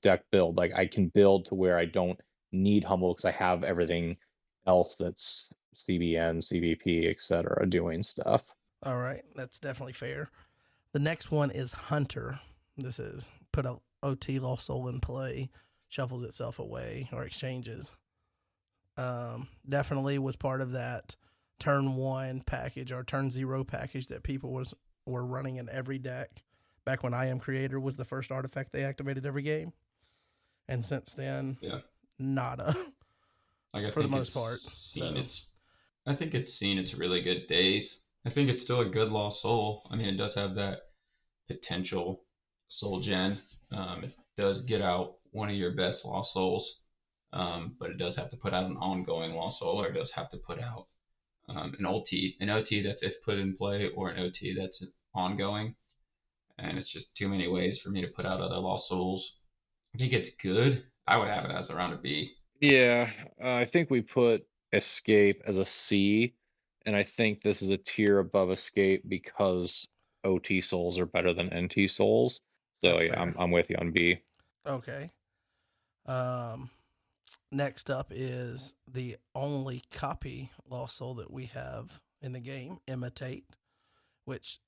deck build. Like I can build to where I don't need Humble because I have everything else that's CBN, CBP, etc. doing stuff. All right, that's definitely fair. The next one is Hunter. This is put a OT Lost Soul in play, shuffles itself away or exchanges. Definitely was part of that turn 1 package or turn 0 package that people were running in every deck back when I Am Creator was the first artifact they activated every game. And since then, nada. For the most part. I think it's seen its really good days. I think it's still a good Lost Soul. I mean, it does have that potential soul gen. It does get out one of your best Lost Souls, but it does have to put out an ongoing Lost Soul, or it does have to put out an OT that's if put in play, or an OT that's ongoing. And it's just too many ways for me to put out other Lost Souls. I think it's good. I would have it as around a B. Yeah, I think we put Escape as a C, and I think this is a tier above Escape because OT souls are better than NT souls. So That's yeah, fair. I'm with you on B. Okay. Next up is the only copy Lost Soul that we have in the game, Imitate, which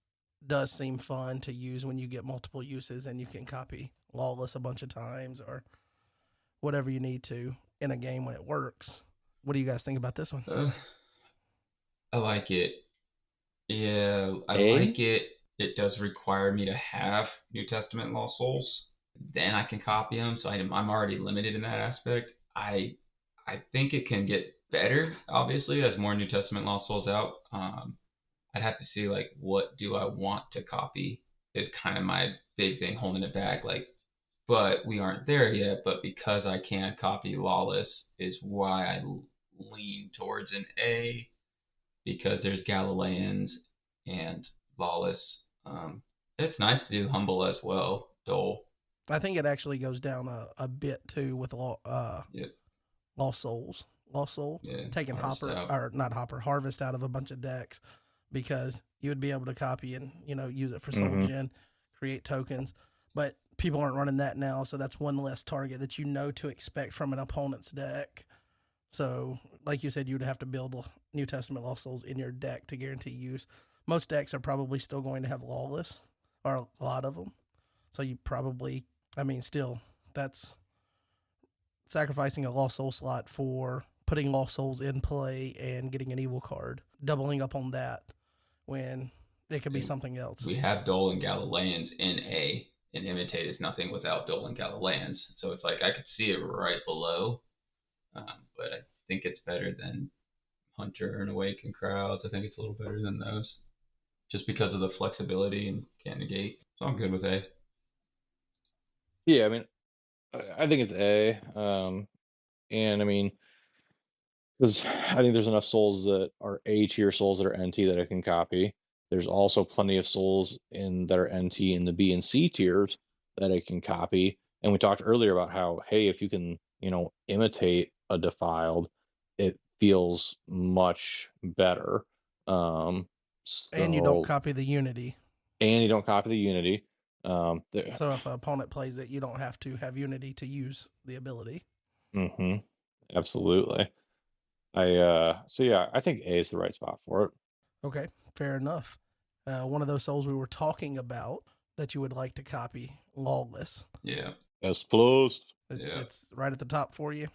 does seem fun to use when you get multiple uses and you can copy Lawless a bunch of times or whatever you need to in a game when it works. What do you guys think about this one? I like it. Yeah, I A? like it. It does require me to have New Testament Lost Souls. Then I can copy them, so I'm already limited in that aspect. I think it can get better, obviously, as more New Testament Lost Souls out. I'd have to see, like, what do I want to copy is kind of my big thing holding it back. Like, but we aren't there yet. But because I can't copy Lawless is why I lean towards an A, because there's Galileans and Lawless. It's nice to do Humble as well, Dole. I think it actually goes down a bit too with Yep. Lost Souls. Lost Soul. Yeah, Taking Harvest Hopper, out. or not Hopper, Harvest out of a bunch of decks because you would be able to copy and, use it for Soul Gen, create tokens. But people aren't running that now, so that's one less target that you know to expect from an opponent's deck. So, like you said, you would have to build New Testament Lost Souls in your deck to guarantee use. Most decks are probably still going to have Lawless, or a lot of them. So you probably, still, that's sacrificing a Lost Soul slot for putting Lost Souls in play and getting an evil card, doubling up on that when it could be something else. We have Dole and Galileans in A, and Imitate is nothing without Dole and Galileans. So it's like I could see it right below, but I think it's better than Hunter and Awaken Crowds. I think it's a little better than those, just because of the flexibility and can't negate. So I'm good with A. Yeah, I think it's A. And because I think there's enough souls that are A tier souls that are NT that I can copy. There's also plenty of souls that are NT in the B and C tiers that I can copy. And we talked earlier about how, hey, if you can, imitate a defiled, it feels much better. And you don't copy the Unity. And you don't copy the Unity. So if an opponent plays it, you don't have to have Unity to use the ability. Absolutely. I think A is the right spot for it. Okay, fair enough. One of those souls we were talking about that you would like to copy, Lawless. Yeah. S plus. It's right at the top for you.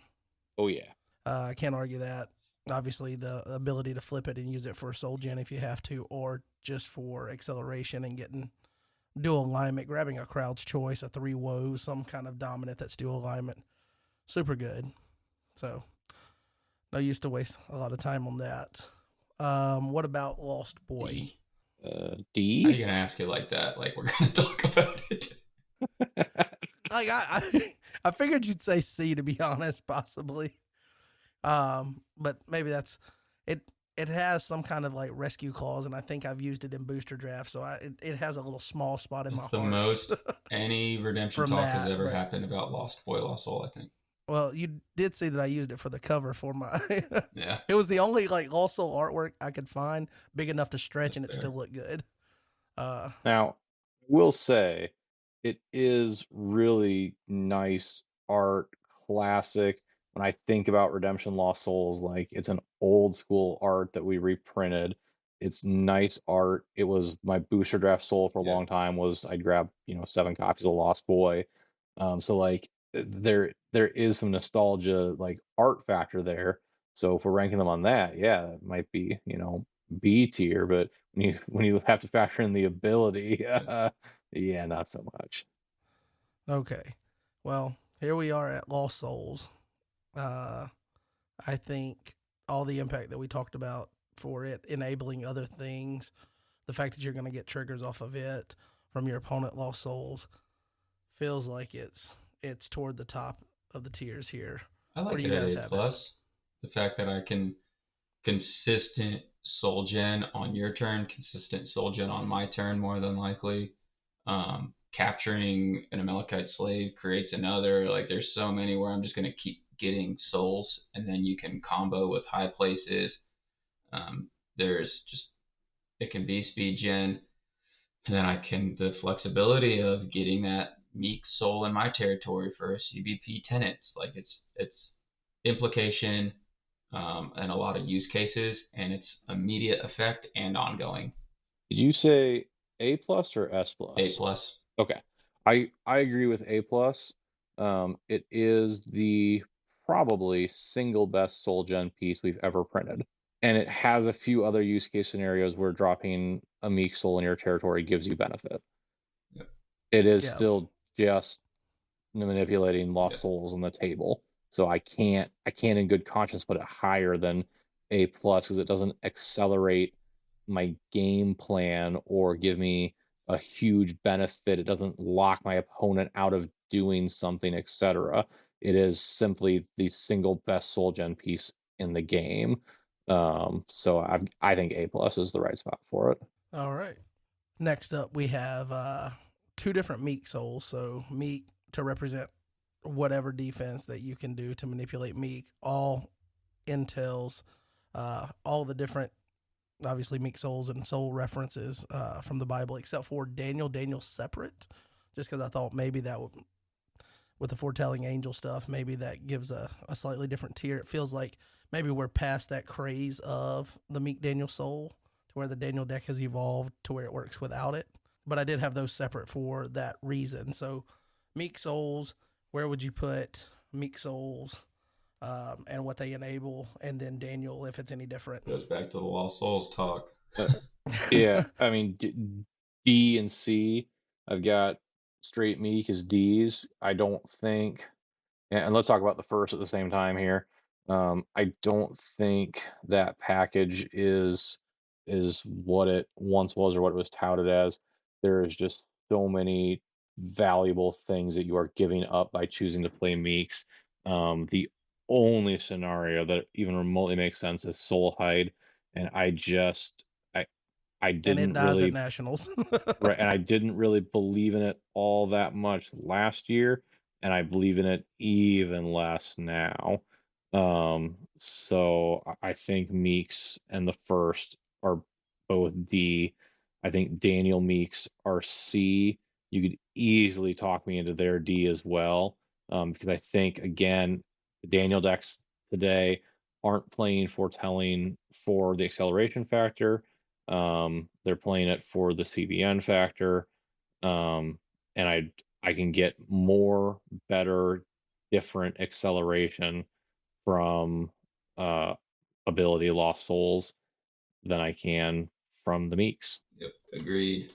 Oh yeah. I can't argue that. Obviously, the ability to flip it and use it for Soul Gen if you have to, or just for acceleration and getting dual alignment, grabbing a crowd's choice, a 3 woes, some kind of dominant that's dual alignment. Super good. So, no use to waste a lot of time on that. What about Lost Boy? D? How are you going to ask it like that? Like, we're going to talk about it. Like, I figured you'd say C, to be honest, possibly. But maybe that's it. It has some kind of like rescue clause, and I think I've used it in booster draft, so it has a little small spot in my heart. It's the most any redemption talk has ever happened about Lost Boy, Lost Soul, I think. Well, you did see that I used it for the cover for my. Yeah, It was the only like Lost Soul artwork I could find big enough to stretch that's and it fair. still looked good. Uh, Now, I will say it is really nice art, classic. When I think about Redemption Lost Souls, like it's an old school art that we reprinted. It's nice art. It was my booster draft soul for a Yeah, long time was I'd grab, 7 copies of Lost Boy. So like there is some nostalgia like art factor there. So if we're ranking them on that, yeah, that might be, B tier, but when you have to factor in the ability, yeah. yeah, not so much. okay. Well, here we are at Lost Souls. Uh, I think all the impact that we talked about for it enabling other things, the fact that you're going to get triggers off of it from your opponent, Lost Souls, feels like it's toward the top of the tiers here. I Where like do it you at guys A have it? plus. The fact that I can consistent soul gen on your turn, consistent soul gen on my turn, more than likely. Capturing an Amalekite slave creates another. Like there's so many where I'm just gonna keep getting souls, and then you can combo with high places. There's just it can be speed gen, and then I can the flexibility of getting that meek soul in my territory for a CBP tenants. Like it's implication and a lot of use cases, and it's immediate effect and ongoing. Did you say A plus or S A plus? plus. Okay, I agree with A plus. It is the probably single best soul gen piece we've ever printed, and it has a few other use case scenarios where dropping a meek soul in your territory gives you benefit. Yep. It is Yeah. still just manipulating lost Yep. souls on the table. So I can't in good conscience put it higher than A plus because it doesn't accelerate my game plan or give me a huge benefit. It doesn't lock my opponent out of doing something, etc. It is simply the single best soul gen piece in the game. So I think A plus is the right spot for it. All right. Next up, we have two different Meek souls. So Meek to represent whatever defense that you can do to manipulate Meek. All intels, all the different, obviously Meek souls and soul references from the Bible, except for Daniel. Daniel's separate, just because I thought maybe that would, with the foretelling angel stuff, maybe that gives a slightly different tier. It feels like maybe we're past that craze of the Meek Daniel soul to where the Daniel deck has evolved to where it works without it. But I did have those separate for that reason. So Meek souls, where would you put Meek souls and what they enable, and then Daniel if it's any different? Goes back to the Lost Souls talk. Uh, Yeah, I mean D and C. I've got straight meek as D's. I don't think, and let's talk about the first at the same time here. I don't think that package is what it once was or what it was touted as. There is just so many valuable things that you are giving up by choosing to play Meeks. The only scenario that even remotely makes sense is Soul Hide, and I And it didn't dies at really nationals. right, and I didn't really believe in it all that much last year, and I believe in it even less now. So I think Meeks and the first are both D. I think Daniel Meeks are C. You could easily talk me into their D as well, because I think again, the Daniel decks today aren't playing foretelling for the acceleration factor. They're playing it for the CBN factor, and I can get more, better, different acceleration from uh, ability Lost Souls than I can from the Meeks. Yep, agreed.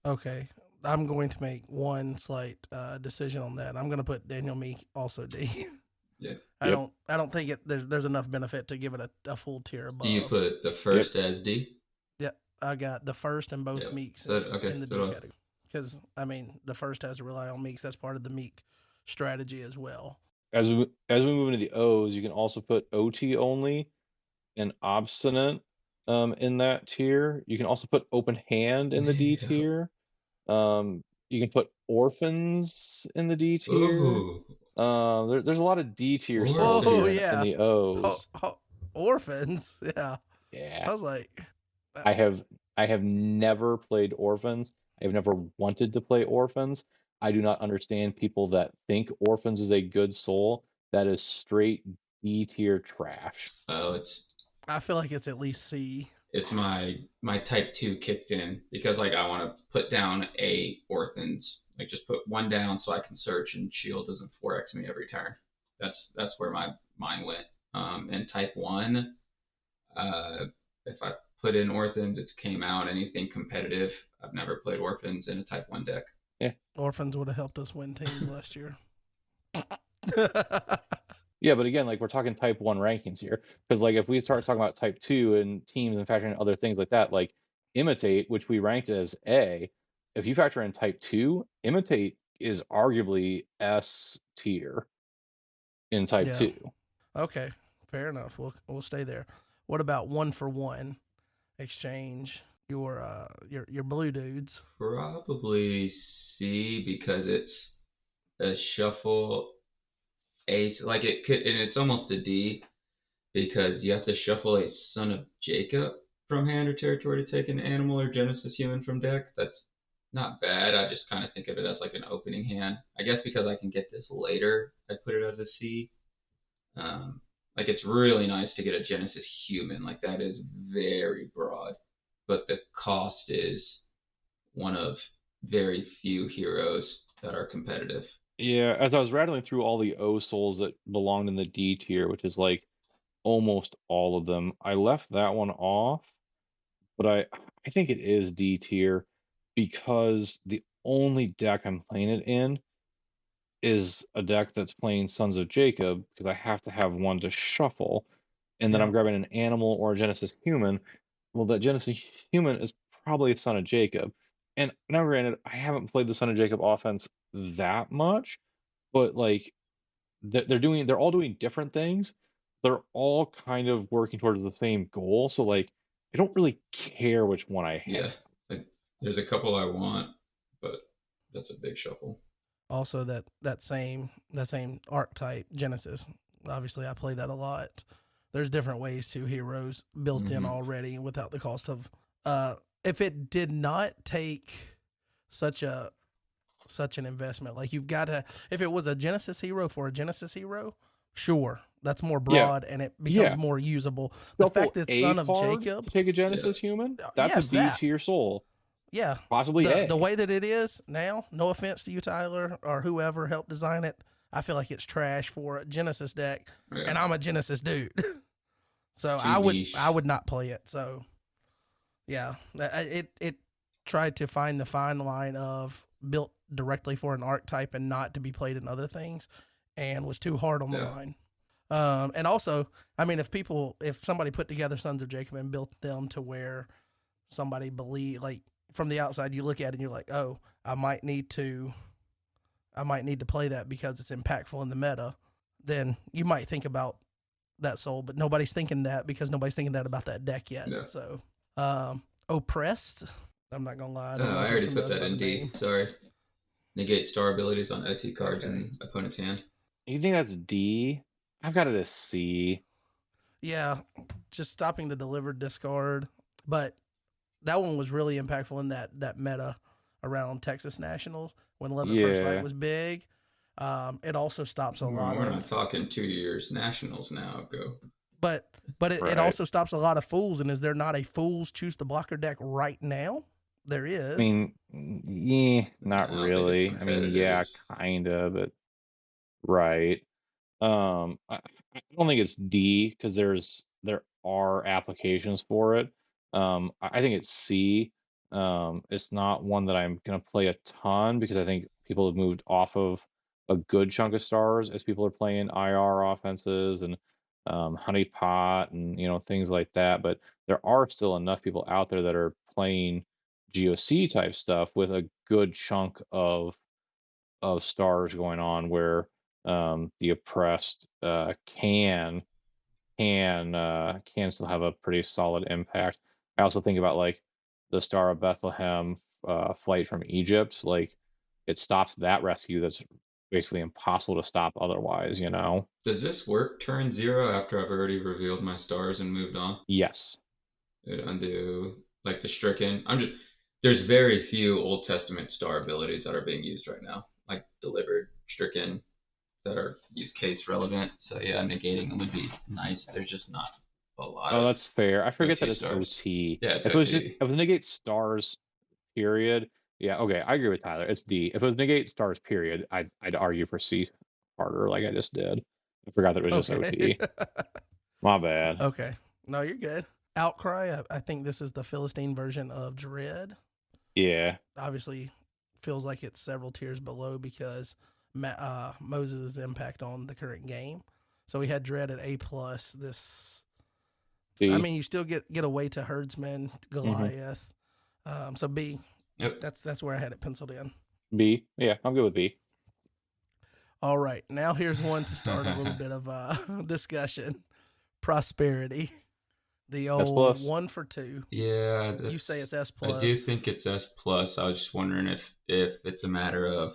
Okay. I'm going to make one slight decision on that. I'm going to put Daniel Meek also D. Yeah. Yep, I don't think there's enough benefit to give it a full tier Do you above. put the yep. first as D? Yeah, I got the first and both Yep. Meeks So okay. in the So D do I. category because I mean the first has to rely on Meeks. That's part of the Meek strategy as well. As we move into the O's, you can also put OT only and obstinate in that tier. You can also put open hand in the D Yep. tier. You can put orphans in the D tier. Ooh, There's a lot of D tier souls Oh here orphans. in yeah, the O's. orphans. Yeah, Yeah. I was like, I have never played Orphans. I have never wanted to play Orphans. I do not understand people that think Orphans is a good soul. That is straight D tier trash. Oh, I feel like it's at least C. it's my type 2 kicked in because like I want to put down a orphans, like just put one down so I can search and shield doesn't 4x me every turn. That's where my mind went. And type 1, if I put in orphans, it came out anything competitive. I've never played orphans in a type 1 deck. Yeah. Orphans would have helped us win teams last year. Yeah, but again, like we're talking type 1 rankings here. Because like if we start talking about type 2 and teams and factoring in other things like that, like Imitate, which we ranked as A, if you factor in type 2, Imitate is arguably S tier in type Yeah. 2. Okay, fair enough. We'll stay there. What about 1-for-1 exchange? Your blue dudes. Probably C because it's a shuffle ace. Like it could, and it's almost a D because you have to shuffle a Son of Jacob from hand or territory to take an animal or Genesis human from deck. That's not bad. I just kind of think of it as like an opening hand. I guess because I can get this later, I put it as a C. Like it's really nice to get a Genesis human. Like that is very broad, but the cost is one of very few heroes that are competitive. Yeah, as I was rattling through all the O souls that belonged in the D tier, which is like almost all of them, I left that one off, but I think it is D tier because the only deck I'm playing it in is a deck that's playing Sons of Jacob because I have to have one to shuffle, and then I'm Yep. grabbing an animal or a Genesis human. Well, that Genesis human is probably a Son of Jacob. And now, granted, I haven't played the Son of Jacob offense that much, but like they're all doing different things. They're all kind of working towards the same goal. So like I don't really care which one I have. Yeah, like there's a couple I want, but that's a big shuffle. Also, that same archetype Genesis. Obviously, I play that a lot. There's different ways to heroes built in already without the cost of. If it did not take such an investment, like you've got to. If it was a Genesis hero for a Genesis hero, sure, that's more broad and it becomes more usable. The fact that Son of Jacob to take a Genesis human, that's yes, a B tier soul. Yeah, possibly A. The way that it is now, no offense to you, Tyler, or whoever helped design it, I feel like it's trash for a Genesis deck, and I'm a Genesis dude, so I would not play it. So, yeah, it tried to find the fine line of built directly for an archetype and not to be played in other things, and was too hard on the line. And also, I mean, if somebody put together Sons of Jacob and built them to where somebody believe like. From the outside, you look at it and you're like, "Oh, I might need to play that because it's impactful in the meta." Then you might think about that soul, but nobody's thinking that because nobody's thinking that about that deck yet. Yeah. So, oppressed. I'm not gonna lie. I already put that in D. Sorry. Negate star abilities on OT cards in opponent's hand. You think that's D? I've got it as C. Yeah, just stopping the delivered discard, but. That one was really impactful in that meta around Texas Nationals when 11 First Light was big. It also stops a lot of. We're not talking 2 years Nationals now. Go. But it also stops a lot of fools. And is there not a fools choose the blocker deck right now? There is. I mean, yeah, not really. I mean, yeah, kind of, but right. I don't think it's D because there are applications for it. I think it's C. It's not one that I'm gonna play a ton because I think people have moved off of a good chunk of stars as people are playing IR offenses and honeypot and things like that. But there are still enough people out there that are playing GOC type stuff with a good chunk of stars going on where the oppressed can still have a pretty solid impact. I also think about like the Star of Bethlehem flight from Egypt. Like it stops that rescue that's basically impossible to stop otherwise, you know? Does this work turn 0 after I've already revealed my stars and moved on? Yes. It would undo like the stricken. There's very few Old Testament star abilities that are being used right now, like delivered, stricken, that are use case relevant. So yeah, negating them would be nice. There's just not a lot Oh, of that's fair. I forget that OT it's stars. OT. Yeah, it's If it was just OT. if it was negate stars period, yeah, okay, I agree with Tyler. It's D. If it was negate stars period, I'd argue for C harder, like I just did. I forgot that it was just Okay. OT. My bad. Okay. No, you're good. Outcry, I think this is the Philistine version of Dread. Yeah. Obviously, feels like it's several tiers below because Moses' impact on the current game. So we had Dread at A plus. This, I D. mean, you still get away to Herdsman, Goliath. So B. Yep. That's where I had it penciled in. B. Yeah, I'm good with B. All right, now here's one to start a little bit of discussion. Prosperity, the S old plus. 1 for 2. Yeah, You say it's S plus. I do think it's S plus. I was just wondering if it's a matter of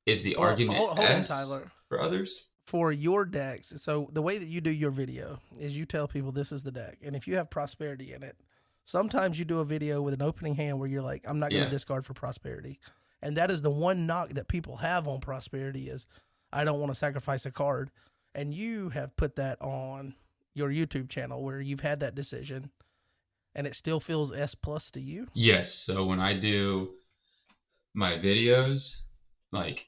is the Well, argument hold on, S Tyler. for others? For your decks, so the way that you do your video is you tell people this is the deck, and if you have prosperity in it, sometimes you do a video with an opening hand where you're like, I'm not going to discard for prosperity, and that is the one knock that people have on prosperity is I don't want to sacrifice a card, and you have put that on your YouTube channel where you've had that decision, and it still feels S plus to you. Yes. So when I do my videos, like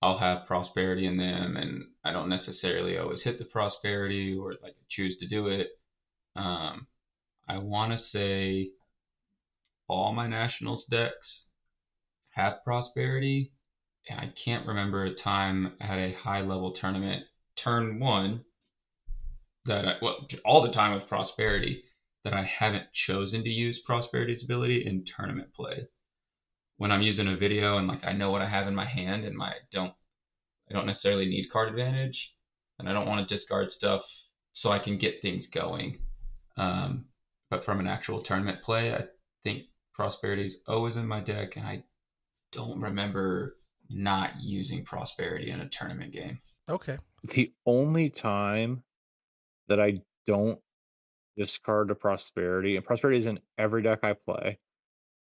I'll have prosperity in them, and I don't necessarily always hit the prosperity or like choose to do it. I want to say all my nationals decks have prosperity, and I can't remember a time at a high level tournament turn one that all the time with prosperity that I haven't chosen to use prosperity's ability in tournament play. When I'm using a video and like I know what I have in my hand and I don't necessarily need card advantage, and I don't want to discard stuff so I can get things going. But from an actual tournament play, I think prosperity is always in my deck, and I don't remember not using prosperity in a tournament game. Okay. The only time that I don't discard the prosperity, and prosperity is in every deck I play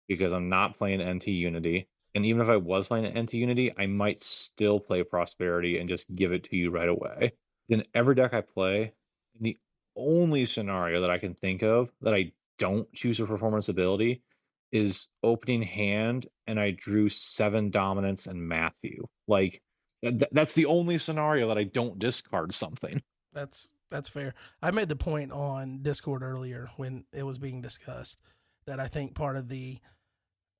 because I'm not playing NT Unity. And even if I was playing NT Unity, I might still play prosperity and just give it to you right away. In every deck I play, the only scenario that I can think of that I don't choose a performance ability is opening hand and I drew 7 dominance and Matthew. Like that's the only scenario that I don't discard something. That's fair. I made the point on Discord earlier when it was being discussed that I think part of the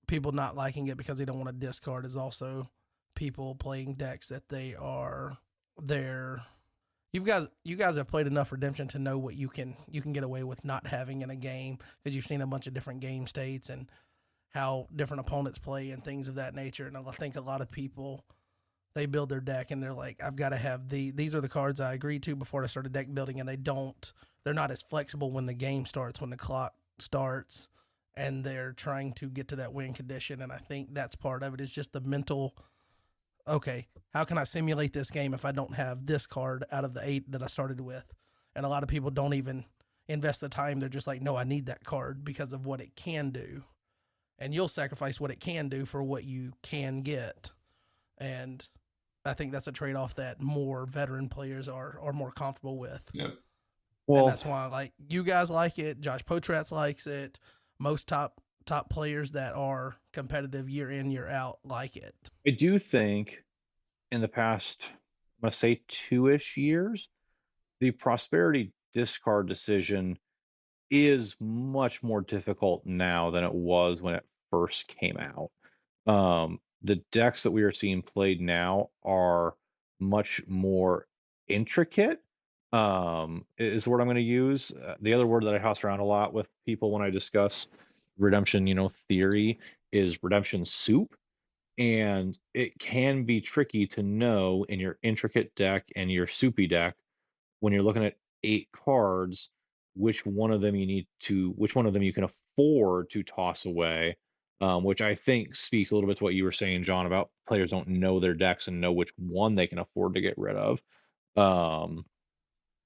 people not liking it because they don't want to discard is also people playing decks that they're you guys have played enough Redemption to know what you can get away with not having in a game because you've seen a bunch of different game states and how different opponents play and things of that nature. And I think a lot of people they build their deck and they're like, I've got to have these are the cards I agreed to before I started deck building, and they're not as flexible when the game starts, when the clock starts, and they're trying to get to that win condition. And I think that's part of it is just the mental, okay, how can I simulate this game if I don't have this card out of the 8 that I started with? And a lot of people don't even invest the time. They're just like, no, I need that card because of what it can do. And you'll sacrifice what it can do for what you can get. And I think that's a trade-off that more veteran players are more comfortable with. Yep. Well, and that's why like you guys like it. Josh Potratz likes it. Most top players that are competitive year in, year out like it. I do think in the past, I'm going to say 2-ish years, the prosperity discard decision is much more difficult now than it was when it first came out. The decks that we are seeing played now are much more intricate, is the word I'm going to use. The other word that I toss around a lot with people when I discuss redemption, theory is redemption soup. And it can be tricky to know in your intricate deck and your soupy deck when you're looking at 8 cards which one of them you can afford to toss away which I think speaks a little bit to what you were saying, John, about players don't know their decks and know which one they can afford to get rid of. Um,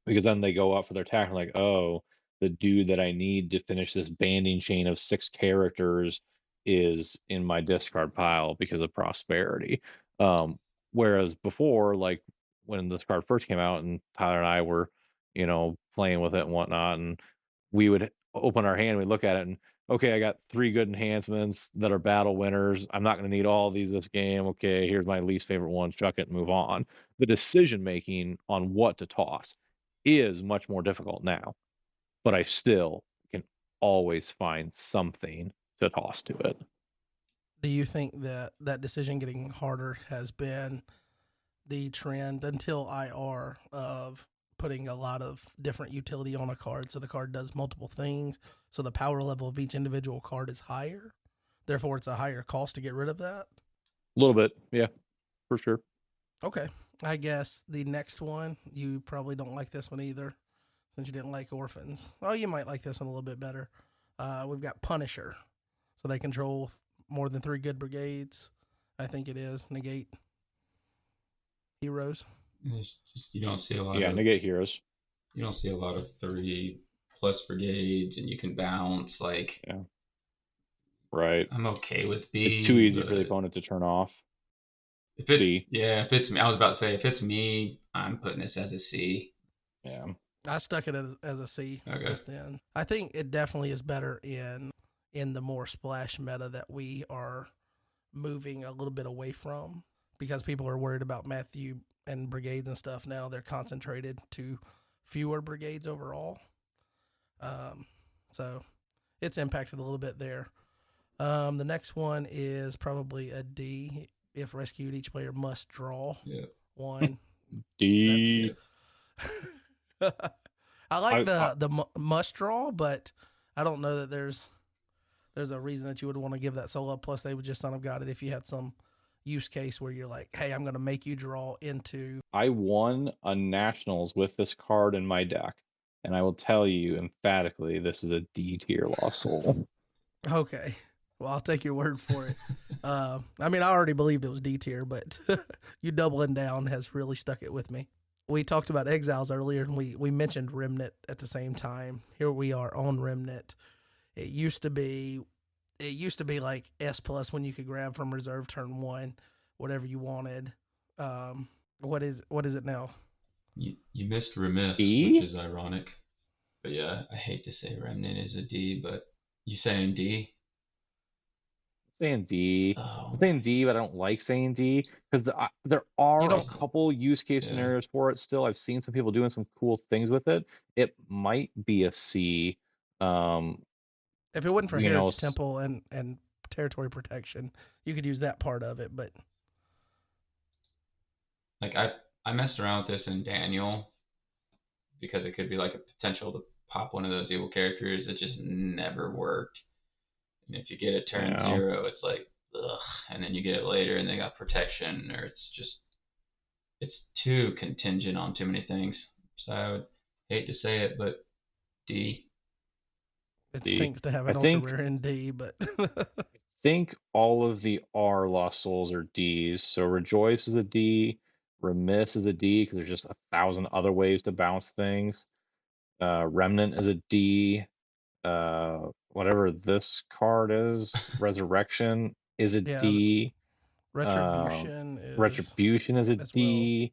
because then they go up for their attack and like, oh, the dude that I need to finish this banding chain of 6 characters is in my discard pile because of prosperity. Whereas before, like when this card first came out and Tyler and I were, playing with it and whatnot, and we would open our hand, we'd look at it and okay, I got 3 good enhancements that are battle winners. I'm not going to need all these this game. Okay, here's my least favorite ones. Chuck it and move on. The decision making on what to toss is much more difficult now, but I still can always find something to toss to it. Do you think that decision getting harder has been the trend until IR of putting a lot of different utility on a card so the card does multiple things, so the power level of each individual card is higher, therefore it's a higher cost to get rid of that? A little bit, yeah, for sure. Okay, I guess the next one, you probably don't like this one either since you didn't like Orphans. Oh, you might like this one a little bit better. We've got Punisher, so they control more than 3 good brigades. I think it is negate heroes. It's just, you don't see a lot Yeah, of negate heroes. you don't see a lot of 3+ brigades, and you can bounce. Like, Yeah, right. I'm okay with B. It's too easy for the but opponent to turn off. If it's B. yeah, if it's me, I was about to say if it's me, I'm putting this as a C. Yeah. I stuck it as a C Okay. just then. I think it definitely is better in the more splash meta that we are moving a little bit away from, because people are worried about Matthew and brigades and stuff now. They're concentrated to fewer brigades overall. So it's impacted a little bit there. The next one is probably a D. If rescued, each player must draw Yeah. 1. D. I like the must draw, but I don't know that there's a reason that you would want to give that solo. Plus, they would just son of God it if you had some use case where you're like, hey, I'm going to make you draw into. I won a nationals with this card in my deck, and I will tell you emphatically, this is a D tier lost soul. Okay. Well, I'll take your word for it. I mean, I already believed it was D tier, but you doubling down has really stuck it with me. We talked about exiles earlier, and we mentioned Remnant at the same time. Here we are on Remnant. It used to be like S+ when you could grab from reserve turn 1, whatever you wanted. What is it now? You missed Remiss, D? which is ironic. But yeah, I hate to say Remnant is a D, but you saying D? Saying D. Oh. I'm saying D, but I don't like saying D because there are a couple use case Yeah. scenarios for it still. I've seen some people doing some cool things with it. It might be a C. If it wasn't for Heritage Temple and territory protection, you could use that part of it. But like I messed around with this in Daniel because it could be like a potential to pop one of those evil characters. It just never worked. And if you get it turn 0, it's like ugh. And then you get it later, and they got protection, or it's too contingent on too many things. So I would hate to say it, but D. It stinks to have an ultra rare in D, but I think all of the R lost souls are Ds. So Rejoice is a D, Remiss is a D because there's just 1,000 other ways to bounce things. Remnant is a D. Whatever this card is, Resurrection is a D. Retribution is a D.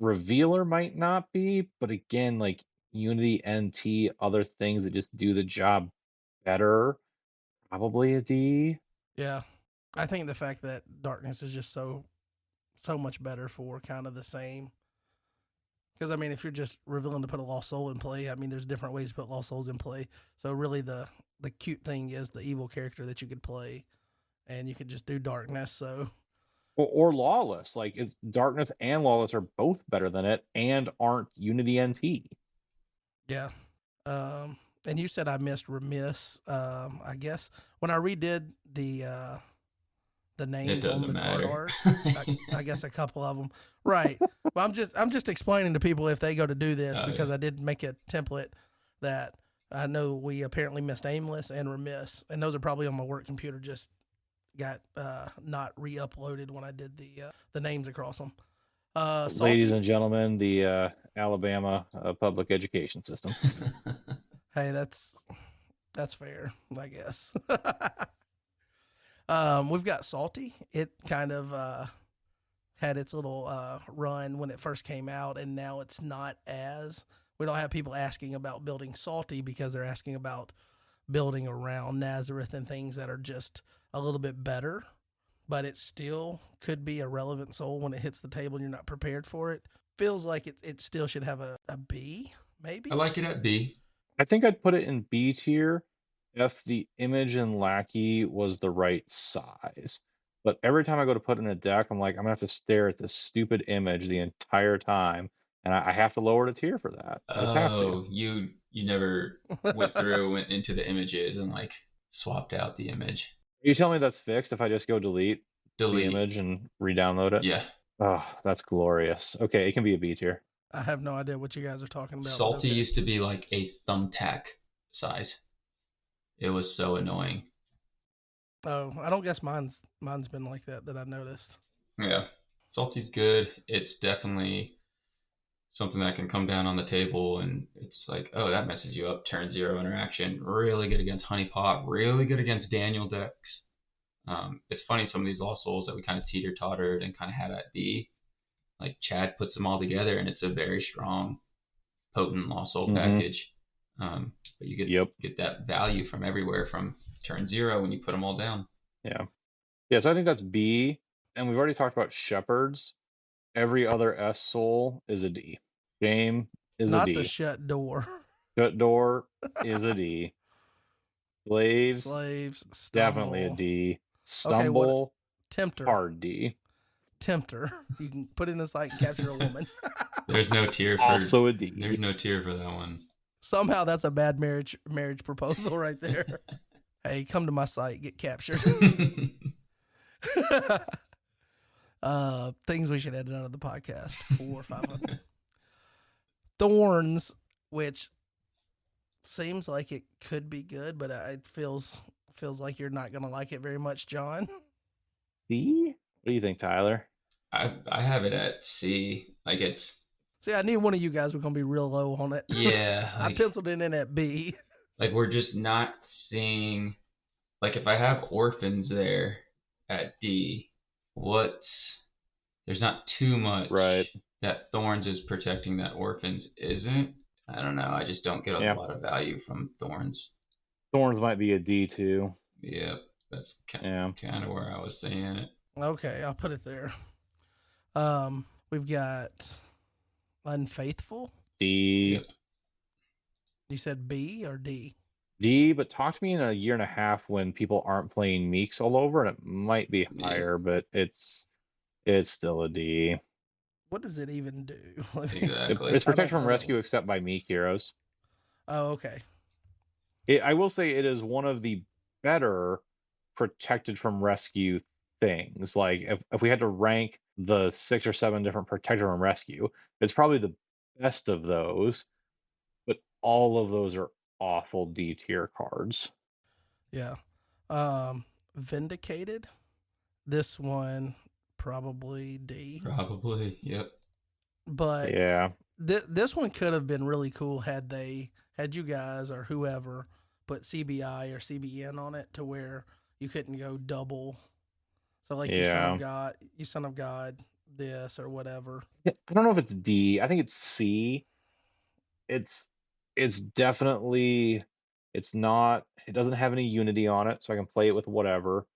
Well. Revealer might not be, but again, like Unity, NT, other things that just do the job better, probably a D. Yeah, I think the fact that Darkness is just so much better for kind of the same. Because, I mean, if you're just revealing to put a Lost Soul in play, I mean, there's different ways to put Lost Souls in play. So really the cute thing is the evil character that you could play, and you could just do Darkness. So or Lawless. Like, it's Darkness and Lawless are both better than it and aren't Unity NT. Yeah. And you said I missed Remiss. I guess when I redid the names on the card art, I guess a couple of them. Right. Well, I'm just explaining to people if they go to do this because I did make a template that I know we apparently missed Aimless and Remiss, and those are probably on my work computer just got not re-uploaded when I did the names across them. Ladies Salty. and gentlemen, the Alabama public education system. Hey, that's fair, I guess. We've got Salty. It kind of had its little run when it first came out, and now it's not as. We don't have people asking about building Salty because they're asking about building around Nazareth and things that are just a little bit better. But it still could be a relevant soul when it hits the table and you're not prepared for it. Feels like it still should have a B, maybe? I like it at B. I think I'd put it in B tier if the image in Lackey was the right size. But every time I go to put in a deck, I'm like, I'm gonna have to stare at this stupid image the entire time, and I have to lower the tier for that. I just have to. Oh, you never went into the images and like swapped out the image. You tell me that's fixed if I just go delete the Delete. image and re-download it? Yeah. Oh, that's glorious. Okay, it can be a B tier. I have no idea what you guys are talking about. Salty okay. used to be like a thumbtack size. It was so annoying. Oh, I don't guess mine's been like that I've noticed. Yeah. Salty's good. It's definitely something that can come down on the table and it's like, oh, that messes you up. Turn 0 interaction. Really good against Honey Pot. Really good against Daniel decks. It's funny, some of these Lost Souls that we kind of teeter-tottered and kind of had at B, like Chad puts them all together and it's a very strong, potent Lost Soul package. But you get that value from everywhere from turn 0 when you put them all down. Yeah, so I think that's B. And we've already talked about Shepherds. Every other S Soul is a D. Game is Not a D. the shut door. Shut door is a D. Slaves Stumble. definitely a D. Stumble, okay, Tempter. hard D. Tempter. You can put in a site and capture a woman. There's no tier for also a D. There's no tier for that one. Somehow that's a bad marriage proposal right there. Hey, come to my site, get captured. Things we should edit out of the podcast. 400 or 500. Thorns, which seems like it could be good, but it feels like you're not gonna like it very much, John. C? What do you think, Tyler? I have it at C. Like it's. See, I knew one of you guys were gonna be real low on it. Yeah. I penciled it in at B. Like we're just not seeing. Like if I have orphans there at D, there's not too much that Thorns is protecting that orphans isn't. I don't know. I just don't get a lot of value from Thorns. Thorns might be a D too. Yep, that's kind of where I was seeing it. Okay, I'll put it there. We've got Unfaithful. D. Yep. You said B or D? D, but talk to me in a year and a half when people aren't playing Meeks all over, and it might be higher, but it's still a D. What does it even do? Exactly. It's protection from rescue except by Meek heroes. Oh, okay. I will say it is one of the better protected from rescue things. Like if we had to rank the 6 or 7 different protected from rescue, it's probably the best of those, but all of those are awful D tier cards. Yeah. Vindicated. This one probably D. Probably, yep. But yeah, this one could have been really cool had you guys or whoever put CBI or CBN on it to where you couldn't go double. So like you son of God, this or whatever. I don't know if it's D. I think it's C. It's definitely, it's not, it doesn't have any unity on it, so I can play it with whatever.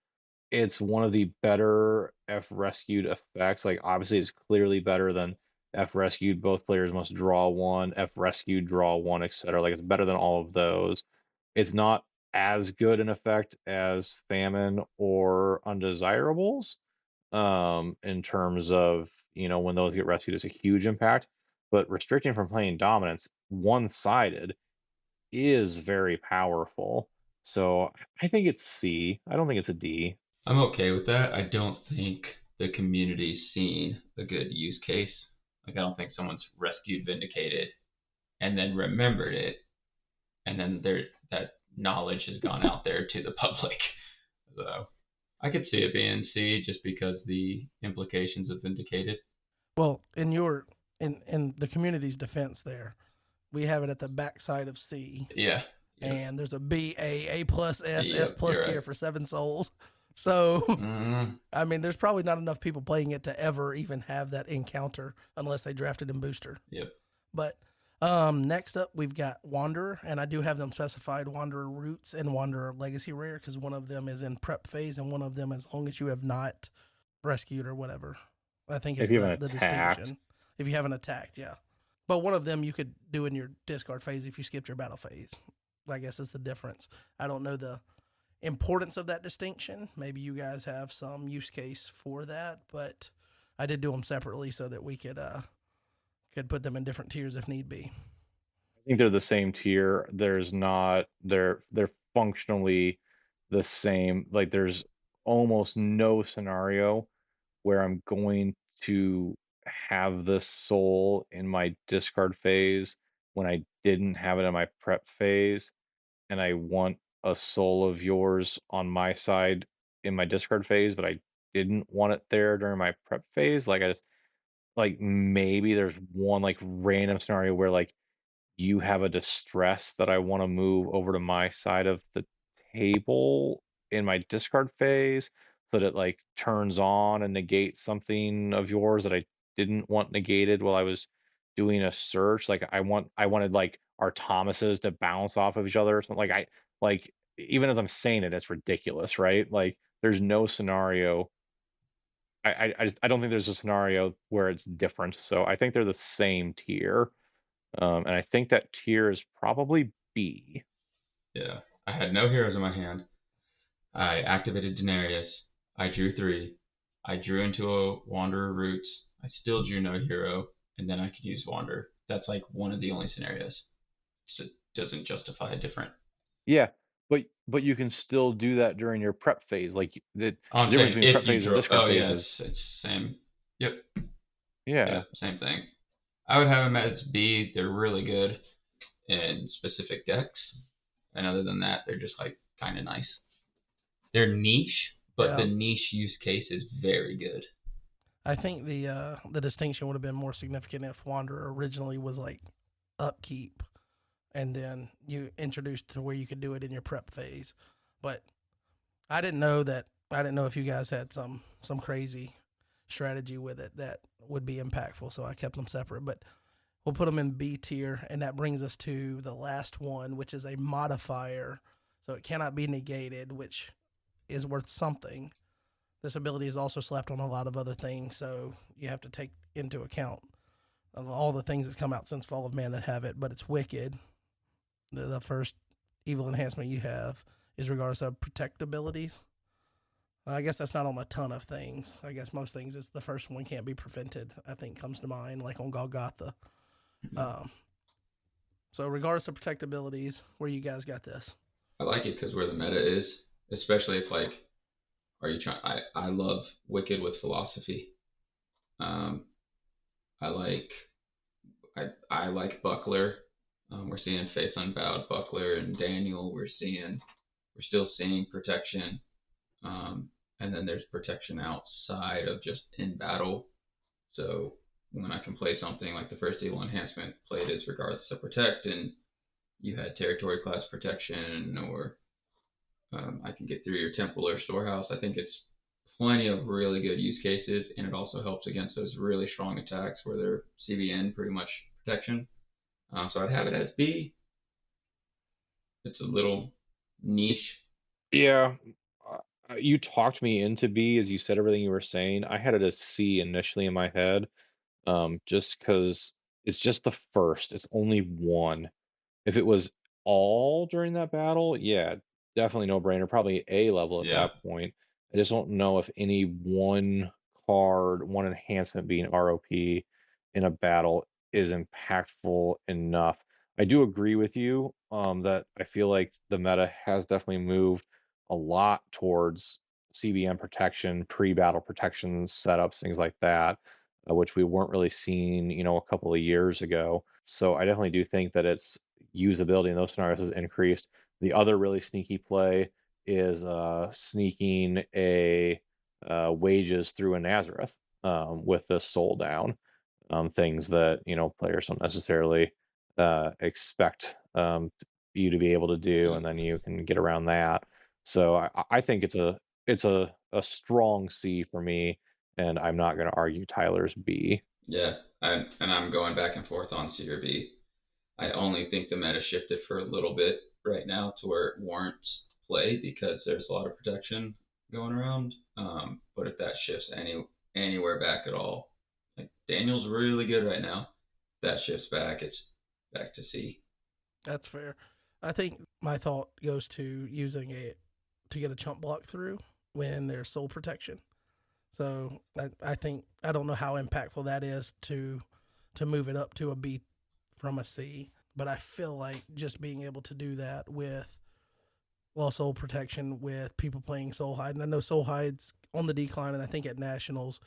It's one of the better F rescued effects. Like obviously it's clearly better than F rescued, both players must draw 1, F rescued, draw 1, etc. Like it's better than all of those. It's not as good an effect as Famine or Undesirables, in terms of, when those get rescued, it's a huge impact. But restricting from playing dominance one-sided is very powerful. So I think it's C. I don't think it's a D. I'm okay with that. I don't think the community's seen a good use case. Like I don't think someone's rescued Vindicated and then remembered it, and then that knowledge has gone out there to the public. So I could see it being C just because the implications of Vindicated. Well, in the community's defense, there we have it at the backside of C, Yeah. Yep. and there's a B, A plus, S Yep. plus You're tier right. for 7 souls. So, Mm, I mean, there's probably not enough people playing it to ever even have that encounter unless they drafted in booster. yep. But next up, we've got Wanderer, and I do have them specified Wanderer Roots and Wanderer Legacy Rare because one of them is in prep phase and one of them, as long as you have not rescued or whatever. I think If is you the haven't attacked. distinction. If you haven't attacked, yeah. But one of them you could do in your discard phase if you skipped your battle phase. I guess is the difference. I don't know the importance of that distinction. Maybe you guys have some use case for that, but I did do them separately so that we could put them in different tiers if need be. I think they're the same tier. There's not they're functionally the same. Like there's almost no scenario where I'm going to have this soul in my discard phase when I didn't have it in my prep phase, and I want a soul of yours on my side in my discard phase, but I didn't want it there during my prep phase. Like I just like maybe there's one like random scenario where like you have a distress that I want to move over to my side of the table in my discard phase so that it like turns on and negates something of yours that I didn't want negated while I was doing a search. Like I wanted like our Thomases to bounce off of each other or something. Like even as I'm saying it, it's ridiculous, right? Like there's no scenario. I don't think there's a scenario where it's different. So I think they're the same tier. And I think that tier is probably B. Yeah. I had no heroes in my hand. I activated Denarius. I drew 3. I drew into a Wanderer Roots. I still drew no hero, and then I could use Wander. That's like one of the only scenarios. So it doesn't justify a different. Yeah, but you can still do that during your prep phase. Like Oh, the I'm difference saying between if prep you phase and draw. discard Oh, phase yeah, is it's same. Yep. yeah. Yeah, same thing. I would have them as B. They're really good in specific decks. And other than that, they're just like kind of nice. They're niche, but the Yeah, niche use case is very good. I think the distinction would have been more significant if Wanderer originally was like upkeep, and then you introduced to where you could do it in your prep phase. But I didn't know that. I didn't know if you guys had some crazy strategy with it that would be impactful, so I kept them separate. But we'll put them in B tier, and that brings us to the last one, which is a modifier, so it cannot be negated, which is worth something. This ability is also slapped on a lot of other things, so you have to take into account of all the things that's come out since Fall of Man that have it. But it's wicked. The first evil enhancement you have is regardless of protect abilities. I guess that's not on a ton of things. I guess most things is the first one can't be prevented. I think comes to mind, like on Golgotha. Um, so regardless of protect abilities, where you guys got this? I like it because where the meta is, especially if like, are you trying? I love Wicked with philosophy. Um, I like I like Buckler. We're seeing Faith Unbowed, Buckler, and Daniel. We're still seeing protection. And then there's protection outside of just in battle. So when I can play something like the first evil enhancement played as regardless of protect, and you had territory class protection, or I can get through your temple or storehouse. I think it's plenty of really good use cases, and it also helps against those really strong attacks where they're CBN pretty much protection. So I'd have it as B. It's a little niche. Yeah. You talked me into B as you said everything you were saying. I had it as C initially in my head, just because it's just the first. It's only one. If it was all during that battle, yeah, definitely no brainer. Probably A level at Yeah, that point. I just don't know if any one card, one enhancement being ROP in a battle is impactful enough. I do agree with you that I feel like the meta has definitely moved a lot towards CBM protection, pre-battle protection setups, things like that, which we weren't really seeing, a couple of years ago. So I definitely do think that its usability in those scenarios has increased. The other really sneaky play is sneaking a wages through a Nazareth with the soul down. Things that players don't necessarily expect you to be able to do, and then you can get around that. So I think it's a strong C for me, and I'm not going to argue Tyler's B. Yeah, I'm going back and forth on C or B. I only think the meta shifted for a little bit right now to where it warrants play because there's a lot of protection going around. But if that shifts anywhere back at all, like Daniel's really good right now. If that shifts back, it's back to C. That's fair. I think my thought goes to using it to get a chump block through when there's soul protection. So I think I don't know how impactful that is to move it up to a B from a C, but I feel like just being able to do that with soul protection with people playing Soul Hide, and I know Soul Hide's on the decline, and I think at Nationals,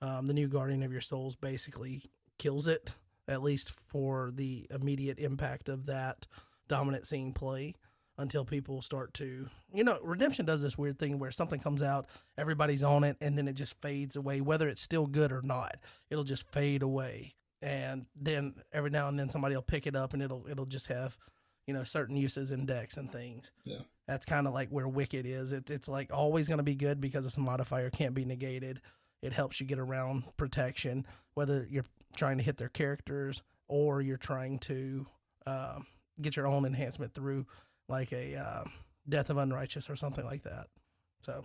the new Guardian of Your Souls basically kills it, at least for the immediate impact of that dominant scene play until people start to, Redemption does this weird thing where something comes out, everybody's on it, and then it just fades away, whether it's still good or not. It'll just fade away. And then every now and then somebody will pick it up and it'll just have, certain uses in decks and things. Yeah. That's kind of like where Wicked is. It's like always going to be good because it's a modifier, can't be negated. It helps you get around protection, whether you're trying to hit their characters or you're trying to get your own enhancement through, like a Death of Unrighteous or something like that. So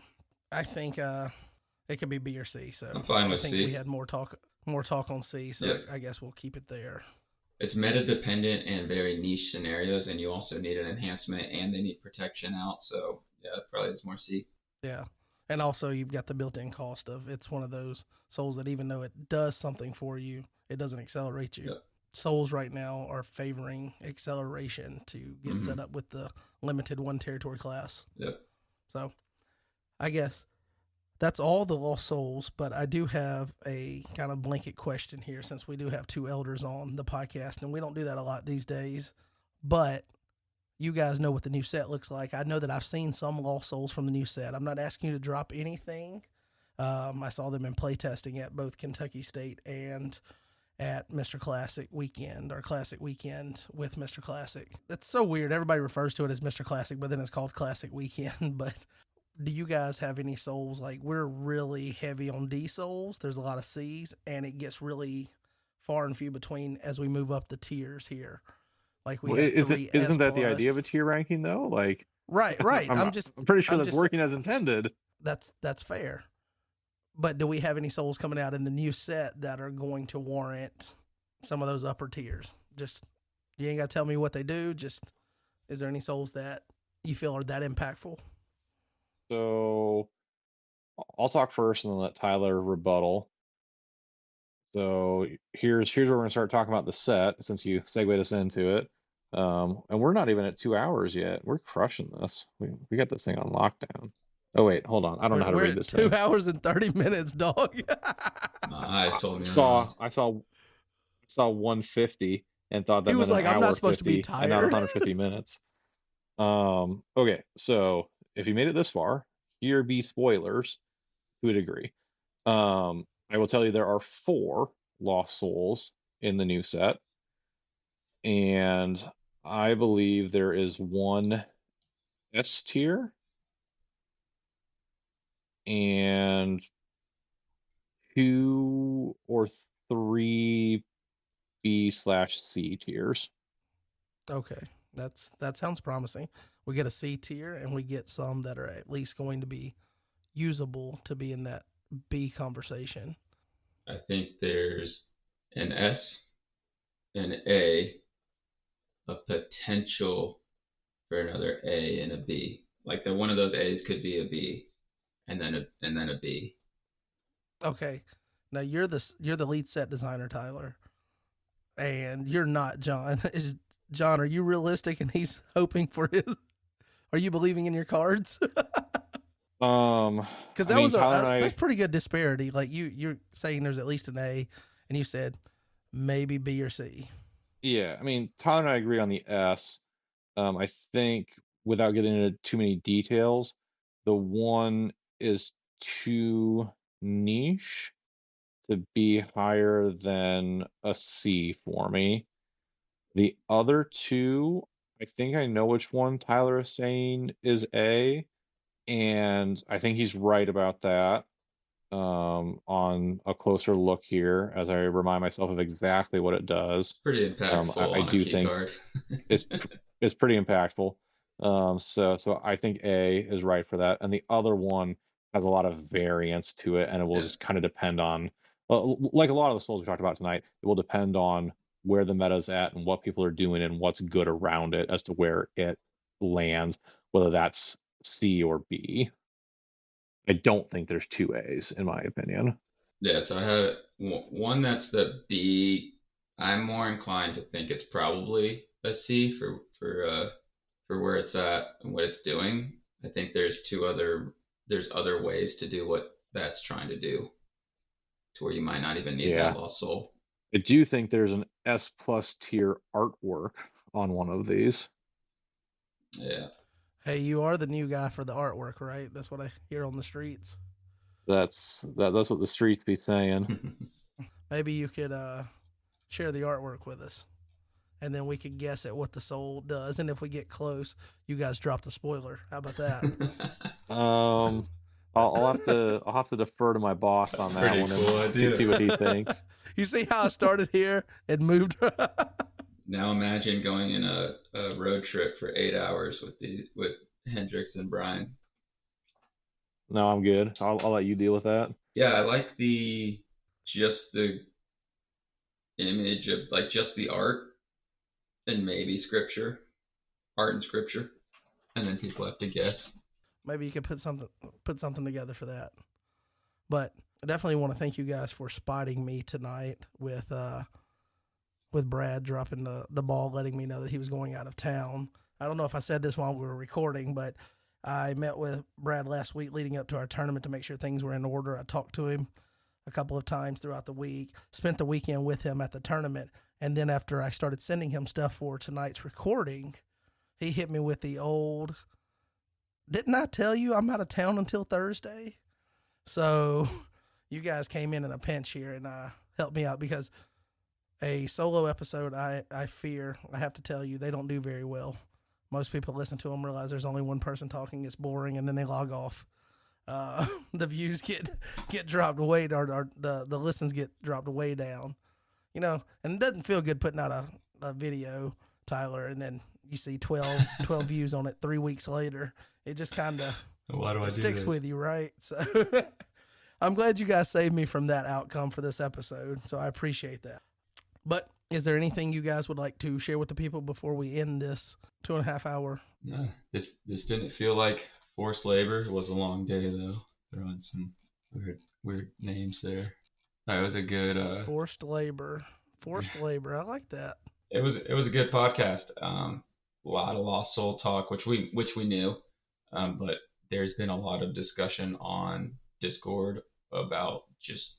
I think it could be B or C. So I'm fine with I think C. we had more talk on C. So Yep. I guess we'll keep it there. It's meta dependent and very niche scenarios, and you also need an enhancement and they need protection out. So yeah, it probably is more C. Yeah. And also you've got the built-in cost of it's one of those souls that even though it does something for you, it doesn't accelerate you. Yep. Souls right now are favoring acceleration to get set up with the limited one territory class. Yep. So I guess that's all the Lost Souls, but I do have a kind of blanket question here since we do have two elders on the podcast, and we don't do that a lot these days. But you guys know what the new set looks like. I know that I've seen some Lost Souls from the new set. I'm not asking you to drop anything. I saw them in playtesting at both Kentucky State and at Mr. Classic Weekend, or Classic Weekend with Mr. Classic. That's so weird. Everybody refers to it as Mr. Classic, but then it's called Classic Weekend. But do you guys have any souls? Like, we're really heavy on D souls. There's a lot of C's, and it gets really far and few between as we move up the tiers here. Like we have isn't that the idea of a tier ranking though? Like right. I'm pretty sure that's working as intended. That's fair. But do we have any souls coming out in the new set that are going to warrant some of those upper tiers? Just, you ain't got to tell me what they do. Just, is there any souls that you feel are that impactful? So I'll talk first and then let Tyler rebuttal. So here's where we're gonna start talking about the set since you segued us into it. And we're not even at 2 hours yet. We're crushing this. We got this thing on lockdown. Oh wait, hold on. I don't know how to read this thing. 2 hours and 30 minutes, dog. My eyes told me. I saw 150 and thought that he was meant like, an I'm hour not supposed 50 to be tired. And not 150 minutes. Okay, so if you made it this far, here be spoilers to a degree. I will tell you there are 4 Lost Souls in the new set, and I believe there is 1 S tier and 2 or 3 B/C tiers. Okay, that sounds promising. We get a C tier, and we get some that are at least going to be usable to be in that B conversation. I think there's an S, an A, a potential for another A and a B. Like one of those A's could be a B, and then a B. Okay, now you're the lead set designer, Tyler, and you're not John. John, are you realistic? And he's hoping for his. Are you believing in your cards? Because that's pretty good disparity. Like you're saying there's at least an A, and you said maybe B or C. Yeah, I mean, Tyler and I agree on the S. I think without getting into too many details, the one is too niche to be higher than a C for me. The other two, I think I know which one Tyler is saying is A, and I think he's right about that. On a closer look here, as I remind myself of exactly what it does. Pretty impactful I on a do key think card. it's it's pretty impactful. So I think A is right for that, and the other one has a lot of variance to it, and it will Yeah. just kind of depend on, like a lot of the souls we talked about tonight. It will depend on where the meta's at and what people are doing and what's good around it as to where it lands, whether that's C or B. I don't think there's two A's in my opinion. Yeah, so I had one that's the B. I'm more inclined to think it's probably a C for where it's at and what it's doing. I think there's other ways to do what that's trying to do, to where you might not even need that Yeah, lost soul. I do think there's an S plus tier artwork on one of these. Yeah. Hey, you are the new guy for the artwork, right? That's what I hear on the streets. That's what the streets be saying. Maybe you could share the artwork with us, and then we could guess at what the soul does. And if we get close, you guys drop the spoiler. How about that? Um, I'll have to defer to my boss That's on a that pretty one cool and idea. see what he thinks. You see how I started here and moved? Now imagine going in a road trip for 8 hours with Hendrix and Brian. No, I'm good. I'll let you deal with that. Yeah, I like just the image of like just the art and maybe scripture, art and scripture, and then people have to guess. Maybe you could put something together for that. But I definitely want to thank you guys for spotting me tonight with Brad dropping the ball, letting me know that he was going out of town. I don't know if I said this while we were recording, but I met with Brad last week leading up to our tournament to make sure things were in order. I talked to him a couple of times throughout the week, spent the weekend with him at the tournament, and then after I started sending him stuff for tonight's recording, he hit me with the old, didn't I tell you I'm out of town until Thursday? So you guys came in a pinch here and helped me out because a solo episode, I fear, I have to tell you, they don't do very well. Most people listen to them, realize there's only one person talking, it's boring, and then they log off. The views get dropped way, or the listens get dropped way down. You know, and it doesn't feel good putting out a video, Tyler, and then you see 12 views on it 3 weeks later. It just kind of sticks with you, right? So I'm glad you guys saved me from that outcome for this episode, so I appreciate that. But is there anything you guys would like to share with the people before we end this 2.5 hour? No, this didn't feel like forced labor. It was a long day though. Throwing some weird names there. No, it was a good forced labor. I like that. It was a good podcast. A lot of lost soul talk, which we knew, but there's been a lot of discussion on Discord about just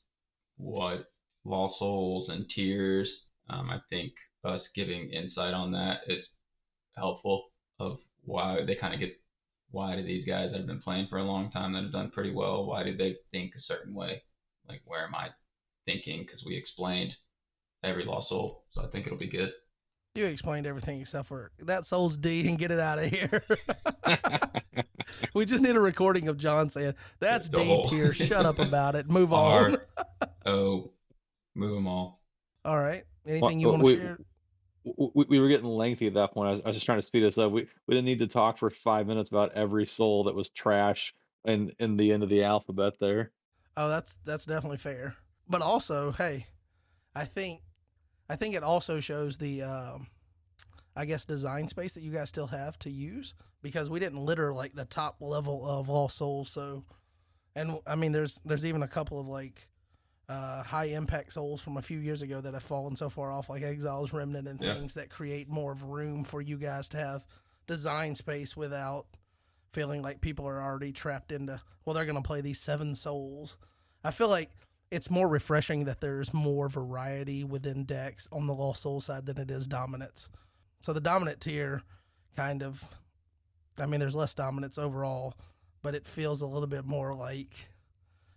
what lost souls and tiers. I think us giving insight on that is helpful. Of why they kind of get, why do these guys that have been playing for a long time that have done pretty well, why do they think a certain way? Like, where am I thinking? Because we explained every lost soul, so I think it'll be good. You explained everything except for that soul's D and get it out of here. We just need a recording of John saying, that's D tier, shut up about it, move on. Oh, move them all. All right. Anything you want to share? We were getting lengthy at that point. I was just trying to speed us up. We didn't need to talk for 5 minutes about every soul that was trash in the end of the alphabet there. Oh, that's definitely fair. But also, hey, I think it also shows the I guess design space that you guys still have to use, because we didn't litter like the top level of Lost Souls. So, and I mean, there's even a couple of like high impact souls from a few years ago that have fallen so far off, like Exile's Remnant and things that create more of room for you guys to have design space without feeling like people are already trapped into, well, they're going to play these 7 souls. I feel like it's more refreshing that there's more variety within decks on the Lost Soul side than it is dominance. So the dominant tier kind of I mean, there's less dominance overall, but it feels a little bit more like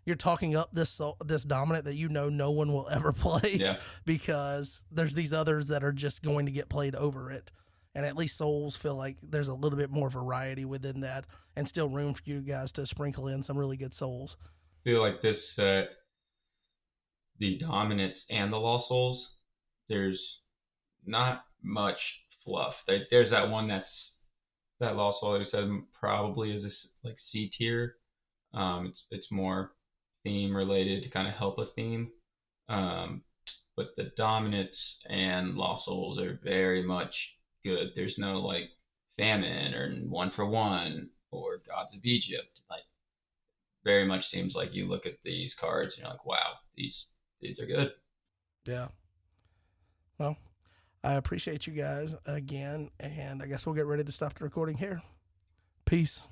you're talking up this dominant that no one will ever play. Yeah. Because there's these others that are just going to get played over it. And at least Souls feel like there's a little bit more variety within that and still room for you guys to sprinkle in some really good Souls. I feel like this set, the dominance and the Lost Souls, there's not much fluff. There's that one that Lost Soul, who said probably is a like C tier. It's more theme related to kind of help a theme. But the dominance and Lost Souls are very much good. There's no like famine or 1-for-1 or Gods of Egypt. Like very much seems like you look at these cards and you're like, wow, these are good. Yeah. Well, I appreciate you guys again, and I guess we'll get ready to stop the recording here. Peace.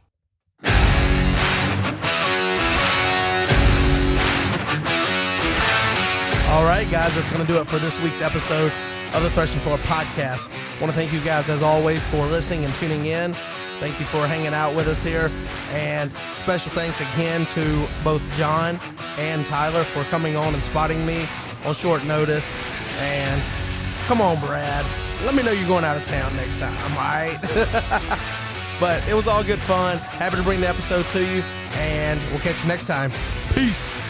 All right, guys, that's going to do it for this week's episode of the Threshing Floor Podcast. I want to thank you guys, as always, for listening and tuning in. Thank you for hanging out with us here. And special thanks again to both John and Tyler for coming on and spotting me on short notice. And come on, Brad. Let me know you're going out of town next time, all right? But it was all good fun. Happy to bring the episode to you. And we'll catch you next time. Peace.